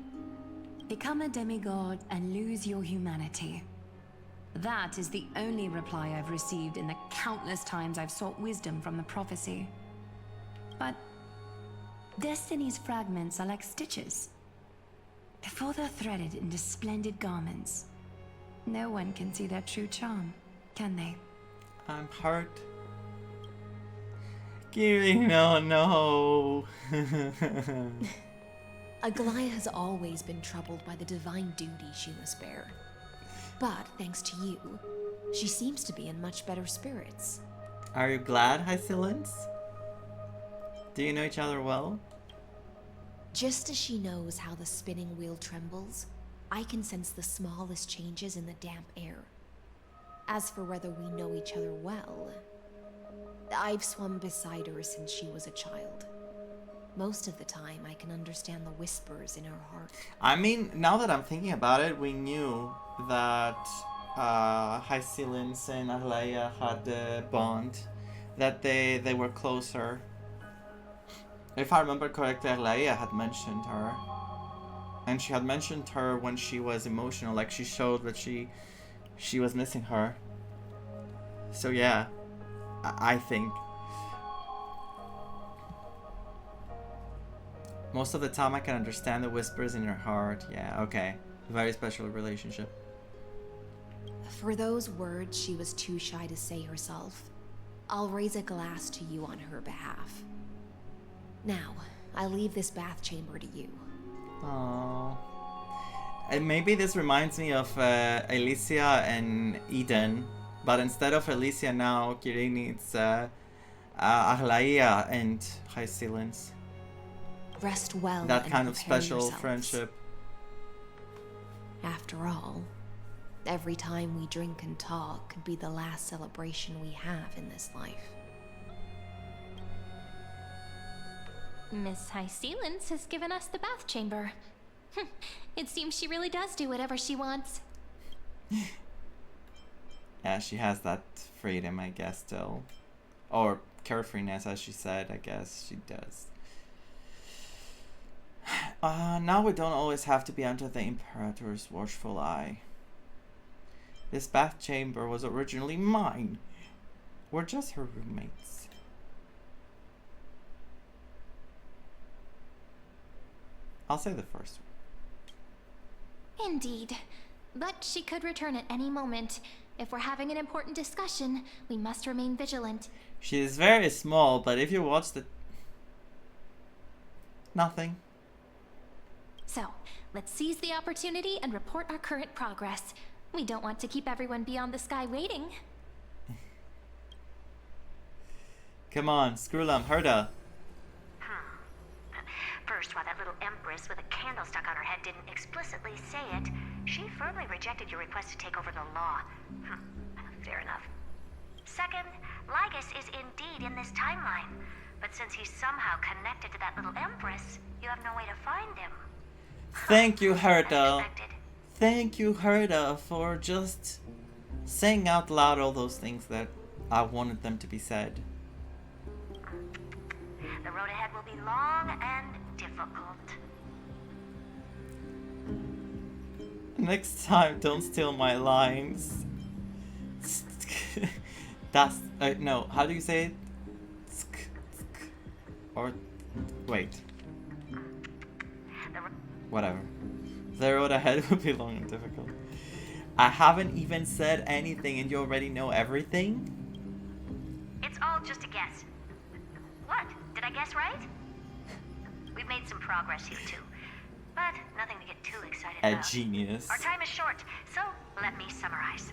Become a demigod and lose your humanity. That is the only reply I've received in the countless times I've sought wisdom from the prophecy. But Destiny's fragments are like stitches. Before they're threaded into splendid garments, no one can see their true charm, can they? I'm hurt. Kiri, no. Aglaia has always been troubled by the divine duty she must bear. But thanks to you, she seems to be in much better spirits. Are you glad, Hycillence? Do you know each other well? Just as she knows how the spinning wheel trembles, I can sense the smallest changes in the damp air. As for whether we know each other well, I've swum beside her since she was a child. Most of the time, I can understand the whispers in her heart. I mean, now that I'm thinking about it, we knew that Hycillence and Aglaia had the bond, that they were closer. If I remember correctly, Aglaia had mentioned her. And she had mentioned her when she was emotional, like she showed that she was missing her. So yeah, I think. Most of the time I can understand the whispers in your heart. Yeah, okay. Very special relationship. For those words she was too shy to say herself, I'll raise a glass to you on her behalf. Now, I leave this bath chamber to you. Aww. And maybe this reminds me of Elysiae and Eden, but instead of Elysiae now, Kyrene, it's Aglaia and Hycillence. Rest well. That and kind of prepare special yourselves. friendship. After all, every time we drink and talk could be the last celebration we have in this life. Miss Hycillence has given us the bath chamber. It seems she really does do whatever she wants. Yeah, she has that freedom, I guess, still. Or carefreeness, as she said, I guess she does. Now we don't always have to be under the Imperator's watchful eye. This bath chamber was originally mine. We're just her roommates. I'll say the first one. Indeed. But she could return at any moment. If we're having an important discussion, we must remain vigilant. She is very small, but if you watch the... Nothing. So, let's seize the opportunity and report our current progress. We don't want to keep everyone beyond the sky waiting. Come on, Skrulam, Herda. First, while that little empress with a candle stuck on her head didn't explicitly say it, she firmly rejected your request to take over the law. Fair enough. Second, Lygus is indeed in this timeline, but since he's somehow connected to that little empress, you have no way to find him. Thank you, Herda. Thank you, Herda, for just saying out loud all those things that I wanted them to be said. The road ahead will be long and difficult. Next time, don't steal my lines. That's... no, how do you say it? Or... wait. Whatever. The road ahead will be long and difficult. I haven't even said anything and you already know everything? It's all just a guess. What? Did I guess right? We've made some progress here too, but nothing to get too excited about. A genius. Our time is short, so let me summarize.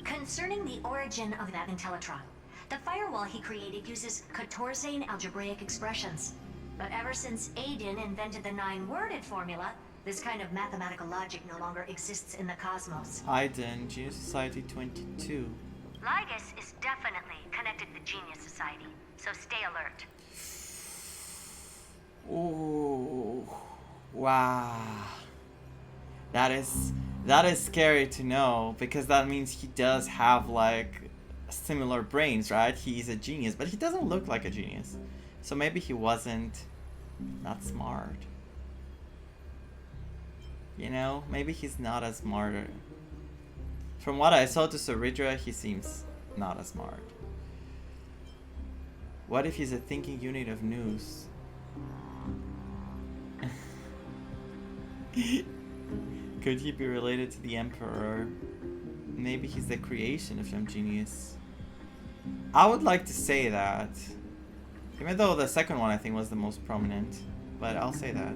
Concerning the origin of that Intellitron, the firewall he created uses Catorzane algebraic expressions. But ever since Aedes invented the 9-worded formula, this kind of mathematical logic no longer exists in the cosmos. Aiden, Genius Society 22. Lygus is definitely connected to the Genius Society, so stay alert. Ooh, wow. That is scary to know, because that means he does have like similar brains, right? He's a genius, but he doesn't look like a genius. So maybe he wasn't that smart. You know, maybe he's not as smart. From what I saw to Saridra, he seems not as smart. What if he's a thinking unit of news? Could he be related to the Emperor? Maybe he's the creation of some genius. I would like to say that. Even though the second one I think was the most prominent. But I'll say that.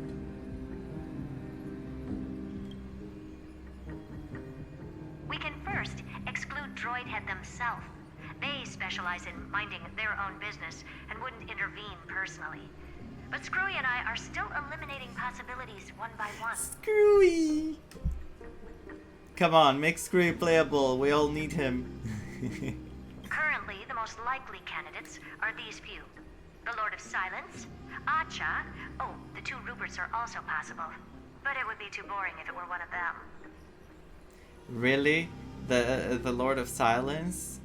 We can first exclude Droidhead themselves. They specialize in minding their own business and wouldn't intervene personally. But Screwy and I are still eliminating possibilities one by one. Screwy! Come on, make Screwy playable. We all need him. Currently, the most likely candidates are these few. The Lord of Silence, Acha. Oh, the two Ruperts are also possible. But it would be too boring if it were one of them. Really? The Lord of Silence?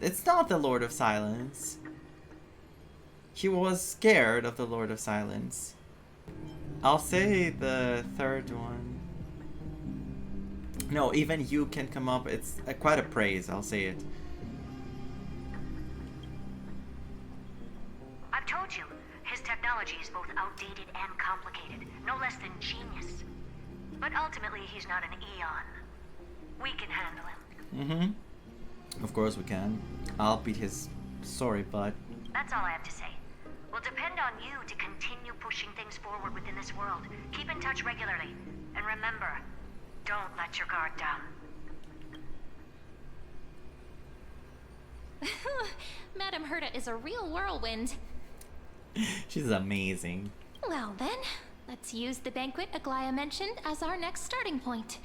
It's not the Lord of Silence. He was scared of the Lord of Silence. I'll say the third one. No, even you can come up. It's quite a praise, I'll say it. I've told you, his technology is both outdated and complicated. No less than genius. But ultimately, he's not an Eon. We can handle him. Mm-hmm. Of course we can. I'll beat his sorry butt. That's all I have to say. We'll depend on you to continue pushing things forward within this world. Keep in touch regularly. And remember, don't let your guard down. Madame Herta is a real whirlwind. She's amazing. Well then, let's use the banquet Aglaya mentioned as our next starting point.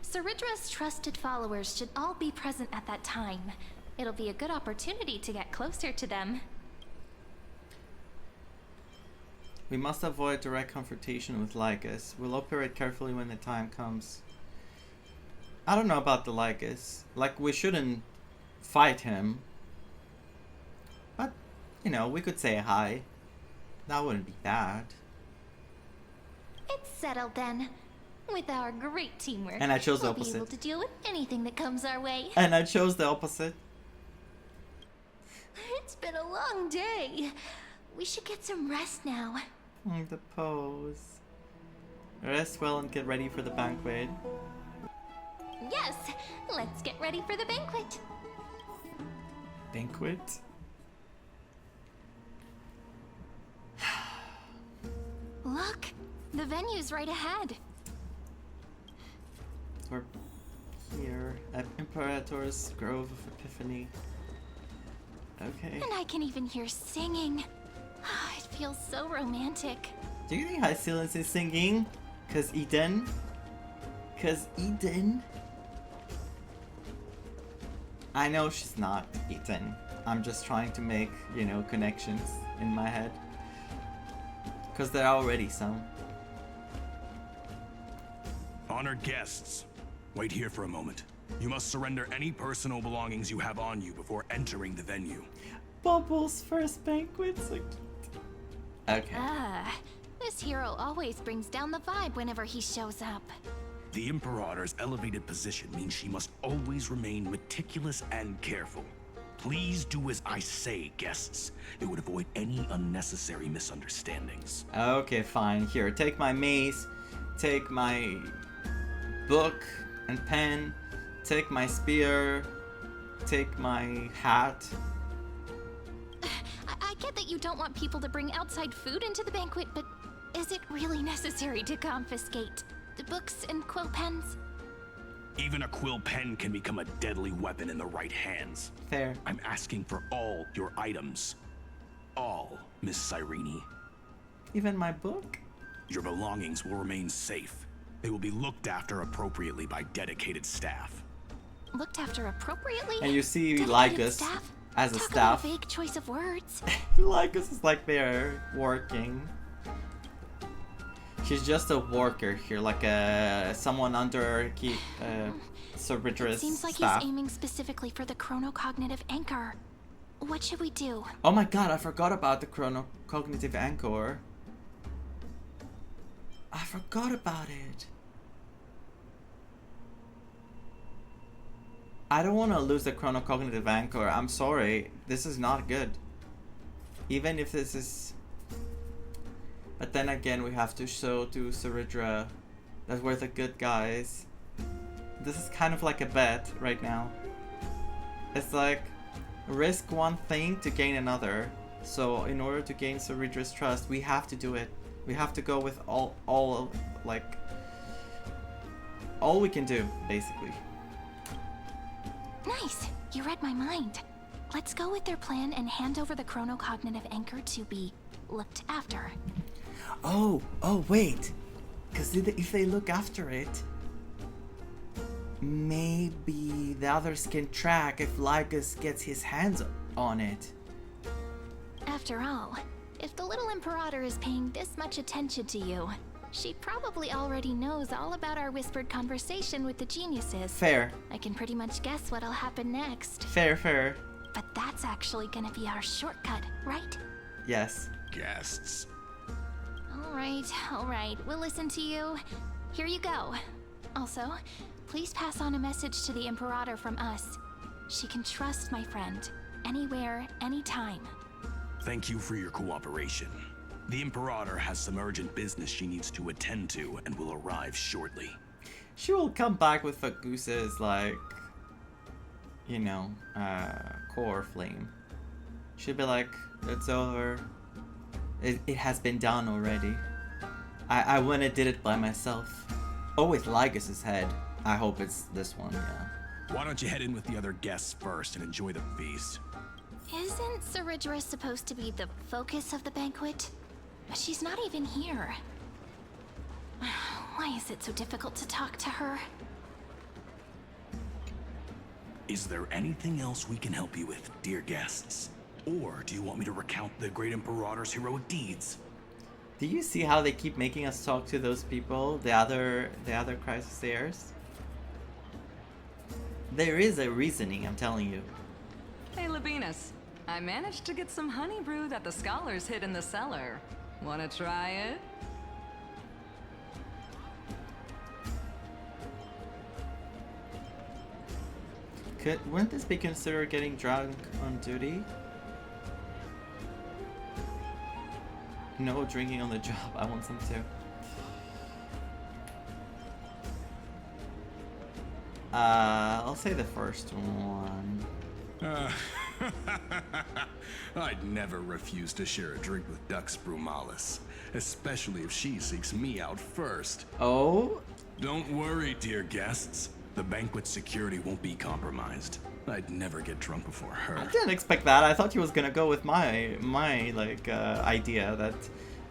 Saridra's trusted followers should all be present at that time. It'll be a good opportunity to get closer to them. We must avoid direct confrontation with Lygus. We'll operate carefully when the time comes. I don't know about the Lygus. Like, we shouldn't fight him. But, you know, we could say hi. That wouldn't be bad. It's settled then. With our great teamwork, And I chose the we'll be opposite. able to deal with anything that comes our way. And I chose the opposite. It's been a long day. We should get some rest now. The pose. Rest well and get ready for the banquet. Yes, let's get ready for the banquet. Banquet? Look, the venue's right ahead. We're here at Imperator's Grove of Epiphany. Okay. And I can even hear singing. It feels so romantic. Do you think High Silence is singing? Cause Eden? I know she's not Eden. I'm just trying to make, you know, connections in my head. Cause there are already some. Honored guests, wait here for a moment. You must surrender any personal belongings you have on you before entering the venue. Bubbles' first banquet. Okay. This hero always brings down the vibe whenever he shows up. The Imperator's elevated position means she must always remain meticulous and careful. Please do as I say, guests. It would avoid any unnecessary misunderstandings. Okay, fine. Here, take my mace, take my book and pen, take my spear, take my hat. I get that you don't want people to bring outside food into the banquet, but is it really necessary to confiscate the books and quill pens? Even a quill pen can become a deadly weapon in the right hands. Fair. I'm asking for all your items. All, Miss Cyrene. Even my book? Your belongings will remain safe. They will be looked after appropriately by dedicated staff. Looked after appropriately? And you see Dedicated Lygus staff? as a Talk staff. about a vague choice of words. Lygus is like they're working. She's just a worker here, like someone under Cerberus Seems like staff. he's aiming specifically for the chronocognitive anchor. What should we do? Oh my god, I forgot about the chronocognitive anchor. I forgot about it. I don't want to lose the chronocognitive anchor. I'm sorry. This is not good. Even if this is... But then again, we have to show to Saridra that we're the good guys. This is kind of like a bet right now. It's like, risk one thing to gain another. So in order to gain Saridra's trust, we have to do it. We have to go with all we can do, basically. Nice! You read my mind. Let's go with their plan and hand over the chronocognitive anchor to be looked after. Oh, wait. Because if they look after it, maybe the others can track if Lygus gets his hands on it. After all, if the little Imperator is paying this much attention to you, she probably already knows all about our whispered conversation with the geniuses. Fair. I can pretty much guess what'll happen next. Fair. But that's actually gonna be our shortcut, right? Yes. Guests. Alright, we'll listen to you. Here you go. Also, please pass on a message to the Imperator from us. She can trust my friend, anywhere, anytime. Thank you for your cooperation. The Imperator has some urgent business she needs to attend to and will arrive shortly. She will come back with a goose's, like, you know, core flame. She'll be like, it's over. It has been done already. I went and did it by myself. Oh, with Lygus's head. I hope it's this one, yeah. Why don't you head in with the other guests first and enjoy the feast? Isn't Saridra supposed to be the focus of the banquet? But she's not even here. Why is it so difficult to talk to her? Is there anything else we can help you with, dear guests? Or do you want me to recount the great Imperator's heroic deeds? Do you see how they keep making us talk to those people, the other Chrysosayers? There is a reasoning, I'm telling you. Hey, Labinas. I managed to get some honey brew that the scholars hid in the cellar. Wanna try it? Wouldn't this be considered getting drunk on duty? No drinking on the job. I want some too. I'll say the first one. I'd never refuse to share a drink with Dux Brumalis, especially if she seeks me out first. Oh? Don't worry, dear guests. The banquet security won't be compromised. I'd never get drunk before her. I didn't expect that. I thought he was gonna go with my idea that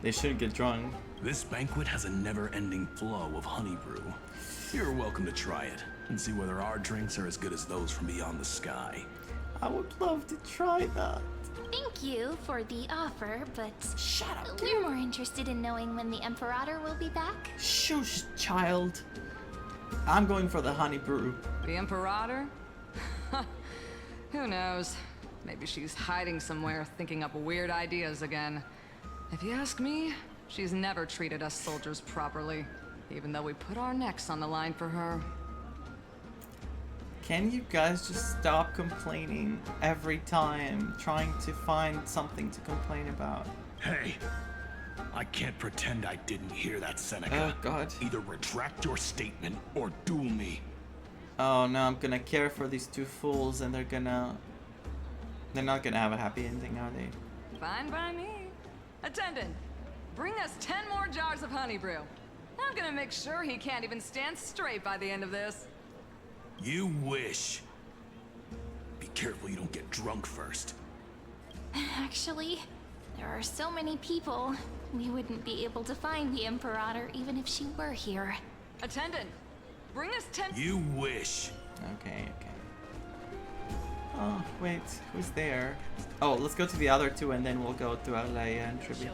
they shouldn't get drunk. This banquet has a never-ending flow of honey brew. You're welcome to try it and see whether our drinks are as good as those from beyond the sky. I would love to try that. Thank you for the offer, but shut up. We're more interested in knowing when the Imperator will be back. Shush, child. I'm going for the honey brew. The Imperator? Who knows? Maybe she's hiding somewhere, thinking up weird ideas again. If you ask me, she's never treated us soldiers properly, even though we put our necks on the line for her. Can you guys just stop complaining every time, trying to find something to complain about? Hey, I can't pretend I didn't hear that, Seneca. Oh god. Either retract your statement or duel me. Oh no, I'm gonna care for these two fools and they're not gonna have a happy ending, are they? Fine by me. Attendant, bring us 10 more jars of honey brew. I'm gonna make sure he can't even stand straight by the end of this. You wish. Be careful you don't get drunk first. Actually, there are so many people. We wouldn't be able to find the Imperator even if she were here. Attendant, bring us 10. You wish. Okay. Oh, wait, who's there? Oh, let's go to the other two and then we'll go to Elysiae and Tribute.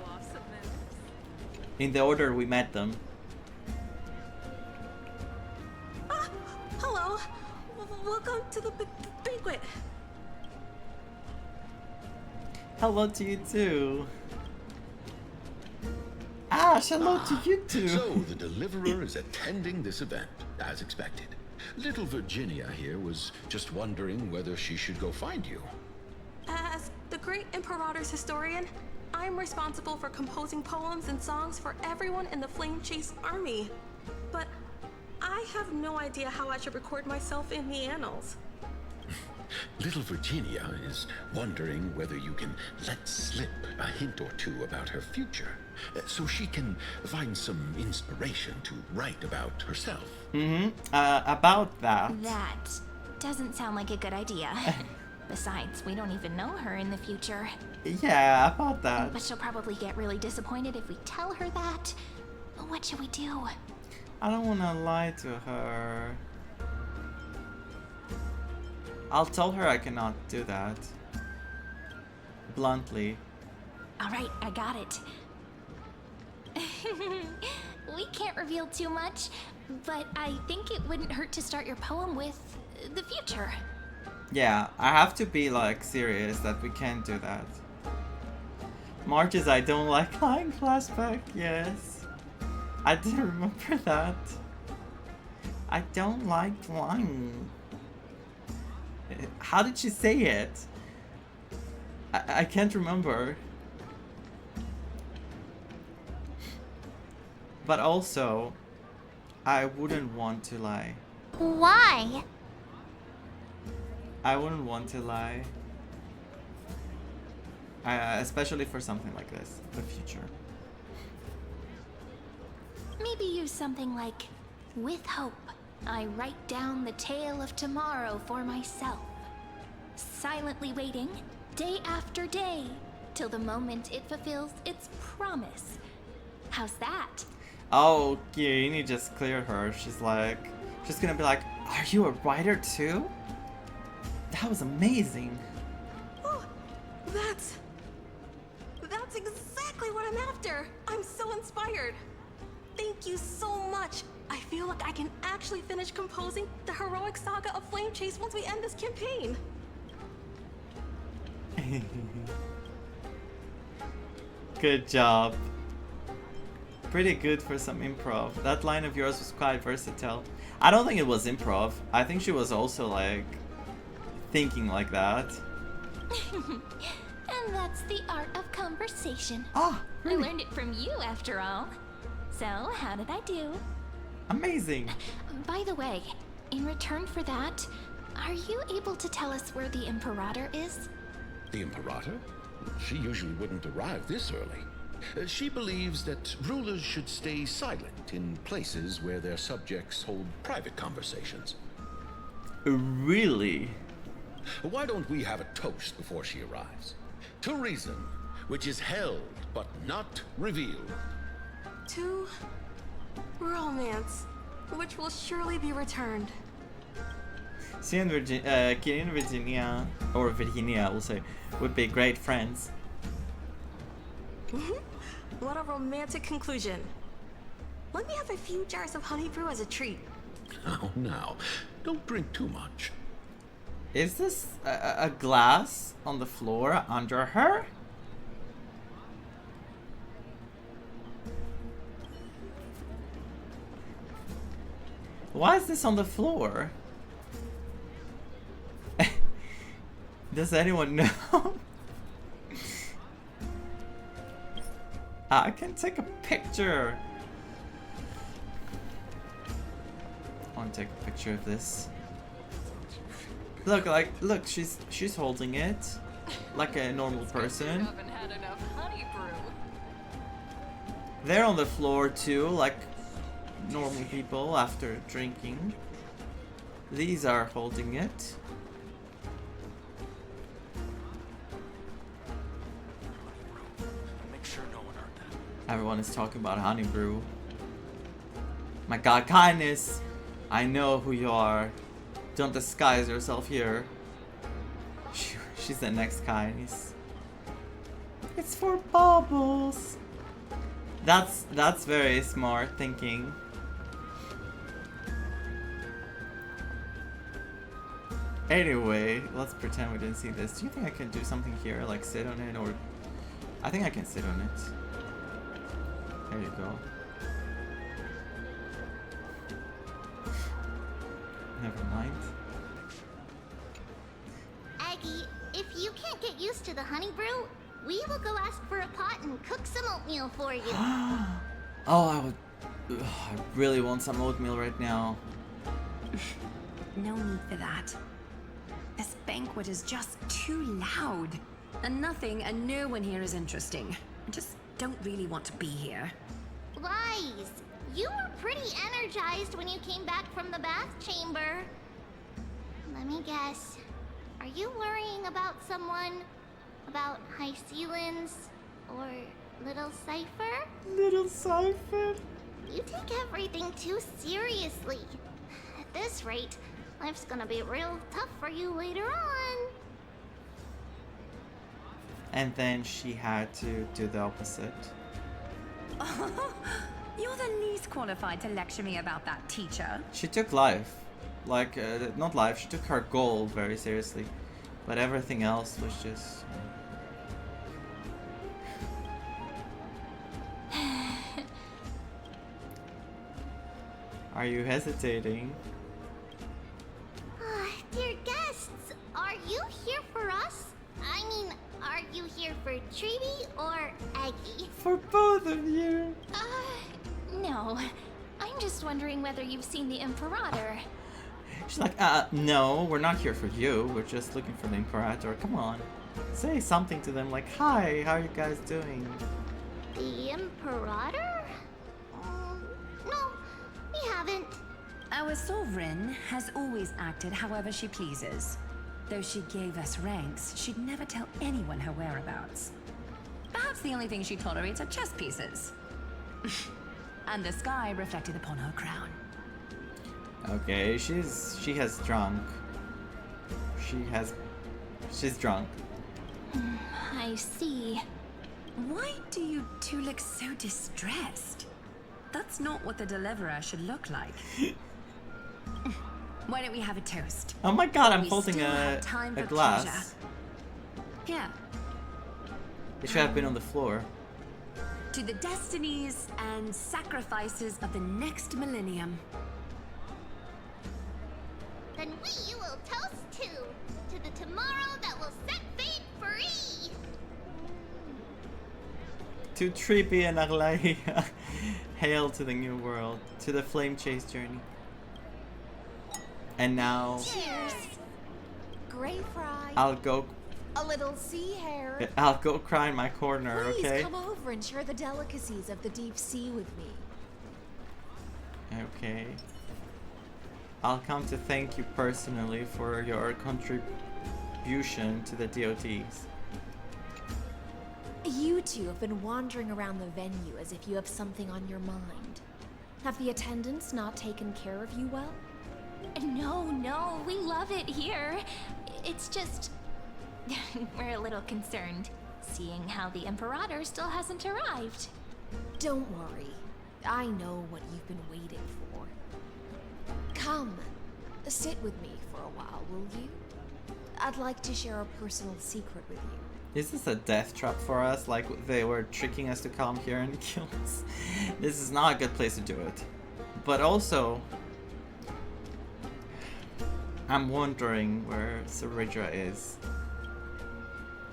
In the order we met them. Hello. Welcome to the banquet. Hello to you too. Ash, hello to you too. So the Deliverer is attending this event, as expected. Little Virginia here was just wondering whether she should go find you. As the great Imperator's historian, I'm responsible for composing poems and songs for everyone in the Flame Chase army. But I have no idea how I should record myself in the annals. Little Virginia is wondering whether you can let slip a hint or two about her future, so she can find some inspiration to write about herself. About that. That doesn't sound like a good idea. Besides, we don't even know her in the future. Yeah, about that. But she'll probably get really disappointed if we tell her that. What should we do? I don't want to lie to her. I'll tell her I cannot do that. Bluntly. Alright, I got it. We can't reveal too much, but I think it wouldn't hurt to start your poem with the future. Yeah, I have to be like serious that we can't do that. March's I don't like lying flashback, yes. I didn't remember that. I don't like lying. How did she say it? I can't remember. But also, I wouldn't want to lie. Why? I wouldn't want to lie. Especially for something like this, the future. Maybe use something like, with hope, I write down the tale of tomorrow for myself. Silently waiting, day after day, till the moment it fulfills its promise. How's that? Oh, Kirini just cleared her. She's gonna be like, are you a writer too? That was amazing. Oh, that's exactly what I'm after. I'm so inspired. Thank you so much. I feel like I can actually finish composing the heroic saga of Flame Chase once we end this campaign. Good job. Pretty good for some improv. That line of yours was quite versatile. I don't think it was improv. I think she was also like thinking like that. And that's the art of conversation. Ah, really? I learned it from you after all. So, how did I do? Amazing. By the way, in return for that, are you able to tell us where the Imperator is? The Imperator? She usually wouldn't arrive this early. She believes that rulers should stay silent in places where their subjects hold private conversations. Really? Why don't we have a toast before she arrives? To reason, which is held but not revealed. To romance, which will surely be returned. She and Kirin and Virginia, or Virginia, we'll say, would be great friends. What a romantic conclusion. Let me have a few jars of honey brew as a treat. Oh, now, don't drink too much. Is this a glass on the floor under her? Why is this on the floor? Does anyone know? I can take a picture. I want to take a picture of this. Look, look, she's holding it like a normal person. They're on the floor too, like normal people after drinking. These are holding it. Make sure no one heard that. Everyone is talking about honey brew. My god, kindness! I know who you are. Don't disguise yourself here. She's the next kindness. It's for bubbles. That's very smart thinking. Anyway, let's pretend we didn't see this. Do you think I can do something here, like sit on it, or... I think I can sit on it. There you go. Never mind. Aggie, if you can't get used to the honey brew, we will go ask for a pot and cook some oatmeal for you. Oh, I really want some oatmeal right now. No need for that. This banquet is just too loud. And nothing and no one here is interesting. I just don't really want to be here. Wise, you were pretty energized when you came back from the bath chamber. Let me guess. Are you worrying about someone? About High Sealins? Or Little Cipher? Little Cipher? You take everything too seriously. At this rate, life's gonna be real tough for you later on. And then she had to do the opposite. You're the least qualified to lecture me about that, teacher. She took life. Like, not life, she took her goal very seriously. But everything else was just... Are you hesitating? Dear guests, are you here for us? I mean, are you here for Treeby or Aggie? For both of you. No. I'm just wondering whether you've seen the Imperator. She's like, no, we're not here for you. We're just looking for the Imperator. Come on. Say something to them like, hi, how are you guys doing? The Imperator? No, we haven't. Our sovereign has always acted however she pleases. Though she gave us ranks, she'd never tell anyone her whereabouts. Perhaps the only thing she tolerates are chess pieces. And the sky reflected upon her crown. Okay, she has drunk. She's drunk. I see. Why do you two look so distressed? That's not what the deliverer should look like. Why don't we have a toast? Oh my god, I'm We holding still a have time for glass. pleasure. Here. It should have been on the floor. To the destinies and sacrifices of the next millennium. Then we will toast to the tomorrow that will set fate free. To Treeby and Arlaia. Hail to the new world. To the flame chase journey. And now... Cheers! Grey fry. I'll go A little sea hare. I'll go cry in my corner, Please okay? come over and share the delicacies of the deep sea with me. Okay. I'll come to thank you personally for your contribution to the DOTs. You two have been wandering around the venue as if you have something on your mind. Have the attendants not taken care of you well? No, we love it here. It's just... we're a little concerned, seeing how the Imperator still hasn't arrived. Don't worry. I know what you've been waiting for. Come, sit with me for a while, will you? I'd like to share a personal secret with you. Is this a death trap for us? Like they were tricking us to come here and kill us? This is not a good place to do it. But also, I'm wondering where Saridra is.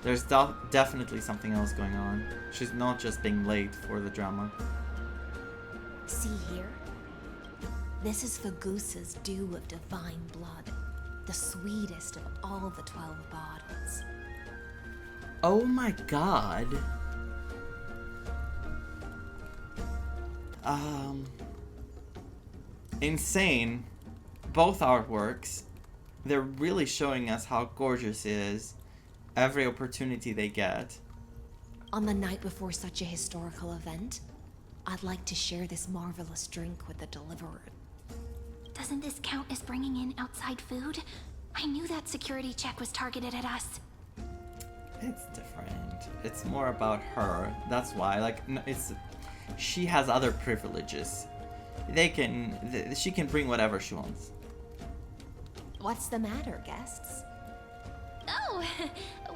There's definitely something else going on. She's not just being late for the drama. See here? This is Fagusa's dew of divine blood. The sweetest of all the 12 bottles. Oh my god. Insane. Both artworks. They're really showing us how gorgeous it is. Every opportunity they get. On the night before such a historical event, I'd like to share this marvelous drink with the deliverer. Doesn't this count as bringing in outside food? I knew that security check was targeted at us. It's different. It's more about her. That's why. Like, it's... She has other privileges. She can bring whatever she wants. What's the matter, guests? Oh,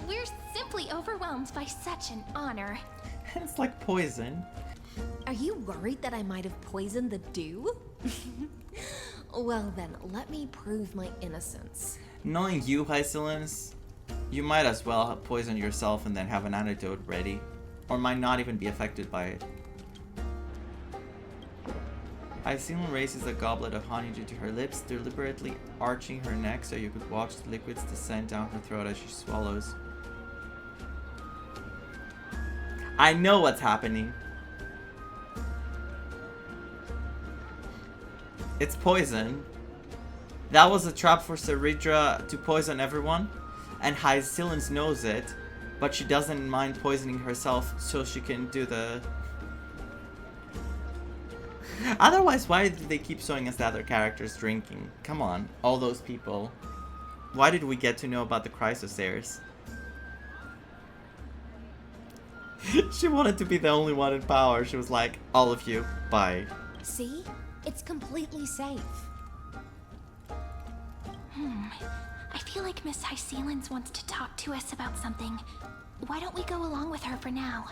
we're simply overwhelmed by such an honor. It's like poison. Are you worried that I might have poisoned the dew? Well then, let me prove my innocence. Knowing you, Hysilens, you might as well poison yourself and then have an antidote ready. Or might not even be affected by it. Hysilens raises a goblet of honeydew to her lips, deliberately arching her neck so you could watch the liquids descend down her throat as she swallows. I know what's happening. It's poison. That was a trap for Saridra to poison everyone, and Hysilens knows it, but she doesn't mind poisoning herself so she can do the... Otherwise, why did they keep showing us the other characters drinking? Come on, all those people. Why did we get to know about the Chrysosairs? She wanted to be the only one in power. She was like, all of you, bye. See? It's completely safe. I feel like Miss Hysilens wants to talk to us about something. Why don't we go along with her for now?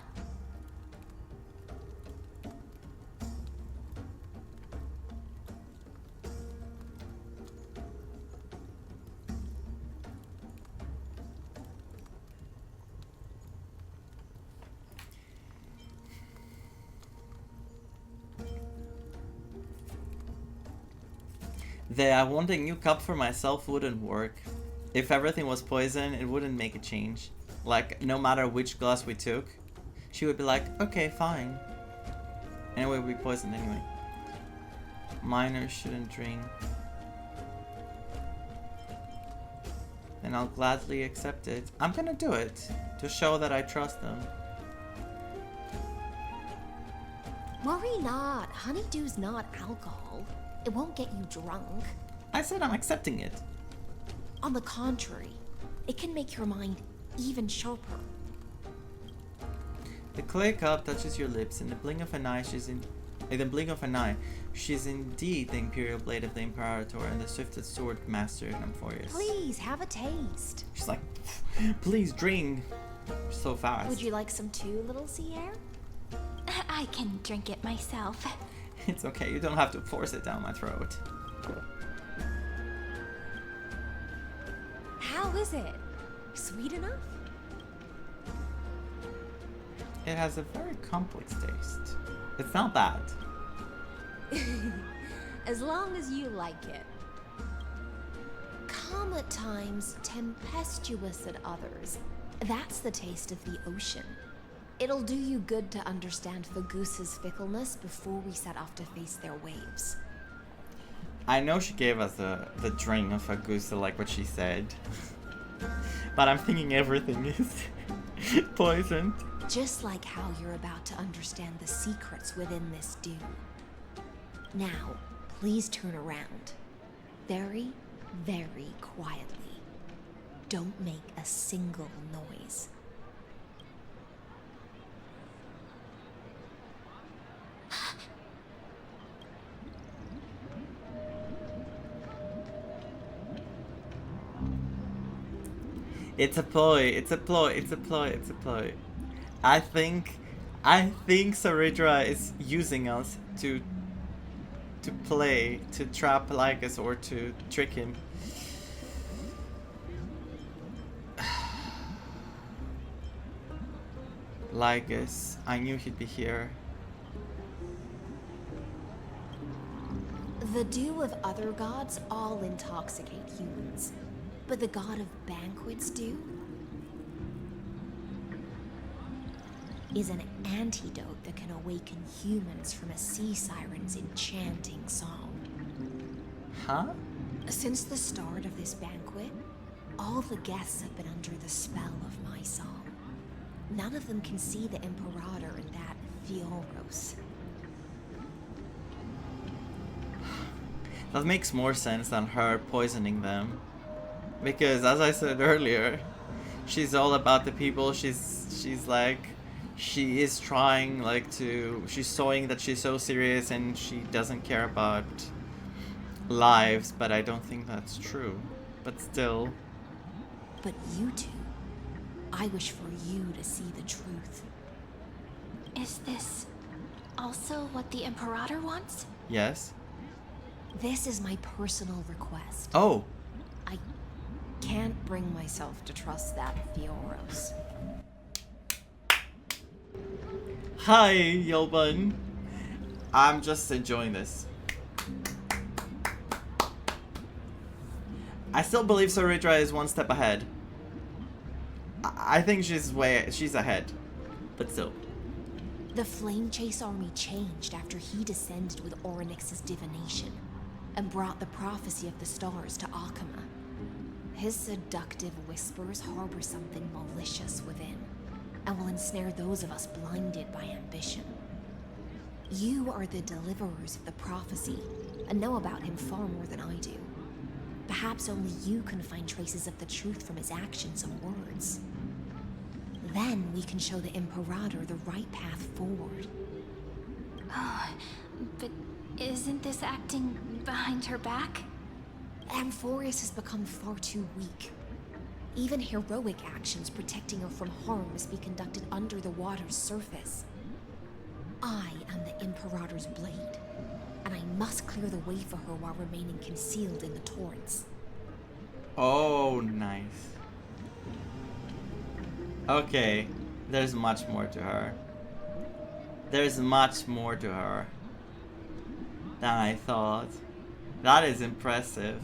I want a new cup for myself wouldn't work. If everything was poison, it wouldn't make a change. Like, no matter which glass we took, she would be like, okay, fine. Anyway, we poisoned anyway. Minors shouldn't drink. And I'll gladly accept it. I'm gonna do it, to show that I trust them. Worry not, honeydew's not alcohol. It won't get you drunk. I said I'm accepting it. On the contrary, it can make your mind even sharper. The clay cup touches your lips. In the blink of an eye, she's indeed the imperial blade of the Imperator and the swiftest sword master in Emporius. Please have a taste. She's like, please drink. So fast. Would you like some too, little sea air? I can drink it myself. It's okay, you don't have to force it down my throat. How is it? Sweet enough? It has a very complex taste. It's not bad. As long as you like it. Calm at times, tempestuous at others. That's the taste of the ocean. It'll do you good to understand Fagusa's fickleness before we set off to face their waves. I know she gave us the drink of Fagusa, like what she said. But I'm thinking everything is poisoned. Just like how you're about to understand the secrets within this dew. Now, please turn around. Very, very quietly. Don't make a single noise. It's a ploy, it's a ploy, it's a ploy, it's a ploy. I think Saridra is using us to play, to trap Lygus or to trick him. Lygus, I knew he'd be here. The dew of other gods all intoxicate humans. But the god of banquets dew is an antidote that can awaken humans from a sea siren's enchanting song. Huh? Since the start of this banquet, all the guests have been under the spell of my song. None of them can see the Imperator in that Fioros. That makes more sense than her poisoning them. Because as I said earlier, she's all about the people. She's like, she is trying like to, she's showing that she's so serious and she doesn't care about lives, but I don't think that's true. But still. But you two, I wish for you to see the truth. Is this also what the Imperator wants? Yes. This is my personal request. Oh. I can't bring myself to trust that Fioros. Hi, Yobun. I'm just enjoying this. I still believe Saridra is one step ahead. I think she's ahead. But still. The Flame Chase army changed after he descended with Orynyx's divination and brought the prophecy of the stars to Akama. His seductive whispers harbor something malicious within and will ensnare those of us blinded by ambition. You are the deliverers of the prophecy and know about him far more than I do. Perhaps only you can find traces of the truth from his actions and words. Then we can show the Imperator the right path forward. Oh, but isn't this acting behind her back? Emporius has become far too weak. Even heroic actions protecting her from harm must be conducted under the water's surface. I am the Imperator's blade, and I must clear the way for her while remaining concealed in the torrents. Oh, nice. Okay, there's much more to her. There's much more to her than I thought. That is impressive.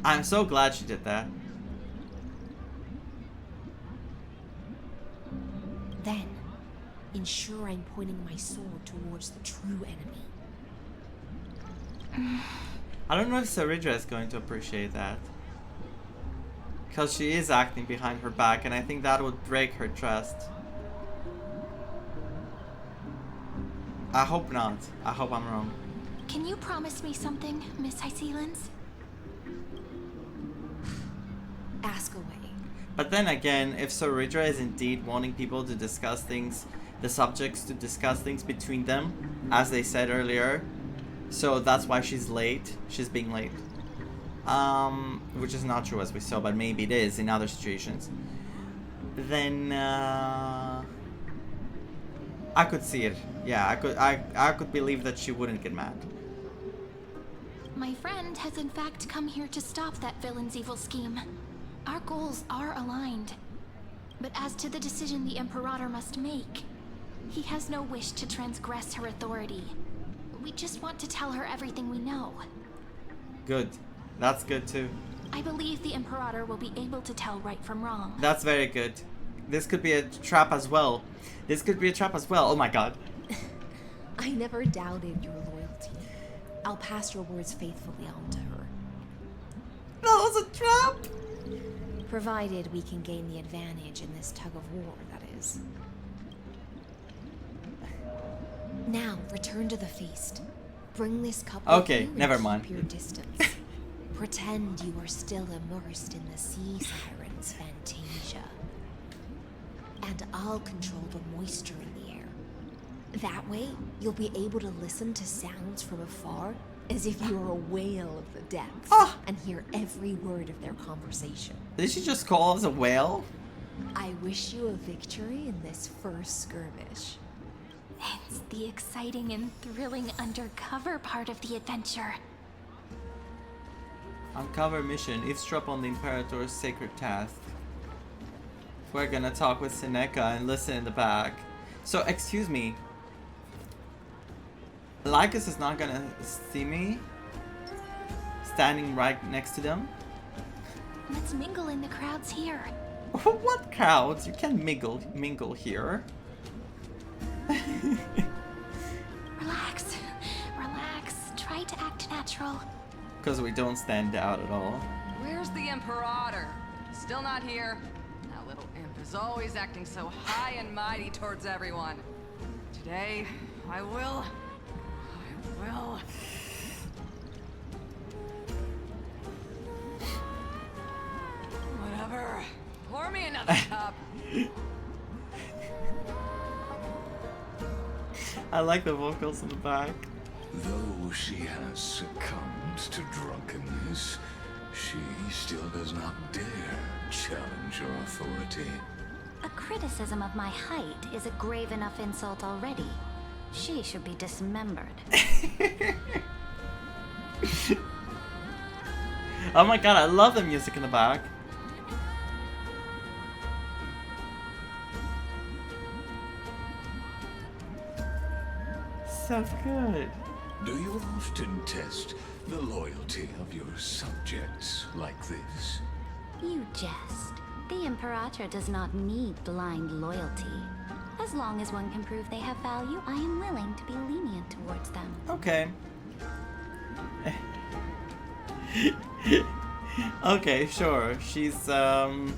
I'm so glad she did that. Then, ensure I'm pointing my sword towards the true enemy. I don't know if Saridra is going to appreciate that. Because she is acting behind her back, and I think that would break her trust. I hope not. I hope I'm wrong. Can you promise me something, Miss Hycelens? Ask away. But then again, if Saridra is indeed wanting people to discuss things, the subjects to discuss things between them, as they said earlier, so that's why she's late. She's being late. Which is not true as we saw, but maybe it is in other situations. Then I could see it. Yeah, I could believe that she wouldn't get mad. My friend has in fact come here to stop that villain's evil scheme. Our goals are aligned. But as to the decision the Imperator must make, he has no wish to transgress her authority. We just want to tell her everything we know. Good. That's good too. I believe the Imperator will be able to tell right from wrong. That's very good. This could be a trap as well. This could be a trap as well. Oh my god. I never doubted your loyalty. I'll pass your words faithfully on to her. That was a trap! Provided we can gain the advantage in this tug of war, that is. Now, return to the feast. Bring this cup with okay, you never and mind. keep your distance. Pretend you are still immersed in the sea siren's fantasia. And I'll control the moisture in the air. That way, you'll be able to listen to sounds from afar as if you were a whale of the depths and hear every word of their conversation. Did she just call us a whale? I wish you a victory in this first skirmish. It's the exciting and thrilling undercover part of the adventure. Uncover mission. Eavesdrop on the Imperator's sacred task. We're gonna talk with Seneca and listen in the back. So, excuse me. Lygus is not gonna see me standing right next to them? Let's mingle in the crowds here. What crowds? You can't mingle here. Relax. Relax. Try to act natural. Because we don't stand out at all. Where's the Imperator? Still not here. That little imp is always acting so high and mighty towards everyone. Today, I will. Whatever. Pour me another cup. I like the vocals in the back. Though she has succumbed to drunkenness, she still does not dare challenge your authority. A criticism of my height is a grave enough insult already. She should be dismembered. Oh my god, I love the music in the back. So good. Do you often test the loyalty of your subjects like this? You jest. The Imperator does not need blind loyalty. As long as one can prove they have value, I am willing to be lenient towards them. Okay. Okay, sure. She's gonna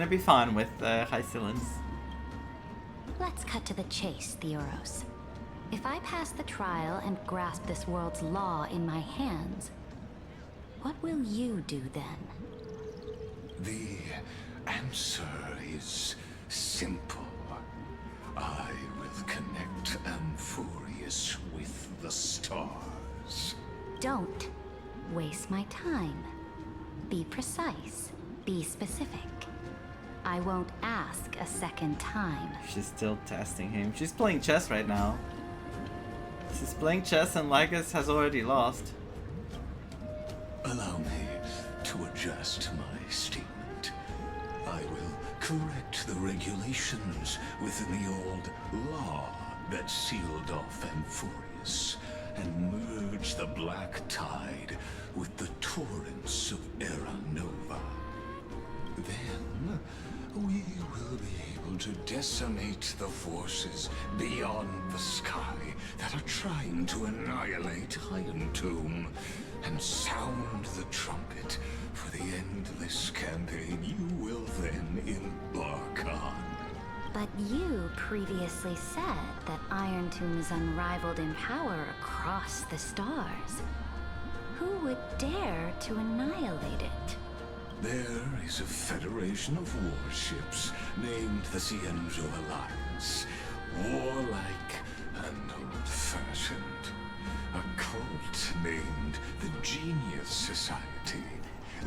be fine with Hyacinth. Let's cut to the chase, Theoros. If I pass the trial and grasp this world's law in my hands, what will you do then? The answer is simple. I will connect Emporius with the stars. Don't waste my time. Be precise. Be specific. I won't ask a second time. She's still testing him. She's playing chess right now. She's playing chess and Lygus has already lost. Allow me to adjust my statement. I will correct the regulations within the old law that sealed off Emporius and merge the black tide with the torrents of Era Nova. Then we will be able to decimate the forces beyond the sky that are trying to annihilate Iron Tomb and sound the trumpet for the endless campaign you will then embark on. But you previously said that Iron Tomb is unrivaled in power across the stars. Who would dare to annihilate it? There is a federation of warships named the Cienzo Alliance. Warlike and old-fashioned. A cult named the Genius Society.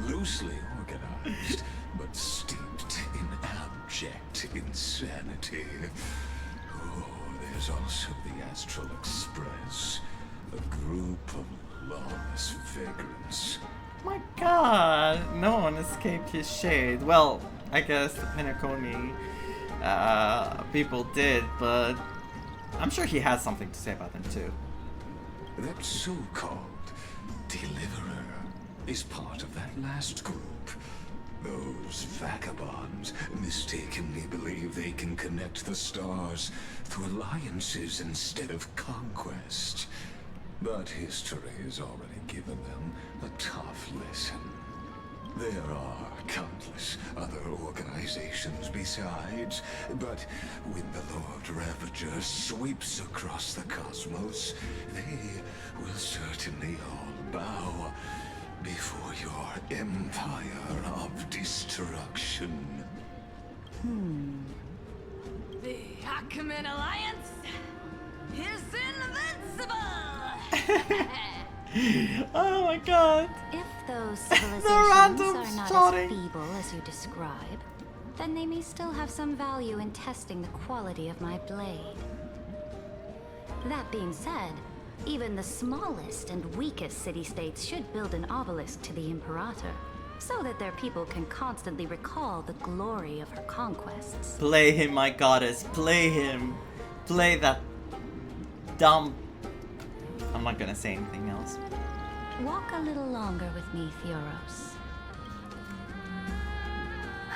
Loosely organized, but steeped in abject insanity. Oh, there's also the Astral Express. A group of lawless vagrants. My god, no one escaped his shade. Well, I guess the Penacony people did, but I'm sure he has something to say about them too. That so-called Deliverer is part of that last group. Those vagabonds mistakenly believe they can connect the stars through alliances instead of conquest. But history has already given them a tough lesson. There are countless other organizations besides, but when the Lord Ravager sweeps across the cosmos, they will certainly all bow before your empire of destruction. The Achaemenid Alliance is invincible! Oh my god! If those civilizations are not as feeble as you describe, then they may still have some value in testing the quality of my blade. That being said, even the smallest and weakest city-states should build an obelisk to the Imperator, so that their people can constantly recall the glory of her conquests. Play him, my goddess. Play him. Play that dumb... I'm not gonna say anything else. Walk a little longer with me, Theoros.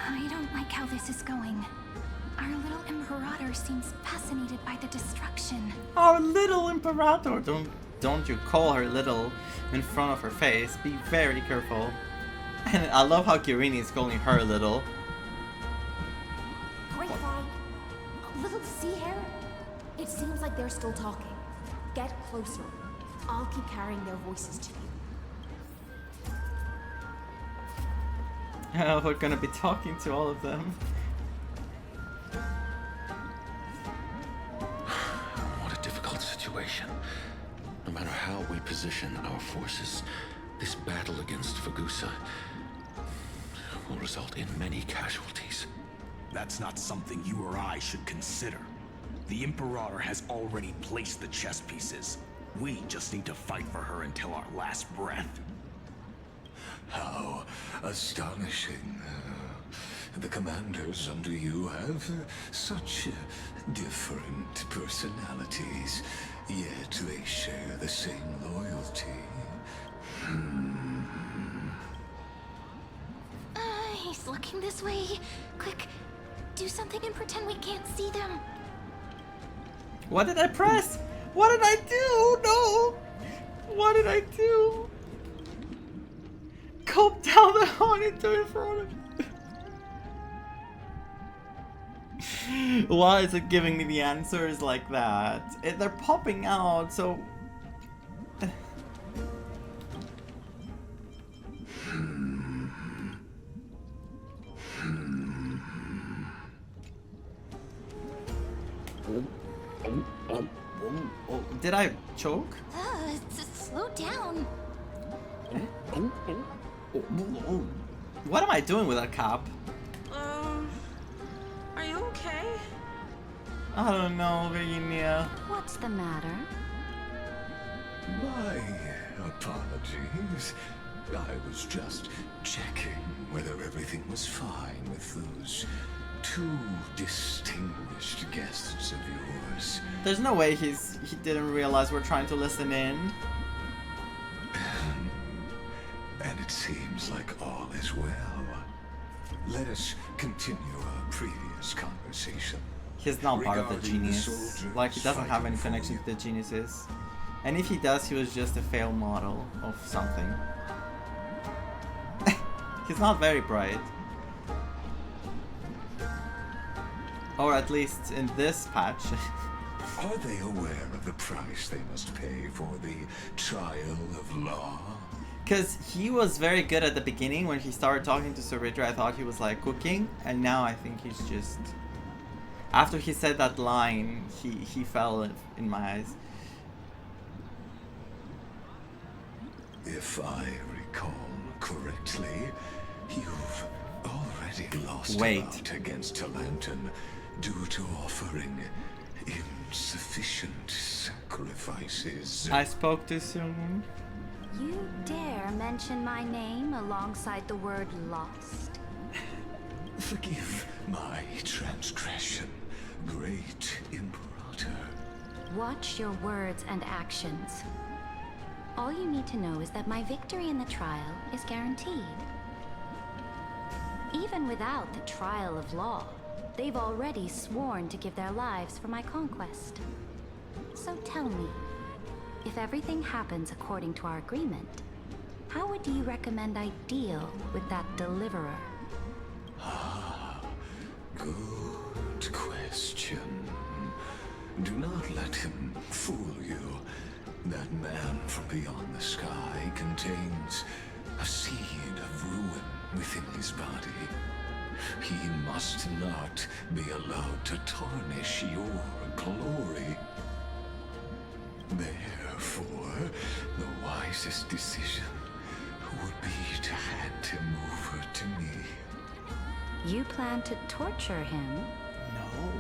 I don't like how this is going. Our little Imperator seems fascinated by the destruction. Our little Imperator! Don't you call her little in front of her face. Be very careful. And I love how Kirini is calling her little. Grapevine, a little sea hare? It seems like they're still talking. Get closer. I'll keep carrying their voices to you. We're gonna be talking to all of them. What a difficult situation. No matter how we position our forces, this battle against Fagusa will result in many casualties. That's not something you or I should consider. The Imperator has already placed the chess pieces. We just need to fight for her until our last breath. How astonishing. The commanders under you have such different personalities, yet they share the same loyalty. He's looking this way. Quick, do something and pretend we can't see them. What did I press? What did I do? No! What did I do? Go down the monitor in front of me. Why is it giving me the answers like that? They're popping out, so... Did I choke? Slow down. What am I doing with that cap? Are you okay? I don't know, Virginia. What's the matter? My apologies. I was just checking whether everything was fine with those two distinguished guests of yours. There's no way he didn't realize we're trying to listen in. And it seems like all is well. Let us continue our previous conversation. He's not part of the Regarding genius. soldiers Like, he doesn't have any fighting connection for to the geniuses. And if he does, he was just a failed model of something. He's not very bright. Or at least in this patch. Are they aware of the price they must pay for the trial of law? Because he was very good at the beginning when he started talking to Sir Richard. I thought he was like cooking, and now I think he's just... After he said that line, he fell in my eyes. If I recall correctly, you've already lost out against Talanton due to offering insufficient sacrifices. I spoke too soon. You dare mention my name alongside the word lost? Forgive my transgression, great Imperator. Watch your words and actions. All you need to know is that my victory in the trial is guaranteed. Even without the trial of law, they've already sworn to give their lives for my conquest. So tell me, if everything happens according to our agreement, how would you recommend I deal with that deliverer? Good question. Do not let him fool you. That man from beyond the sky contains a seed of ruin within his body. He must not be allowed to tarnish your glory. Therefore, the wisest decision would be to hand him over to me. You plan to torture him? No.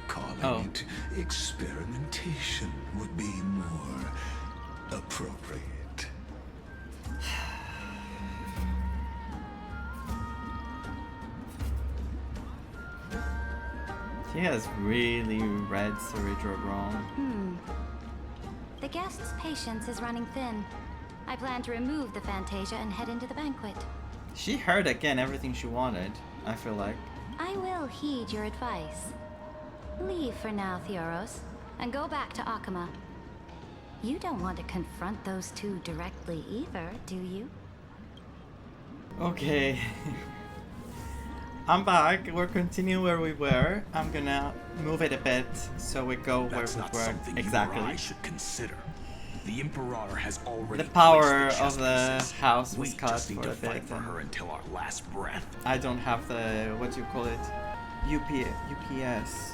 Calling it experimentation would be more appropriate. He has really read Sir Richard wrong. The guest's patience is running thin. I plan to remove the Fantasia and head into the banquet. She heard again everything she wanted, I feel like. I will heed your advice. Leave for now, Theoros, and go back to Akama. You don't want to confront those two directly either, do you? Okay. I'm back. We're continuing where we were. I'm gonna move it a bit so we go where we were exactly. I should consider. The Imperator has already The power placed of the pieces. house was We cut just need for to a fight bit. for her until our last breath. I don't have the what do you call it? UPS.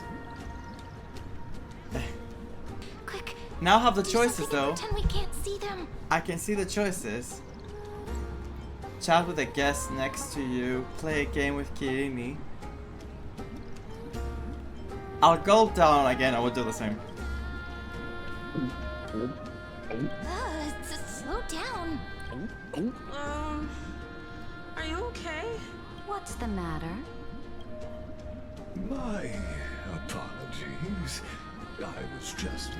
Quick. Now I have the do choices something and though. Pretend we can't see them. I can see the choices. Chat with a guest next to you. Play a game with Kirini. I'll go down again. I will do the same. Slow down. Are you okay? What's the matter? My apologies. I was just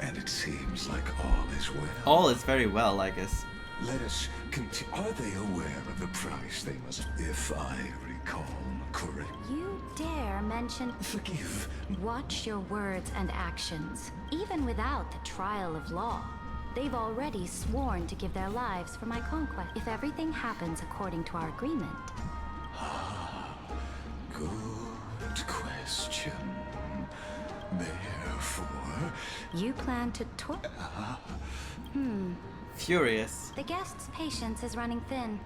and it seems like all is well. All is very well, I guess. Let us continue. Are they aware of the price they must, if I recall correctly? You dare mention... Forgive. Watch your words and actions. Even without the trial of law, they've already sworn to give their lives for my conquest. If everything happens according to our agreement. Good question. Therefore... You plan to Furious. The guest's patience is running thin.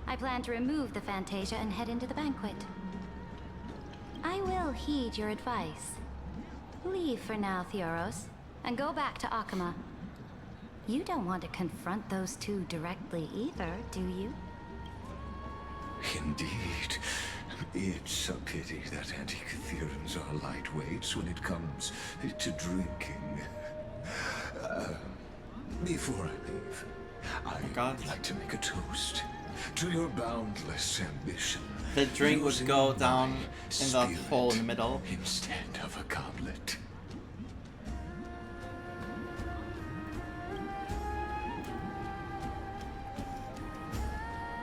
I plan to remove the Fantasia and head into the banquet. I will heed your advice. Leave for now, Theoros, and go back to Akama. You don't want to confront those two directly either, do you? Indeed. It's a pity that Antikytherans are lightweights when it comes to drinking. Before I leave, I'd like to make a toast to your boundless ambition. The drink would go down in the hole in the middle. Instead of a goblet.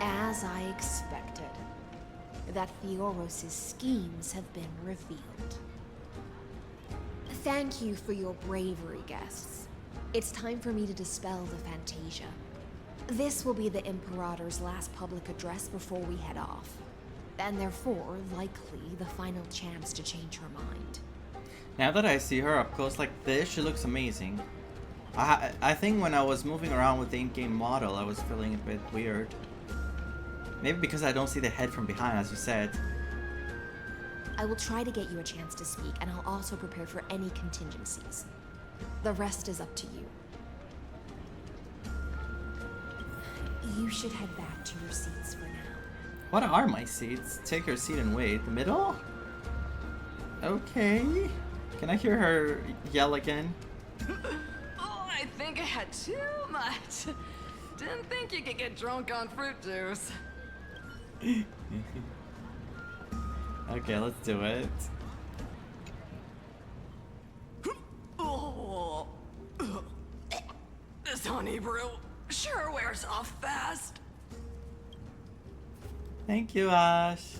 As I expected, that Theoros' schemes have been revealed. Thank you for your bravery, guests. It's time for me to dispel the Fantasia. This will be the Imperator's last public address before we head off, and therefore, likely, the final chance to change her mind. Now that I see her up close like this, she looks amazing. I think when I was moving around with the in-game model, I was feeling a bit weird. Maybe because I don't see the head from behind, as you said. I will try to get you a chance to speak, and I'll also prepare for any contingencies. The rest is up to you. You should head back to your seats for now. What are my seats? Take your seat and wait. The middle? Okay. Can I hear her yell again? Oh, I think I had too much. Didn't think you could get drunk on fruit juice. Okay, let's do it. Oh, this honey brew sure wears off fast. Thank you, Ash.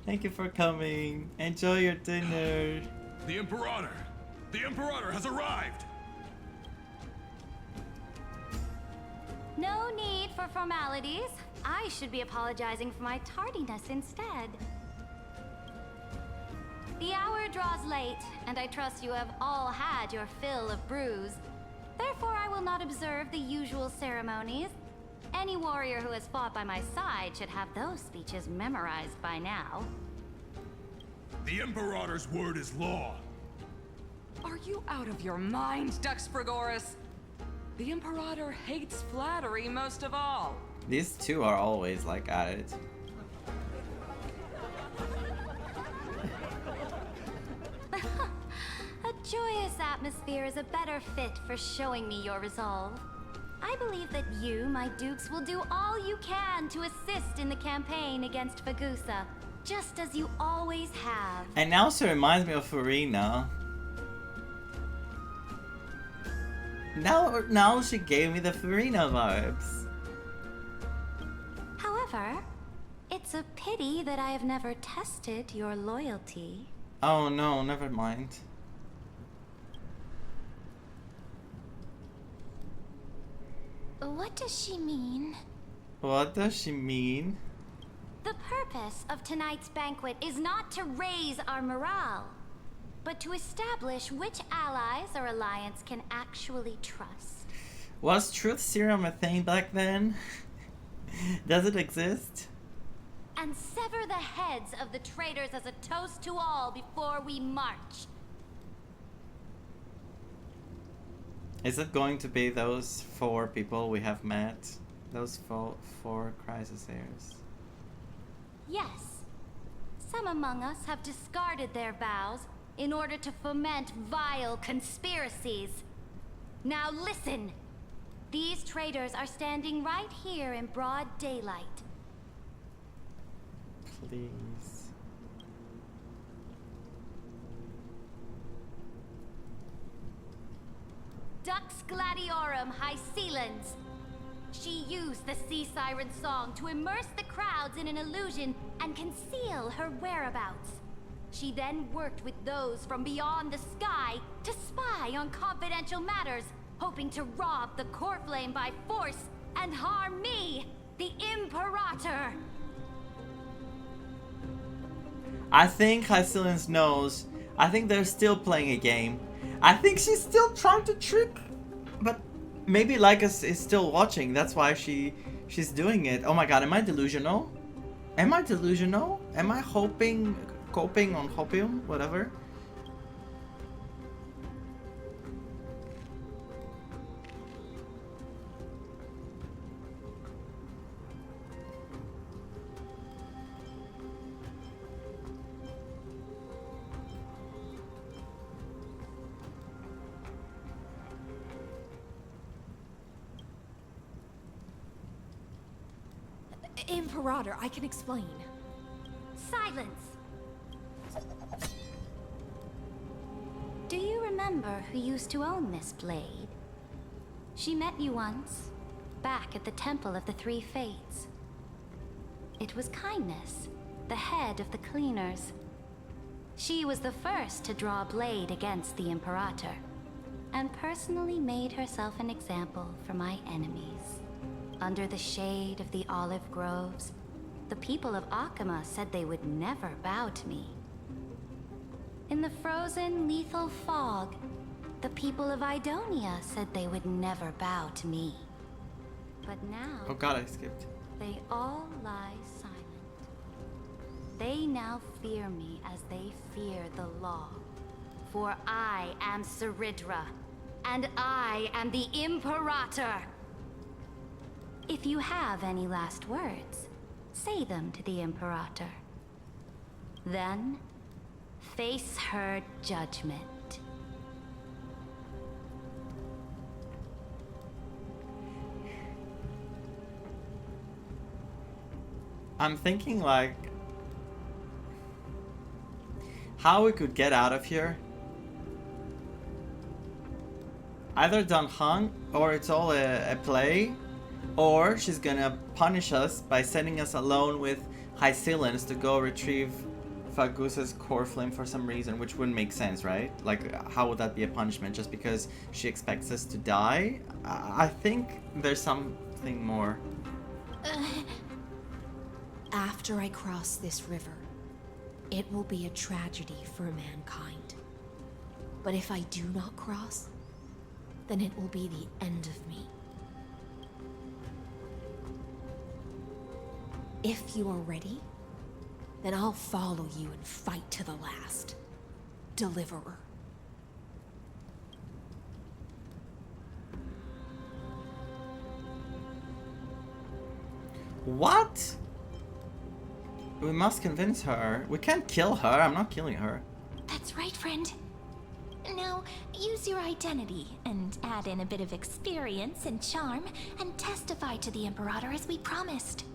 Thank you for coming. Enjoy your dinner. The Imperator! The Imperator has arrived! No need for formalities. I should be apologizing for my tardiness instead. The hour draws late, and I trust you have all had your fill of brews. Therefore, I will not observe the usual ceremonies. Any warrior who has fought by my side should have those speeches memorized by now. The Imperator's word is law. Are you out of your mind, Duxfrigoris? The Imperator hates flattery most of all. These two are always like at it. A joyous atmosphere is a better fit for showing me your resolve. I believe that you, my dukes, will do all you can to assist in the campaign against Fagusa, just as you always have. And now she reminds me of Farina. Now she gave me the Farina vibes. However, it's a pity that I have never tested your loyalty. Oh no, never mind. What does she mean? What does she mean? The purpose of tonight's banquet is not to raise our morale, but to establish which allies our alliance can actually trust. Was truth serum a thing back then? Does it exist? And sever the heads of the traitors as a toast to all before we march. Is it going to be those 4 people we have met? Those four crisis heirs? Yes. Some some among us have discarded their vows in order to foment vile conspiracies. Now listen! These traitors are standing right here in broad daylight. Please. Dux Gladiorum Hycelans. She used the sea siren song to immerse the crowds in an illusion and conceal her whereabouts. She then worked with those from beyond the sky to spy on confidential matters, hoping to rob the core flame by force and harm me, the Imperator. I think Hycelans knows. I think they're still playing a game. I think she's still trying to trick, but maybe Lygus is still watching. That's why she's doing it. Oh my god, am I delusional? Am I delusional? Am I coping on hopium? Whatever. Imperator, I can explain. Silence! Do you remember who used to own this blade? She met you once, back at the Temple of the Three Fates. It was Kindness, the head of the Cleaners. She was the first to draw a blade against the Imperator, and personally made herself an example for my enemies. Under the shade of the olive groves, the people of Akama said they would never bow to me. In the frozen, lethal fog, the people of Idonia said they would never bow to me. But now... Oh god, I skipped. They all lie silent. They now fear me as they fear the law. For I am Saridra, and I am the Imperator! If you have any last words, say them to the Imperator. Then, face her judgment. I'm thinking like how we could get out of here. Either done hung, or it's all a play, or she's gonna punish us by sending us alone with Hycelans to go retrieve Fagusa's core flame for some reason, which wouldn't make sense, right? Like, how would that be a punishment? Just because she expects us to die? I think there's something more. After I cross this river, it will be a tragedy for mankind. But if I do not cross, then it will be the end of me. If you are ready, then I'll follow you and fight to the last. Deliverer. What? We must convince her. We can't kill her. I'm not killing her. That's right, friend. Now, use your identity and add in a bit of experience and charm and testify to the Imperator as we promised.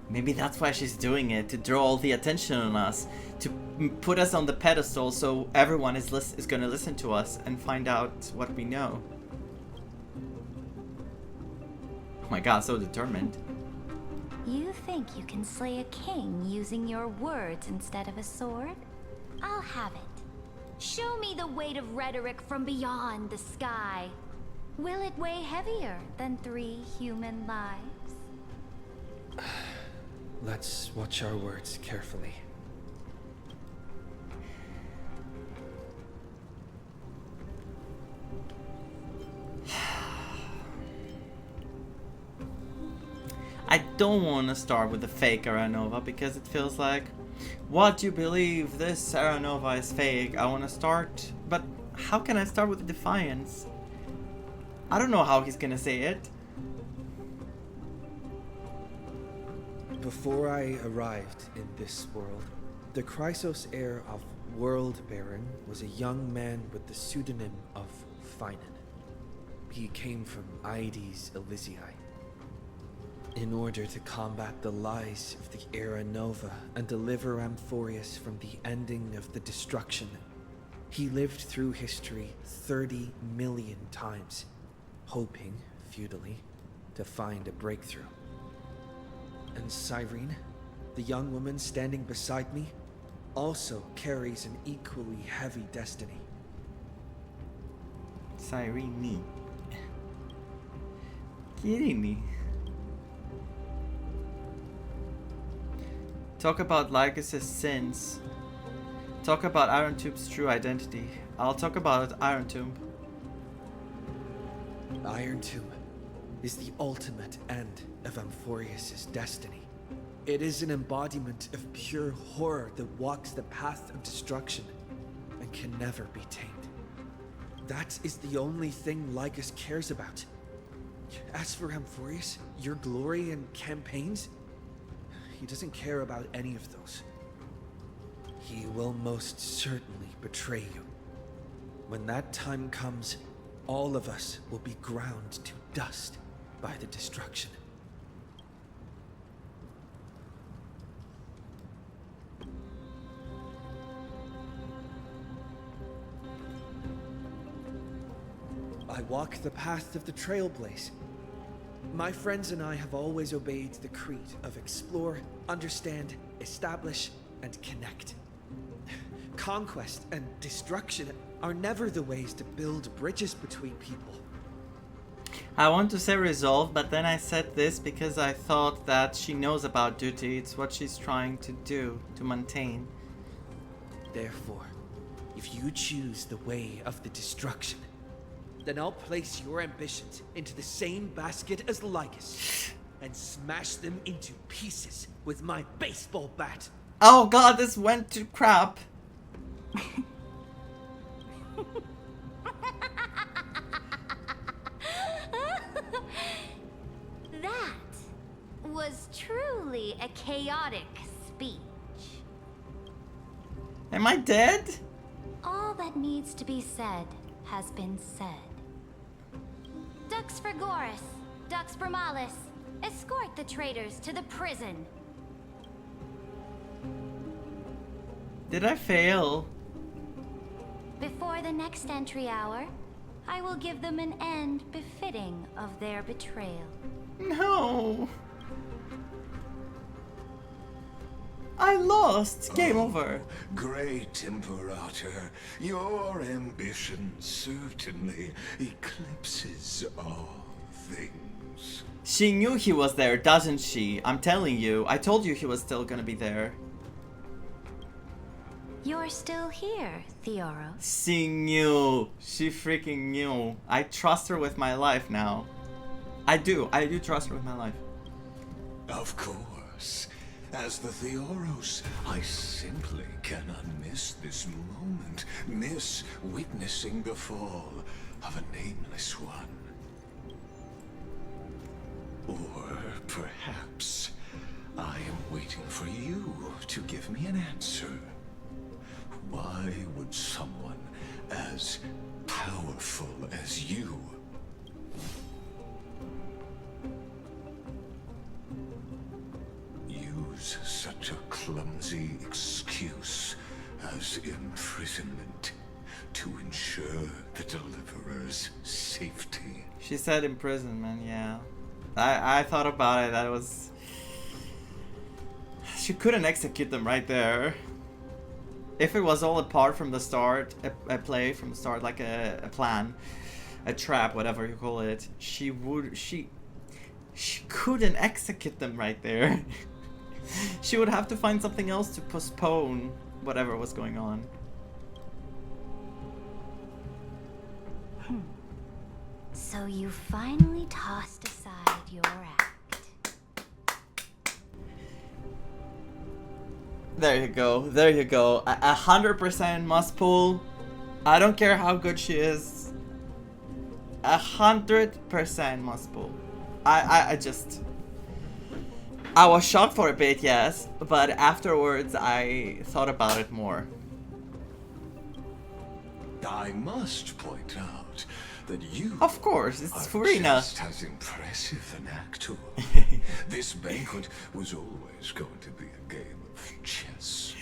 Maybe that's why she's doing it, to draw all the attention on us, to put us on the pedestal so everyone is gonna listen to us and find out what we know. Oh my god, so determined. You think you can slay a king using your words instead of a sword? I'll have it. Show me the weight of rhetoric from beyond the sky. Will it weigh heavier than 3 human lives? Let's watch our words carefully. I don't want to start with the fake Aranova because it feels like, what do you believe? This Aranova is fake. I want to start, but how can I start with Defiance? I don't know how he's gonna say it. Before I arrived in this world, the Chrysos heir of World Baron was a young man with the pseudonym of Finan. He came from Aedes, Elysiae. In order to combat the lies of the Era Nova and deliver Emporius from the ending of the destruction, he lived through history 30 million times, hoping, futilely, to find a breakthrough. And Cyrene, the young woman standing beside me, also carries an equally heavy destiny. Cyrene. Kirini. Talk about Lygus' sins. Talk about Iron Tombe's true identity. I'll talk about Iron Tomb. Iron Tomb is the ultimate end of Emporius' destiny. It is an embodiment of pure horror that walks the path of destruction and can never be tamed. That is the only thing Lygus cares about. As for Emporius, your glory and campaigns, he doesn't care about any of those. He will most certainly betray you. When that time comes, all of us will be ground to dust by the destruction. I walk the path of the Trailblaze. My friends and I have always obeyed the creed of explore, understand, establish, and connect. Conquest and destruction are never the ways to build bridges between people. I want to say resolve, but then I said this because I thought that she knows about duty. It's what she's trying to do, to maintain. Therefore, if you choose the way of the destruction, then I'll place your ambitions into the same basket as Lygus and smash them into pieces with my baseball bat. Oh god, this went to crap. That was truly a chaotic speech. Am I dead? All that needs to be said has been said. Dux Frigoris, Dux Bromalis, escort the traitors to the prison. Did I fail? Before the next entry hour, I will give them an end befitting of their betrayal. No. I lost. Game over. Great Imperator, your ambition certainly eclipses all things. She knew he was there, doesn't she? I'm telling you. I told you he was still gonna be there. You're still here, Theoros. She knew. She freaking knew. I trust her with my life now. I do trust her with my life. Of course. As the Theoros, I simply cannot miss this moment, miss witnessing the fall of a nameless one. Or perhaps I am waiting for you to give me an answer. Why would someone as powerful as you use such a clumsy excuse as imprisonment to ensure the Deliverer's safety? She said imprisonment, yeah. I thought about it. That was... She couldn't execute them right there. If it was all apart from the start, a play from the start, like a plan, a trap, whatever you call it, she couldn't execute them right there. She would have to find something else to postpone whatever was going on. So you finally tossed aside your act. There you go. There you go. 100% must pull. I don't care how good she is. 100% must pull. I just... I was shocked for a bit, yes, but afterwards I thought about it more. I must point out that you, of course, it's are Furina. just as impressive an actor. This banquet was always going to be a game of chess.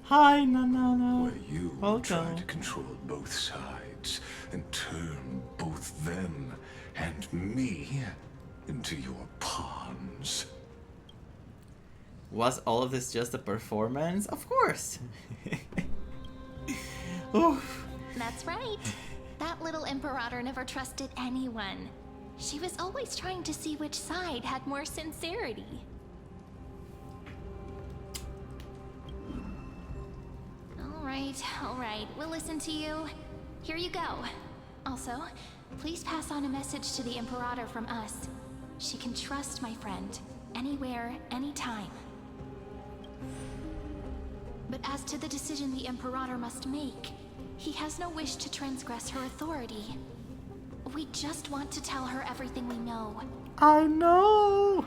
Hi, no. Where you try to control both sides and turn both them and me into your pawns. Was all of this just a performance? Of course. Oof. That's right. That little Imperator never trusted anyone. She was always trying to see which side had more sincerity. All right, we'll listen to you. Here you go. Also, please pass on a message to the Imperator from us. She can trust my friend, anywhere, anytime. But as to the decision the Imperator must make, he has no wish to transgress her authority. We just want to tell her everything we know. I know!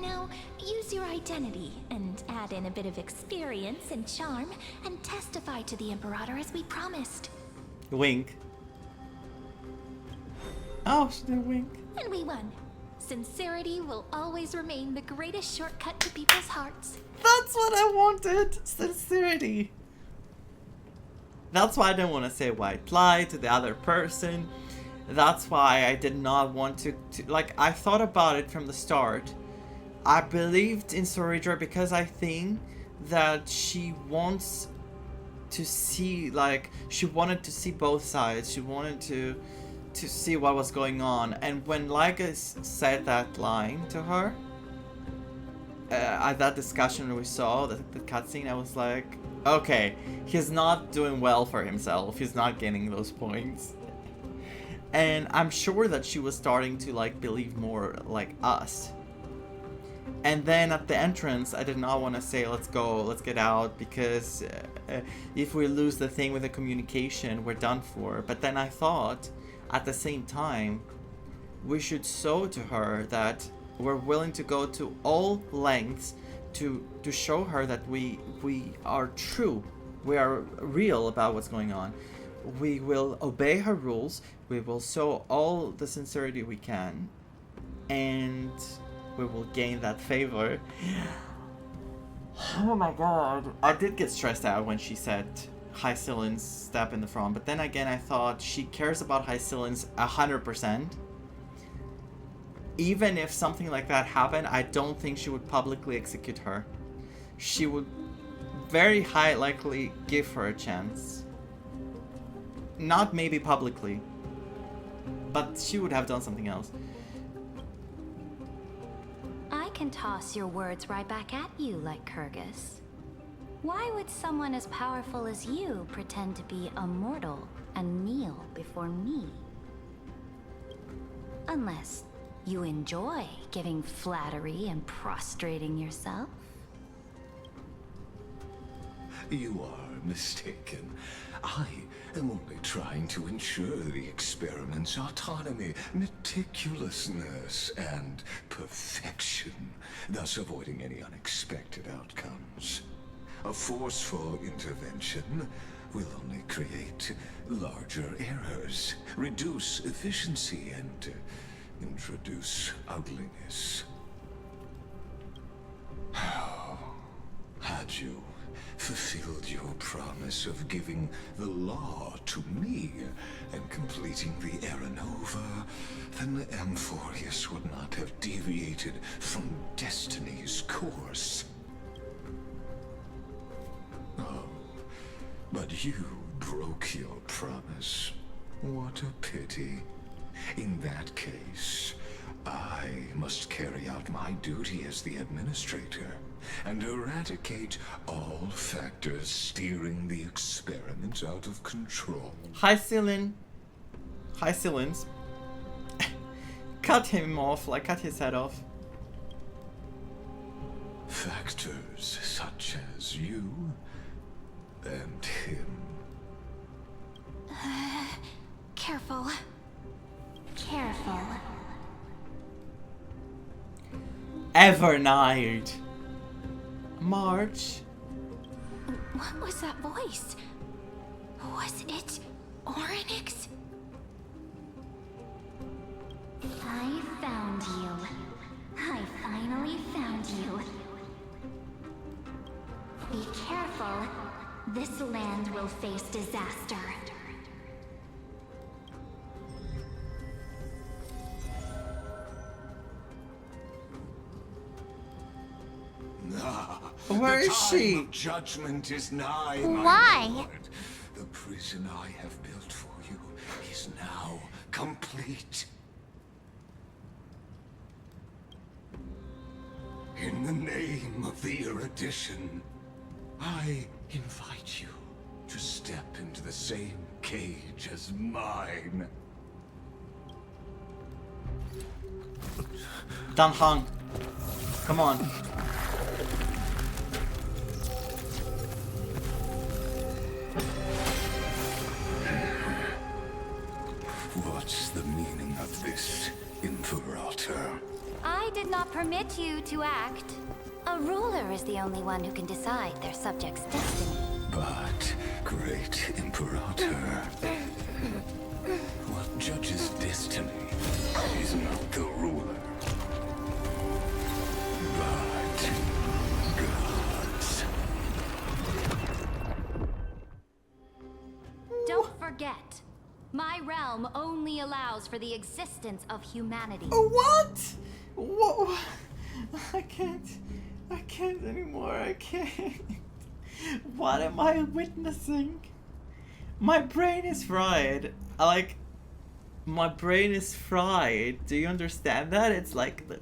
Now, use your identity and add in a bit of experience and charm and testify to the Imperator as we promised. Wink. Oh, she did wink. And we won. Sincerity will always remain the greatest shortcut to people's hearts. That's what I wanted! Sincerity. That's why I didn't want to say white lie to the other person. That's why I did not want to like, I thought about it from the start. I believed in Sorridra because I think that she wants to see, like, she wanted to see both sides. She wanted to see what was going on. And when Lygus said that line to her, at that discussion we saw, the cutscene, I was like, okay, he's not doing well for himself. He's not getting those points. And I'm sure that she was starting to, like, believe more like us. And then at the entrance, I did not want to say, let's go, let's get out, because if we lose the thing with the communication, we're done for. But then I thought, at the same time, we should show to her that we're willing to go to all lengths to show her that we are true, we are real about what's going on. We will obey her rules, we will show all the sincerity we can, and we will gain that favor. Oh my god. I did get stressed out when she said Hycillens step in the front, but then again I thought she cares about Hycillens 100%. Even if something like that happened, I don't think she would publicly execute her. She would very high likely give her a chance. Not maybe publicly, but she would have done something else. I can toss your words right back at you, Lycurgus. Why would someone as powerful as you pretend to be a mortal and kneel before me? Unless you enjoy giving flattery and prostrating yourself. You are mistaken. I am only trying to ensure the experiment's autonomy, meticulousness, and perfection, thus avoiding any unexpected outcomes. A forceful intervention will only create larger errors, reduce efficiency, and introduce ugliness. How had you fulfilled your promise of giving the law to me and completing the Era Nova, then Emporius would not have deviated from destiny's course. Oh, but you broke your promise. What a pity. In that case, I must carry out my duty as the administrator and eradicate all factors steering the experiment out of control. Hycillens. Cut him off, like cut his head off. Factors such as you and him. Careful. Careful. Evernight. March. What was that voice? Was it Oryx? I found you. I finally found you. Be careful. This land will face disaster. Where is she? The time of judgment is nigh, my Why? lord. The prison I have built for you is now complete. In the name of the erudition, I invite you to step into the same cage as mine. Dan Hang. Come on. What's the meaning of this, Imperator? I did not permit you to act. A ruler is the only one who can decide their subject's destiny. But, great Imperator, what judges destiny is not the ruler, but gods. Don't forget, my realm only allows for the existence of humanity. What? Whoa. I can't anymore. I can't. What am I witnessing? My brain is fried. My brain is fried. Do you understand that? It's like the...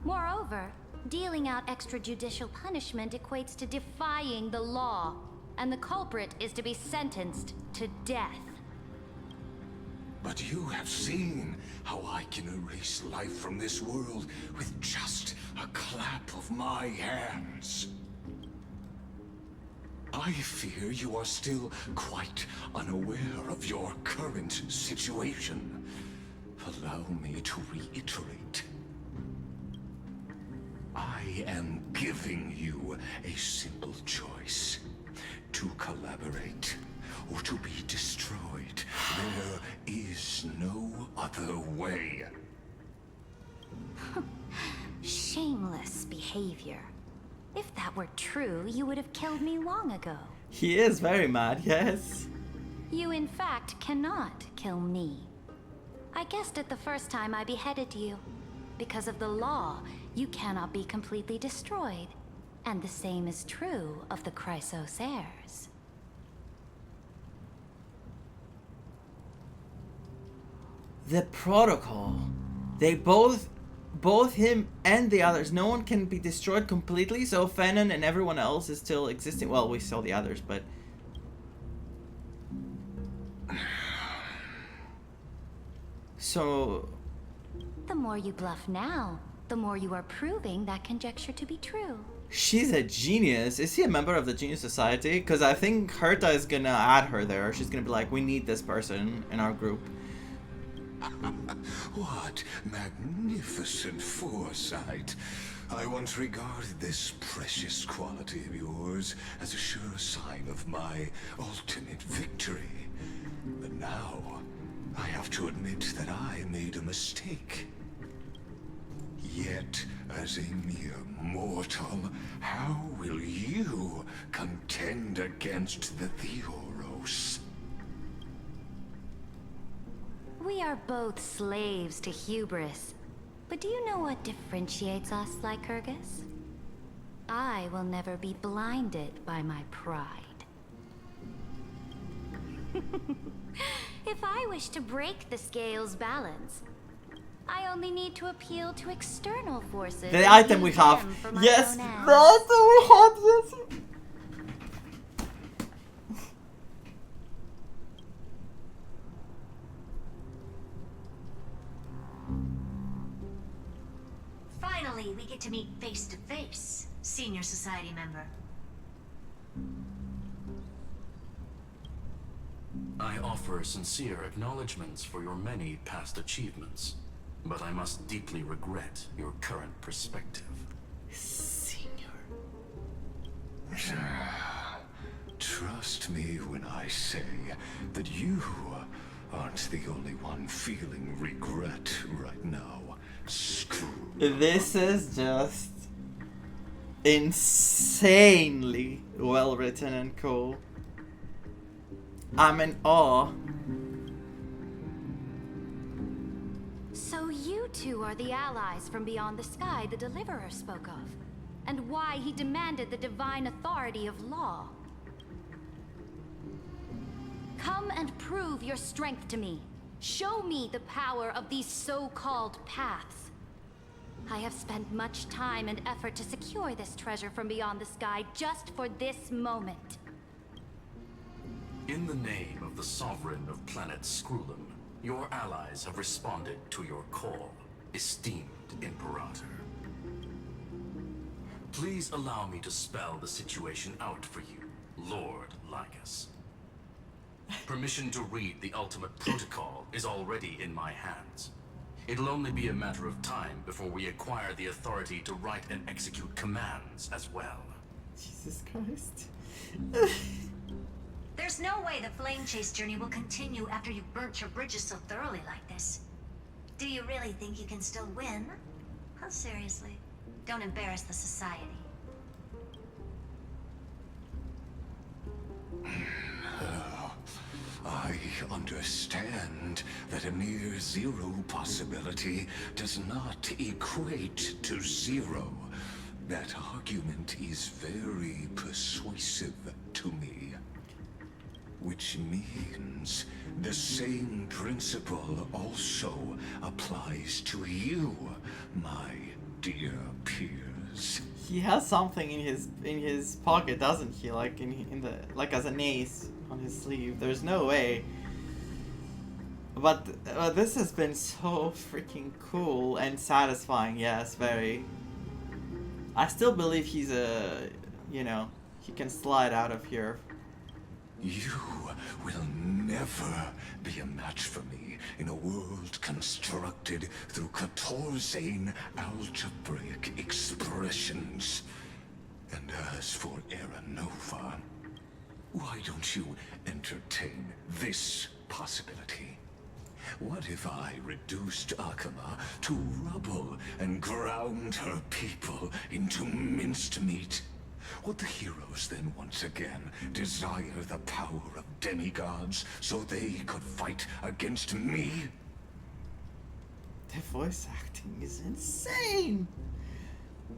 Moreover, dealing out extrajudicial punishment equates to defying the law, and the culprit is to be sentenced to death. But you have seen how I can erase life from this world with just a clap of my hands. I fear you are still quite unaware of your current situation. Allow me to reiterate. I am giving you a simple choice. To collaborate or to be destroyed. There is no other way. Shameless behavior. If that were true, you would have killed me long ago. He is very mad, yes. You in fact cannot kill me. I guessed it the first time I beheaded you. Because of the law, you cannot be completely destroyed. And the same is true of the Chrysos heirs. The protocol. They both him and the others, no one can be destroyed completely, so Fennon and everyone else is still existing. Well, we saw the others, but... So... The more you bluff now, the more you are proving that conjecture to be true. She's a genius. Is he a member of the Genius Society? Because I think Herta is gonna add her there. She's gonna be like, we need this person in our group. What magnificent foresight. I once regarded this precious quality of yours as a sure sign of my ultimate victory. But now, I have to admit that I made a mistake. Yet, as a mere mortal, how will you contend against the Theoros? We are both slaves to hubris. But do you know what differentiates us, Lycurgus? I will never be blinded by my pride. If I wish to break the scale's balance, I only need to appeal to external forces. The item we have. Yes, the item we have, yes. Finally, we get to meet face to face, Senior Society member. I offer sincere acknowledgments for your many past achievements. but I must deeply regret your current perspective. Trust me when I say that you aren't the only one feeling regret right now. Screw. This is just insanely well written and cool. I'm in awe. So you two are the allies from beyond the sky the Deliverer spoke of, and why he demanded the divine authority of law. Come and prove your strength to me. Show me the power of these so-called paths. I have spent much time and effort to secure this treasure from beyond the sky just for this moment. In the name of the Sovereign of planet Scrulum, your allies have responded to your call, esteemed Imperator. Please allow me to spell the situation out for you, Lord Lygus. Permission to read the ultimate protocol is already in my hands. It'll only be a matter of time before we acquire the authority to write and execute commands as well. Jesus Christ. There's no way the flame chase journey will continue after you've burnt your bridges so thoroughly like this. Do you really think you can still win? How seriously? Don't embarrass the society. I understand that a near zero possibility does not equate to zero. That argument is very persuasive to me. Which means the same principle also applies to you, my dear peers. He has something in his pocket, doesn't he? Like like as an ace on his sleeve. There's no way. But this has been so freaking cool and satisfying. Yes, very. I still believe he's he can slide out of here. You will never be a match for me in a world constructed through Catorzain algebraic expressions. And as for Aeronova, why don't you entertain this possibility? What if I reduced Akama to rubble and ground her people into minced meat? Would the heroes then once again desire the power of demigods so they could fight against me? The voice acting is insane!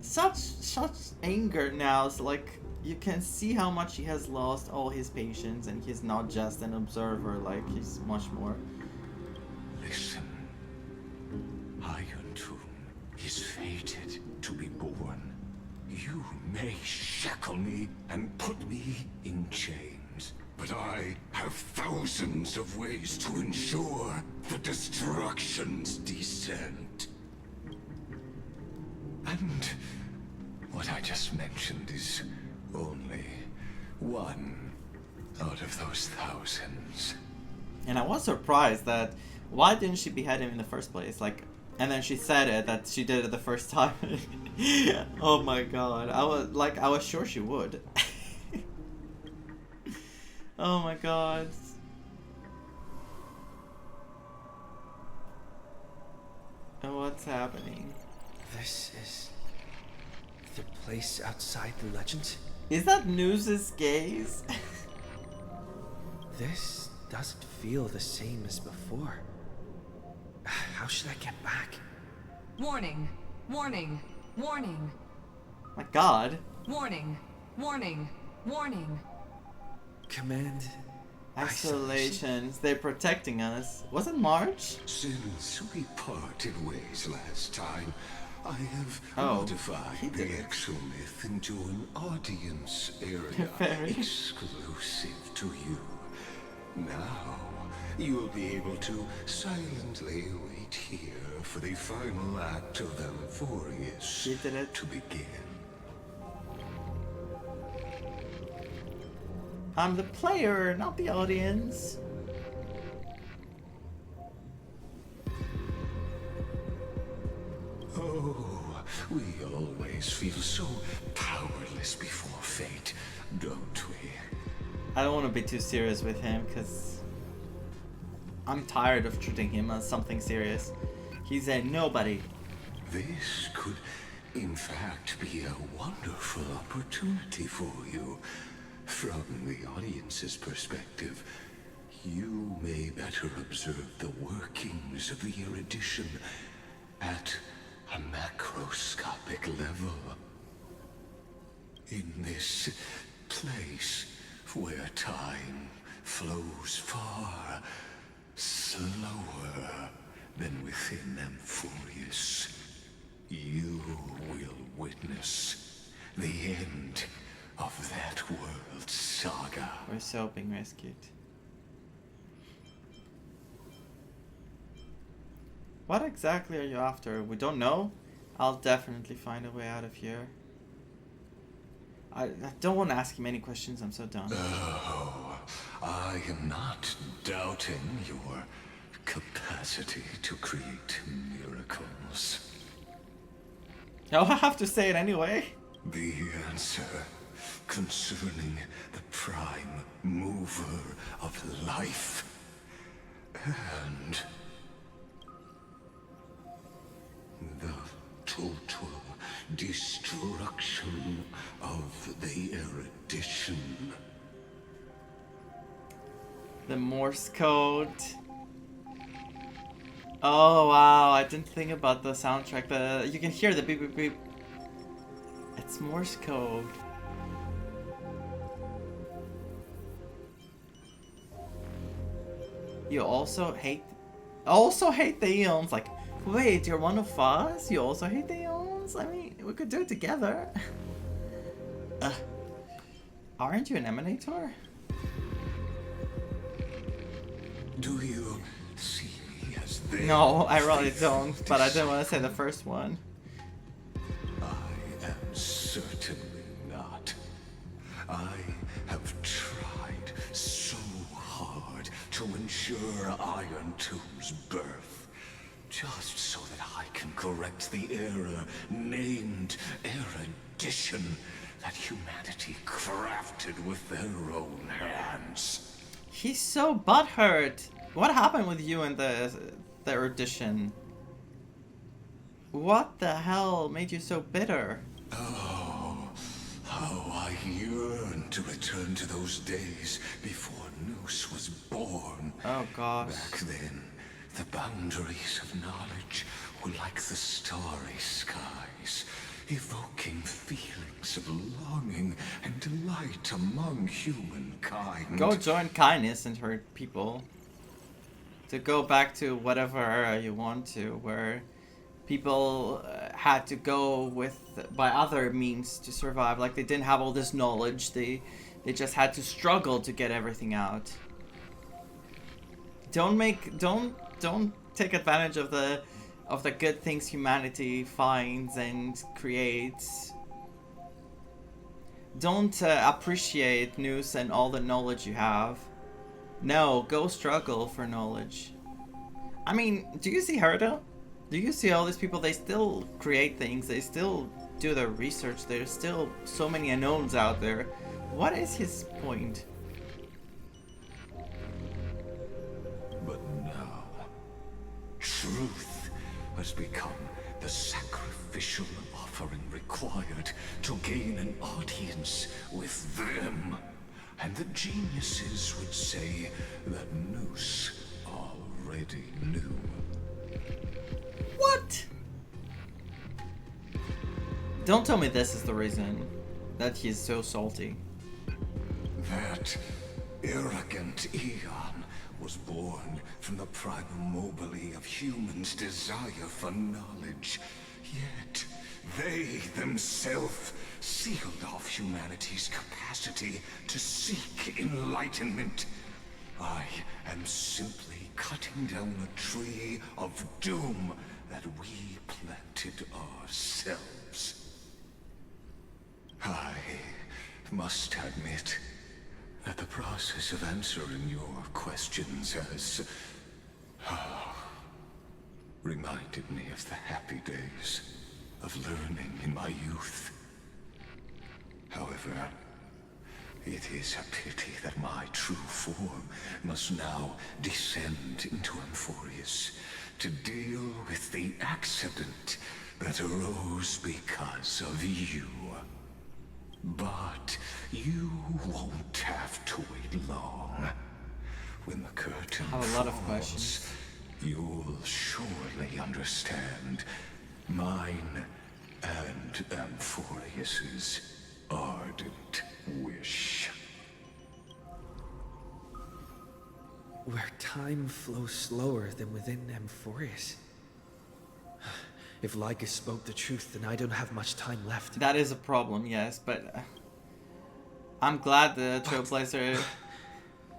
Such anger now, so like you can see how much he has lost all his patience and he's not just an observer, like he's much more. Listen, Iron Tomb is fated to be born. You may shackle me and put me in chains, but I have thousands of ways to ensure the destruction's descent. And what I just mentioned is only one out of those thousands. And I was surprised that why didn't she behead him in the first place? Like, and then she said it that she did it the first time. Oh my god. I was sure she would. Oh my god. What's happening? This is the place outside the legends? Is that News's gaze? This doesn't feel the same as before. How should I get back? Warning! Warning! Warning! My god. Warning! Warning! Warning! Command Isolations. They're protecting us. Was it March? Since we parted ways last time, I have modified the exomyth into an audience area exclusive to you. Now, you'll be able to silently wait here for the final act of Emporius to begin. I'm the player, not the audience. we always feel so powerless before fate, don't we? I don't want to be too serious with him, because I'm tired of treating him as something serious. He's a nobody. This could, in fact, be a wonderful opportunity for you. From the audience's perspective, you may better observe the workings of the erudition at a macroscopic level. In this place where time flows far slower than within Emporius, you will witness the end of that world's saga. We're so being rescued. What exactly are you after? We don't know. I'll definitely find a way out of here. I don't want to ask him any questions. I'm so done. Oh, I am not doubting your capacity to create miracles. Oh, I have to say it anyway. The answer concerning the prime mover of life and the total destruction of the erudition. The Morse code. Oh wow, I didn't think about the soundtrack. You can hear the beep beep beep. It's Morse code. You also hate the Eons. Like, wait, you're one of us? You also hate the Eons? I mean, we could do it together. Aren't you an Emanator? Do you see me as this? No, I really don't, but I didn't want to say the first one. I am certainly not. I have tried so hard to ensure Iron Tomb's birth, just so that I can correct the error named erudition that humanity crafted with their own hands. He's so butthurt. What happened with you and the erudition? What the hell made you so bitter? Oh, how I yearn to return to those days before Noose was born. Oh gosh. Back then, the boundaries of knowledge were like the starry skies, evoking feelings of longing and delight among humankind. Go join kindness and hurt people. To go back to whatever era you want to, where people had to go by other means to survive. Like, they didn't have all this knowledge. They just had to struggle to get everything out. Don't take advantage of the good things humanity finds and creates. Don't appreciate Noose and all the knowledge you have. No, go struggle for knowledge. I mean, do you see Herda? Do you see all these people? They still create things. They still do their research. There's still so many unknowns out there. What is his point? But now, truth has become the sacrificial offering required to gain an audience with them. And the geniuses would say that Noose already knew. What? Don't tell me this is the reason that he's so salty. That arrogant Eon was born from the primal mobile of humans' desire for knowledge. Yet, they themselves sealed off humanity's capacity to seek enlightenment. I am simply cutting down a tree of doom that we planted ourselves. I must admit that the process of answering your questions has reminded me of the happy days of learning in my youth. However, it is a pity that my true form must now descend into Emporius to deal with the accident that arose because of you. But you won't have to wait long. When the curtain I have a lot of falls, questions. you'll surely understand mine and Emporius's ardent wish. Where time flows slower than within Emporius. If Lygus spoke the truth, then I don't have much time left. That is a problem, yes, but I'm glad the Trailblazer...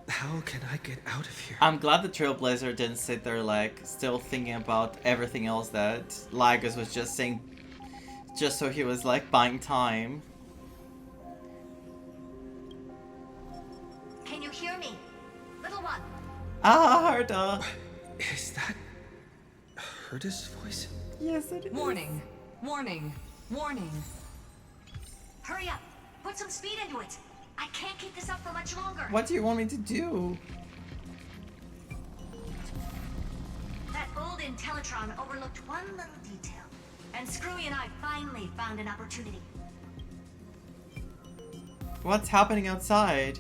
How can I get out of here? I'm glad the Trailblazer didn't sit there, like, still thinking about everything else that Lygus was just saying, just so he was, like, buying time. Can you hear me? Little one. Ah, Herta! Is that Herta's voice? Yes, it is. Warning, warning, warning. Hurry up. Put some speed into it. I can't keep this up for much longer. What do you want me to do? That old Intellitron overlooked one little detail. And Screwy and I finally found an opportunity. What's happening outside?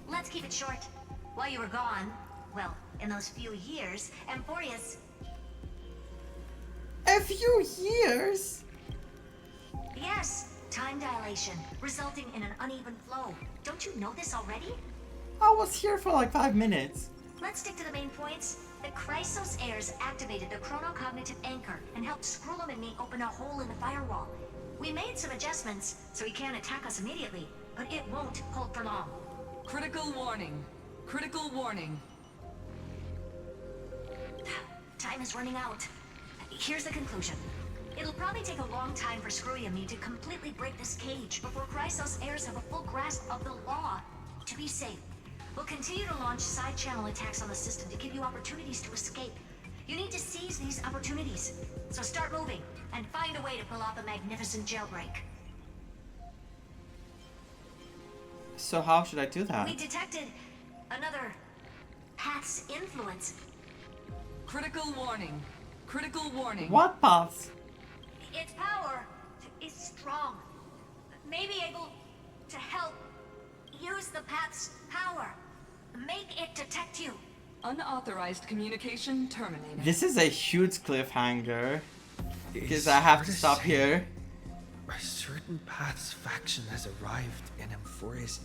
Let's keep it short. While you were gone, well, in those few years, Emporius... A few years? Yes, time dilation, resulting in an uneven flow. Don't you know this already? I was here for like 5 minutes. Let's stick to the main points. The Chrysos heirs activated the chronocognitive anchor and helped Skrullum and me open a hole in the firewall. We made some adjustments, so he can't attack us immediately, but it won't hold for long. Critical warning. Critical warning. Time is running out. Here's the conclusion. It'll probably take a long time for Screwy and me to completely break this cage before Chrysos heirs have a full grasp of the law. To be safe, we'll continue to launch side-channel attacks on the system to give you opportunities to escape. You need to seize these opportunities. So start moving, and find a way to pull off a magnificent jailbreak. So how should I do that? We detected another path's influence. Critical warning. Critical warning. What paths? Its power is strong. May be able to help use the path's power. Make it detect you. Unauthorized communication terminated. This is a huge cliffhanger. Because I have to stop here. A certain path's faction has arrived in Emporius,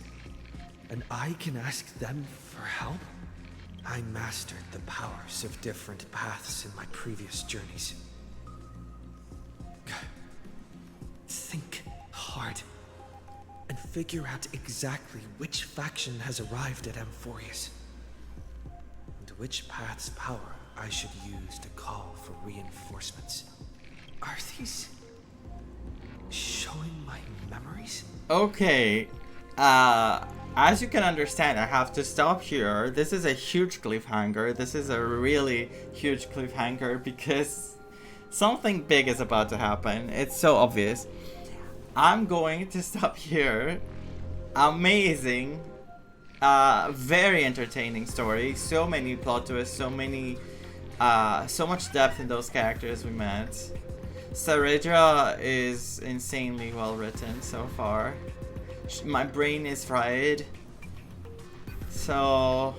and I can ask them for help? I mastered the powers of different paths in my previous journeys. Think hard and figure out exactly which faction has arrived at Emporius and which path's power I should use to call for reinforcements. Are these showing my memories? Okay. As you can understand, I have to stop here. This is a huge cliffhanger. This is a really huge cliffhanger because something big is about to happen. It's so obvious. I'm going to stop here. Amazing. Very entertaining story. So many plot twists, so much depth in those characters we met. Saredra is insanely well written so far. My brain is fried. So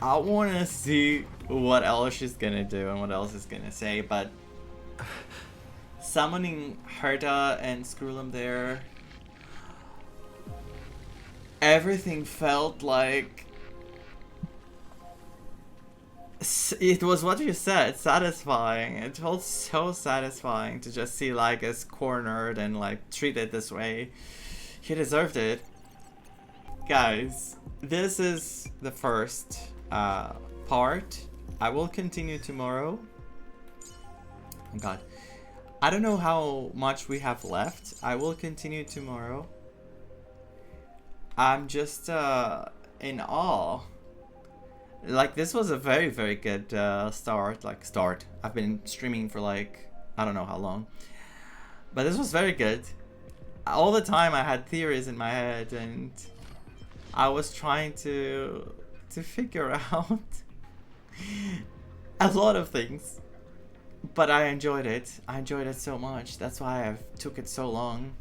I want to see what else she's gonna do and what else is gonna say, but summoning Herta and Skrullum there, everything felt like it was what you said, satisfying. It felt so satisfying to just see Lygus cornered and like treated this way. He deserved it. Guys, this is the first part. I will continue tomorrow. Oh god. I don't know how much we have left. I will continue tomorrow. I'm just in awe Like, this was a very, very good start. I've been streaming for like, I don't know how long. But this was very good. All the time I had theories in my head and I was trying to figure out a lot of things. But I enjoyed it. I enjoyed it so much. That's why I took it so long.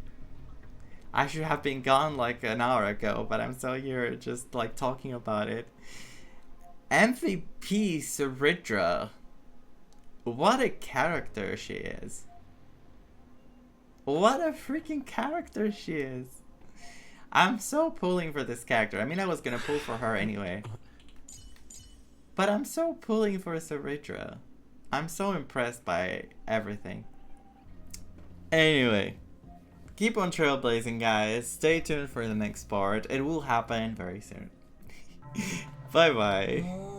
I should have been gone like an hour ago, but I'm still here just like talking about it. MVP Saridra. What a character she is. What a freaking character she is. I'm so pulling for this character. I mean, I was gonna pull for her anyway. But I'm so pulling for Saridra. I'm so impressed by everything. Anyway. Keep on trailblazing, guys. Stay tuned for the next part. It will happen very soon. Bye bye.